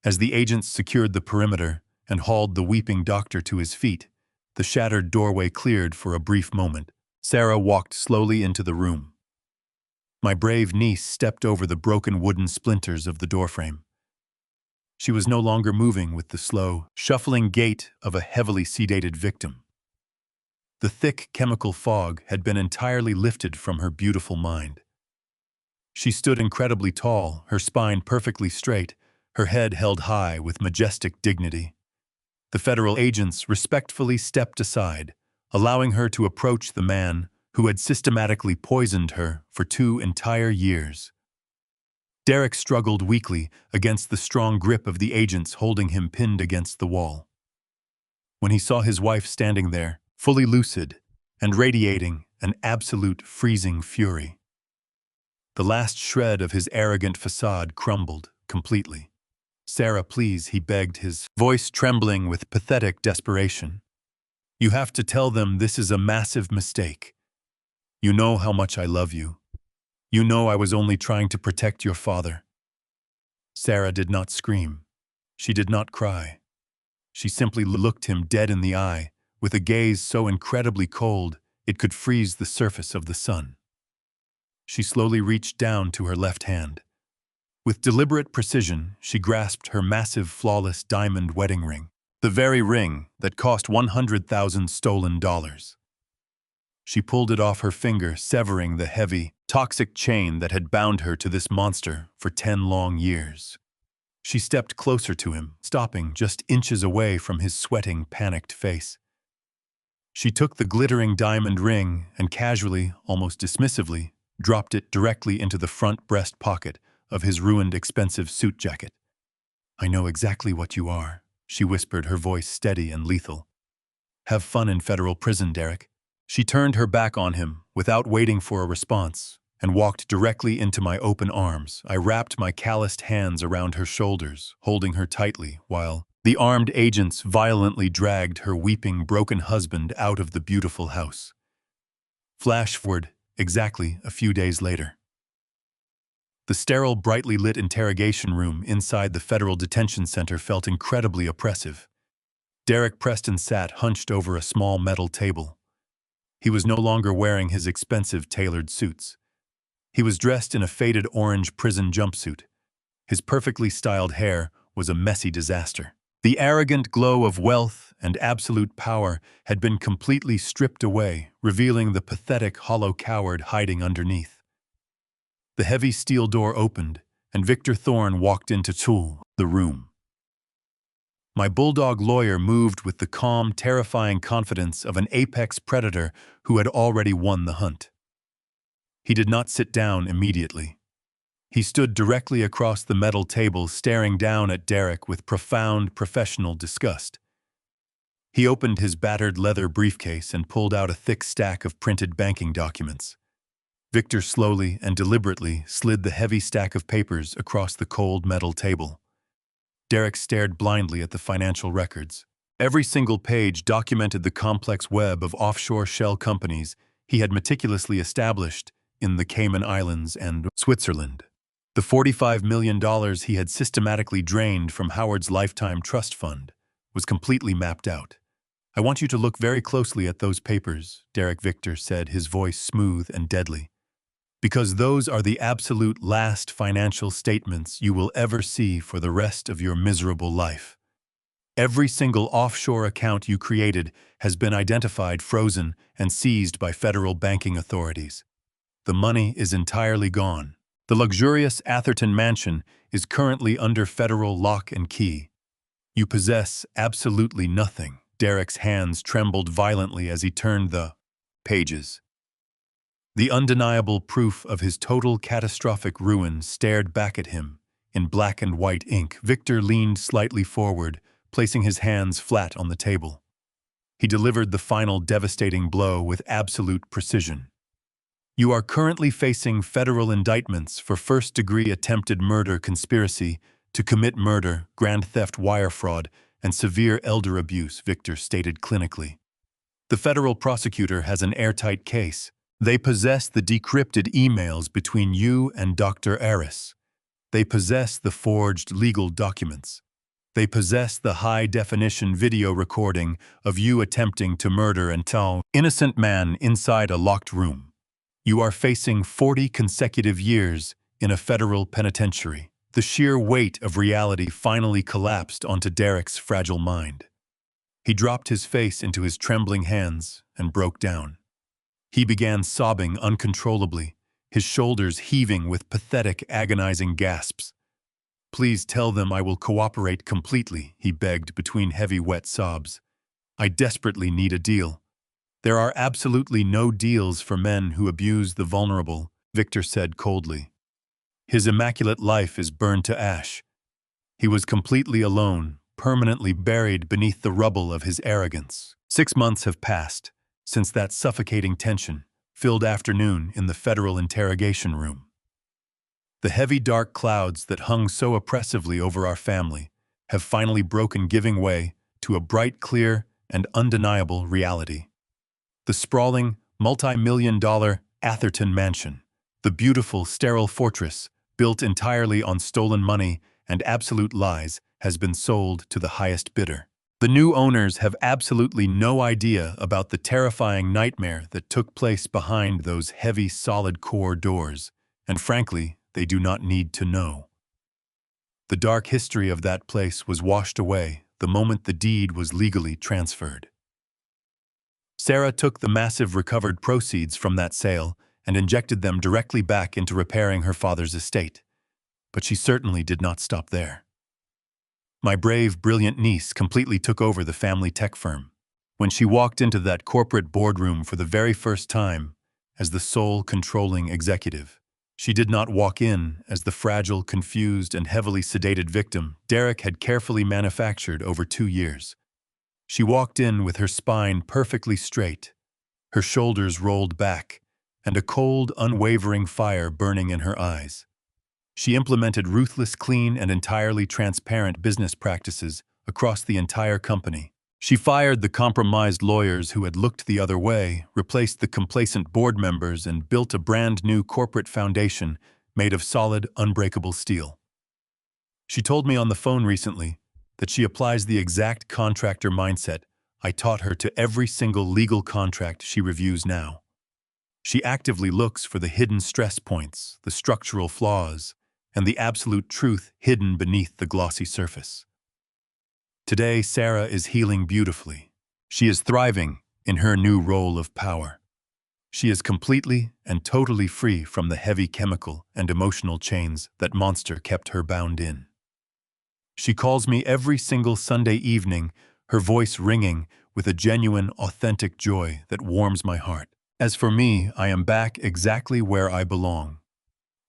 As the agents secured the perimeter and hauled the weeping doctor to his feet, the shattered doorway cleared for a brief moment. Sarah walked slowly into the room. My brave niece stepped over the broken wooden splinters of the doorframe. She was no longer moving with the slow, shuffling gait of a heavily sedated victim. The thick chemical fog had been entirely lifted from her beautiful mind. She stood incredibly tall, her spine perfectly straight, her head held high with majestic dignity. The federal agents respectfully stepped aside, allowing her to approach the man who had systematically poisoned her for 2 entire years. Derek struggled weakly against the strong grip of the agents holding him pinned against the wall. When he saw his wife standing there, fully lucid and radiating an absolute freezing fury, the last shred of his arrogant facade crumbled completely. "Sarah, please," he begged, his voice trembling with pathetic desperation. "You have to tell them this is a massive mistake. You know how much I love you. You know I was only trying to protect your father." Sarah did not scream. She did not cry. She simply looked him dead in the eye, with a gaze so incredibly cold it could freeze the surface of the sun. She slowly reached down to her left hand. With deliberate precision, she grasped her massive, flawless diamond wedding ring, the very ring that cost 100,000 stolen dollars. She pulled it off her finger, severing the heavy, toxic chain that had bound her to this monster for 10 long years. She stepped closer to him, stopping just inches away from his sweating, panicked face. She took the glittering diamond ring and casually, almost dismissively, dropped it directly into the front breast pocket of his ruined, expensive suit jacket. "I know exactly what you are," she whispered, her voice steady and lethal. "Have fun in federal prison, Derek." She turned her back on him, without waiting for a response, and walked directly into my open arms. I wrapped my calloused hands around her shoulders, holding her tightly, while the armed agents violently dragged her weeping, broken husband out of the beautiful house. Flash forward exactly a few days later. The sterile, brightly lit interrogation room inside the federal detention center felt incredibly oppressive. Derek Preston sat hunched over a small metal table. He was no longer wearing his expensive tailored suits. He was dressed in a faded orange prison jumpsuit. His perfectly styled hair was a messy disaster. The arrogant glow of wealth and absolute power had been completely stripped away, revealing the pathetic, hollow coward hiding underneath. The heavy steel door opened, and Victor Thorne walked into the room. My bulldog lawyer moved with the calm, terrifying confidence of an apex predator who had already won the hunt. He did not sit down immediately. He stood directly across the metal table, staring down at Derek with profound professional disgust. He opened his battered leather briefcase and pulled out a thick stack of printed banking documents. Victor slowly and deliberately slid the heavy stack of papers across the cold metal table. Derek stared blindly at the financial records. Every single page documented the complex web of offshore shell companies he had meticulously established in the Cayman Islands and Switzerland. The $45 million he had systematically drained from Howard's lifetime trust fund was completely mapped out. "I want you to look very closely at those papers," Derek Victor said, his voice smooth and deadly. "Because those are the absolute last financial statements you will ever see for the rest of your miserable life. Every single offshore account you created has been identified, frozen, and seized by federal banking authorities. The money is entirely gone. The luxurious Atherton mansion is currently under federal lock and key. You possess absolutely nothing." Derek's hands trembled violently as he turned the pages. The undeniable proof of his total catastrophic ruin stared back at him in black and white ink. Victor leaned slightly forward, placing his hands flat on the table. He delivered the final devastating blow with absolute precision. "You are currently facing federal indictments for first-degree attempted murder, conspiracy to commit murder, grand theft, wire fraud, and severe elder abuse," Victor stated clinically. "The federal prosecutor has an airtight case. They possess the decrypted emails between you and Dr. Aris. They possess the forged legal documents. They possess the high-definition video recording of you attempting to murder an innocent man inside a locked room. You are facing 40 consecutive years in a federal penitentiary." The sheer weight of reality finally collapsed onto Derek's fragile mind. He dropped his face into his trembling hands and broke down. He began sobbing uncontrollably, his shoulders heaving with pathetic, agonizing gasps. "Please tell them I will cooperate completely," he begged between heavy, wet sobs. "I desperately need a deal." "There are absolutely no deals for men who abuse the vulnerable," Victor said coldly. "His immaculate life is burned to ash. He was completely alone, permanently buried beneath the rubble of his arrogance." 6 months have passed since that suffocating tension-filled afternoon in the federal interrogation room. The heavy dark clouds that hung so oppressively over our family have finally broken, giving way to a bright, clear, and undeniable reality. The sprawling, multi-million-dollar Atherton mansion, the beautiful, sterile fortress built entirely on stolen money and absolute lies, has been sold to the highest bidder. The new owners have absolutely no idea about the terrifying nightmare that took place behind those heavy, solid core doors, and frankly, they do not need to know. The dark history of that place was washed away the moment the deed was legally transferred. Sarah took the massive recovered proceeds from that sale and injected them directly back into repairing her father's estate. But she certainly did not stop there. My brave, brilliant niece completely took over the family tech firm. When she walked into that corporate boardroom for the very first time as the sole controlling executive, she did not walk in as the fragile, confused, and heavily sedated victim Derek had carefully manufactured over 2 years. She walked in with her spine perfectly straight, her shoulders rolled back, and a cold, unwavering fire burning in her eyes. She implemented ruthless, clean, and entirely transparent business practices across the entire company. She fired the compromised lawyers who had looked the other way, replaced the complacent board members, and built a brand new corporate foundation made of solid, unbreakable steel. She told me on the phone recently that she applies the exact contractor mindset I taught her to every single legal contract she reviews now. She actively looks for the hidden stress points, the structural flaws, and the absolute truth hidden beneath the glossy surface. Today, Sarah is healing beautifully. She is thriving in her new role of power. She is completely and totally free from the heavy chemical and emotional chains that monster kept her bound in. She calls me every single Sunday evening, her voice ringing with a genuine, authentic joy that warms my heart. As for me, I am back exactly where I belong.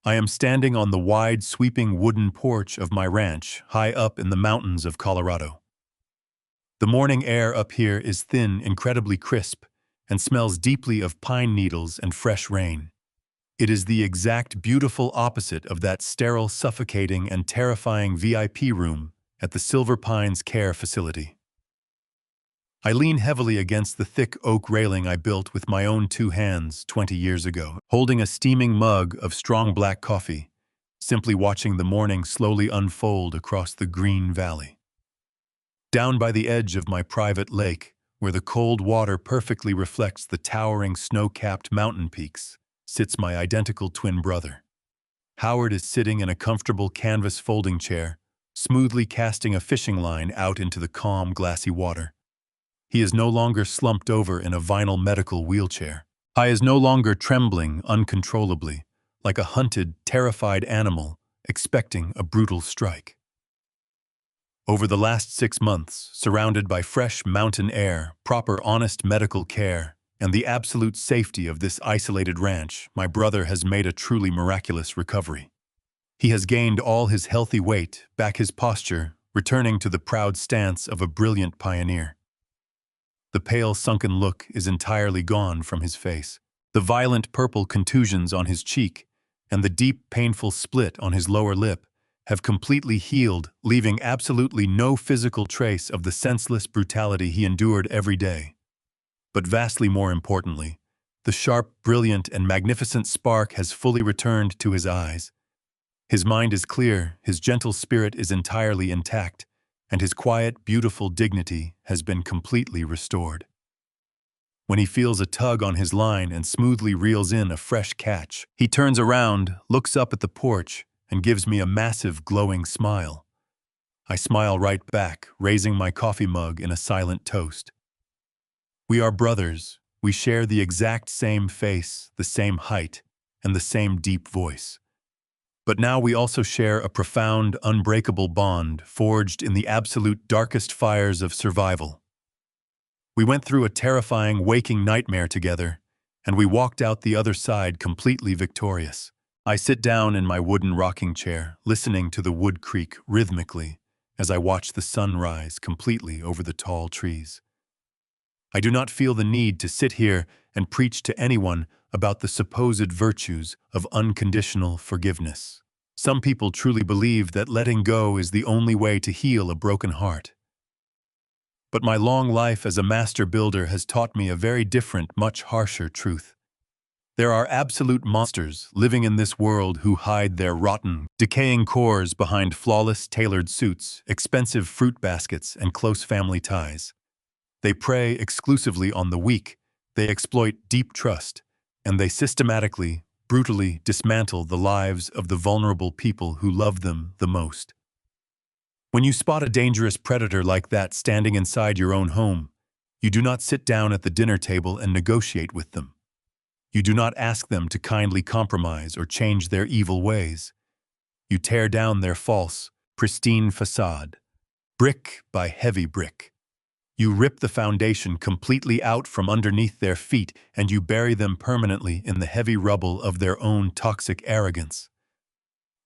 I am standing on the wide, sweeping wooden porch of my ranch, high up in the mountains of Colorado. The morning air up here is thin, incredibly crisp, and smells deeply of pine needles and fresh rain. It is the exact beautiful opposite of that sterile, suffocating, and terrifying VIP room at the Silver Pines Care Facility. I lean heavily against the thick oak railing I built with my own 2 hands 20 years ago, holding a steaming mug of strong black coffee, simply watching the morning slowly unfold across the green valley. Down by the edge of my private lake, where the cold water perfectly reflects the towering snow-capped mountain peaks, sits my identical twin brother. Howard is sitting in a comfortable canvas folding chair, smoothly casting a fishing line out into the calm, glassy water. He is no longer slumped over in a vinyl medical wheelchair. He is no longer trembling uncontrollably, like a hunted, terrified animal expecting a brutal strike. Over the last 6 months, surrounded by fresh mountain air, proper honest medical care, and the absolute safety of this isolated ranch, my brother has made a truly miraculous recovery. He has gained all his healthy weight, back his posture, returning to the proud stance of a brilliant pioneer. The pale, sunken look is entirely gone from his face. The violent purple contusions on his cheek and the deep, painful split on his lower lip have completely healed, leaving absolutely no physical trace of the senseless brutality he endured every day. But vastly more importantly, the sharp, brilliant, and magnificent spark has fully returned to his eyes. His mind is clear, his gentle spirit is entirely intact, and his quiet, beautiful dignity has been completely restored. When he feels a tug on his line and smoothly reels in a fresh catch, he turns around, looks up at the porch, and gives me a massive, glowing smile. I smile right back, raising my coffee mug in a silent toast. We are brothers. We share the exact same face, the same height, and the same deep voice. But now we also share a profound, unbreakable bond forged in the absolute darkest fires of survival. We went through a terrifying waking nightmare together, and we walked out the other side completely victorious. I sit down in my wooden rocking chair, listening to the wood creak rhythmically as I watch the sun rise completely over the tall trees. I do not feel the need to sit here and preach to anyone about the supposed virtues of unconditional forgiveness. Some people truly believe that letting go is the only way to heal a broken heart. But my long life as a master builder has taught me a very different, much harsher truth. There are absolute monsters living in this world who hide their rotten, decaying cores behind flawless tailored suits, expensive fruit baskets, and close family ties. They prey exclusively on the weak, they exploit deep trust, and they systematically, brutally dismantle the lives of the vulnerable people who love them the most. When you spot a dangerous predator like that standing inside your own home, you do not sit down at the dinner table and negotiate with them. You do not ask them to kindly compromise or change their evil ways. You tear down their false, pristine facade, brick by heavy brick. You rip the foundation completely out from underneath their feet and you bury them permanently in the heavy rubble of their own toxic arrogance.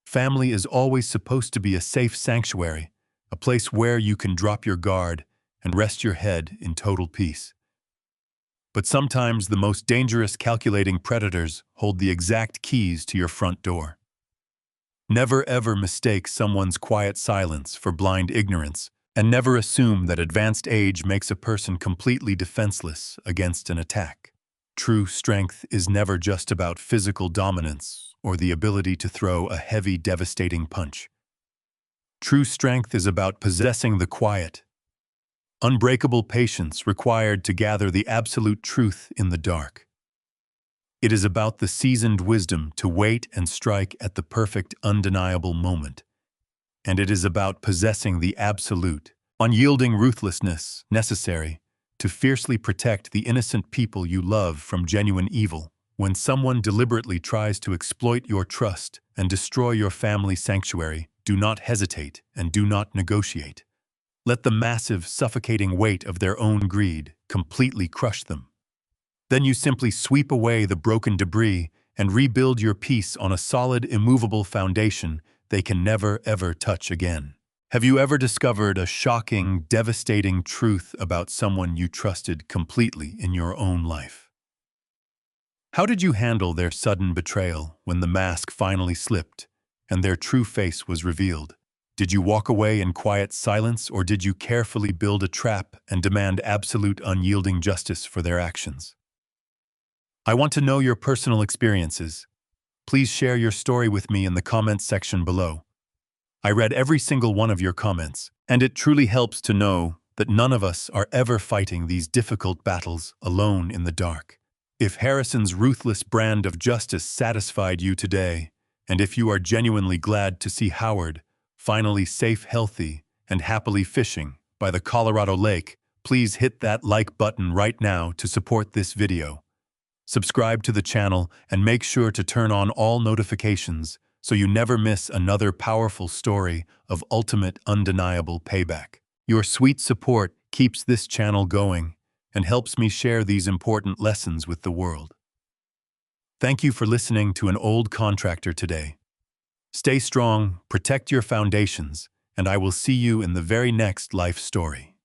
Family is always supposed to be a safe sanctuary, a place where you can drop your guard and rest your head in total peace. But sometimes the most dangerous calculating predators hold the exact keys to your front door. Never ever mistake someone's quiet silence for blind ignorance, and never assume that advanced age makes a person completely defenseless against an attack. True strength is never just about physical dominance or the ability to throw a heavy, devastating punch. True strength is about possessing the quiet, unbreakable patience required to gather the absolute truth in the dark. It is about the seasoned wisdom to wait and strike at the perfect, undeniable moment. And it is about possessing the absolute, unyielding ruthlessness necessary to fiercely protect the innocent people you love from genuine evil. When someone deliberately tries to exploit your trust and destroy your family sanctuary, do not hesitate and do not negotiate. Let the massive, suffocating weight of their own greed completely crush them. Then you simply sweep away the broken debris and rebuild your peace on a solid, immovable foundation they can never, ever touch again. Have you ever discovered a shocking, devastating truth about someone you trusted completely in your own life? How did you handle their sudden betrayal when the mask finally slipped and their true face was revealed? Did you walk away in quiet silence, or did you carefully build a trap and demand absolute unyielding justice for their actions? I want to know your personal experiences. Please share your story with me in the comments section below. I read every single one of your comments, and it truly helps to know that none of us are ever fighting these difficult battles alone in the dark. If Harrison's ruthless brand of justice satisfied you today, and if you are genuinely glad to see Howard finally safe, healthy, and happily fishing by the Colorado Lake, please hit that like button right now to support this video. Subscribe to the channel and make sure to turn on all notifications so you never miss another powerful story of ultimate undeniable payback. Your sweet support keeps this channel going and helps me share these important lessons with the world. Thank you for listening to An Old Contractor today. Stay strong, protect your foundations, and I will see you in the very next life story.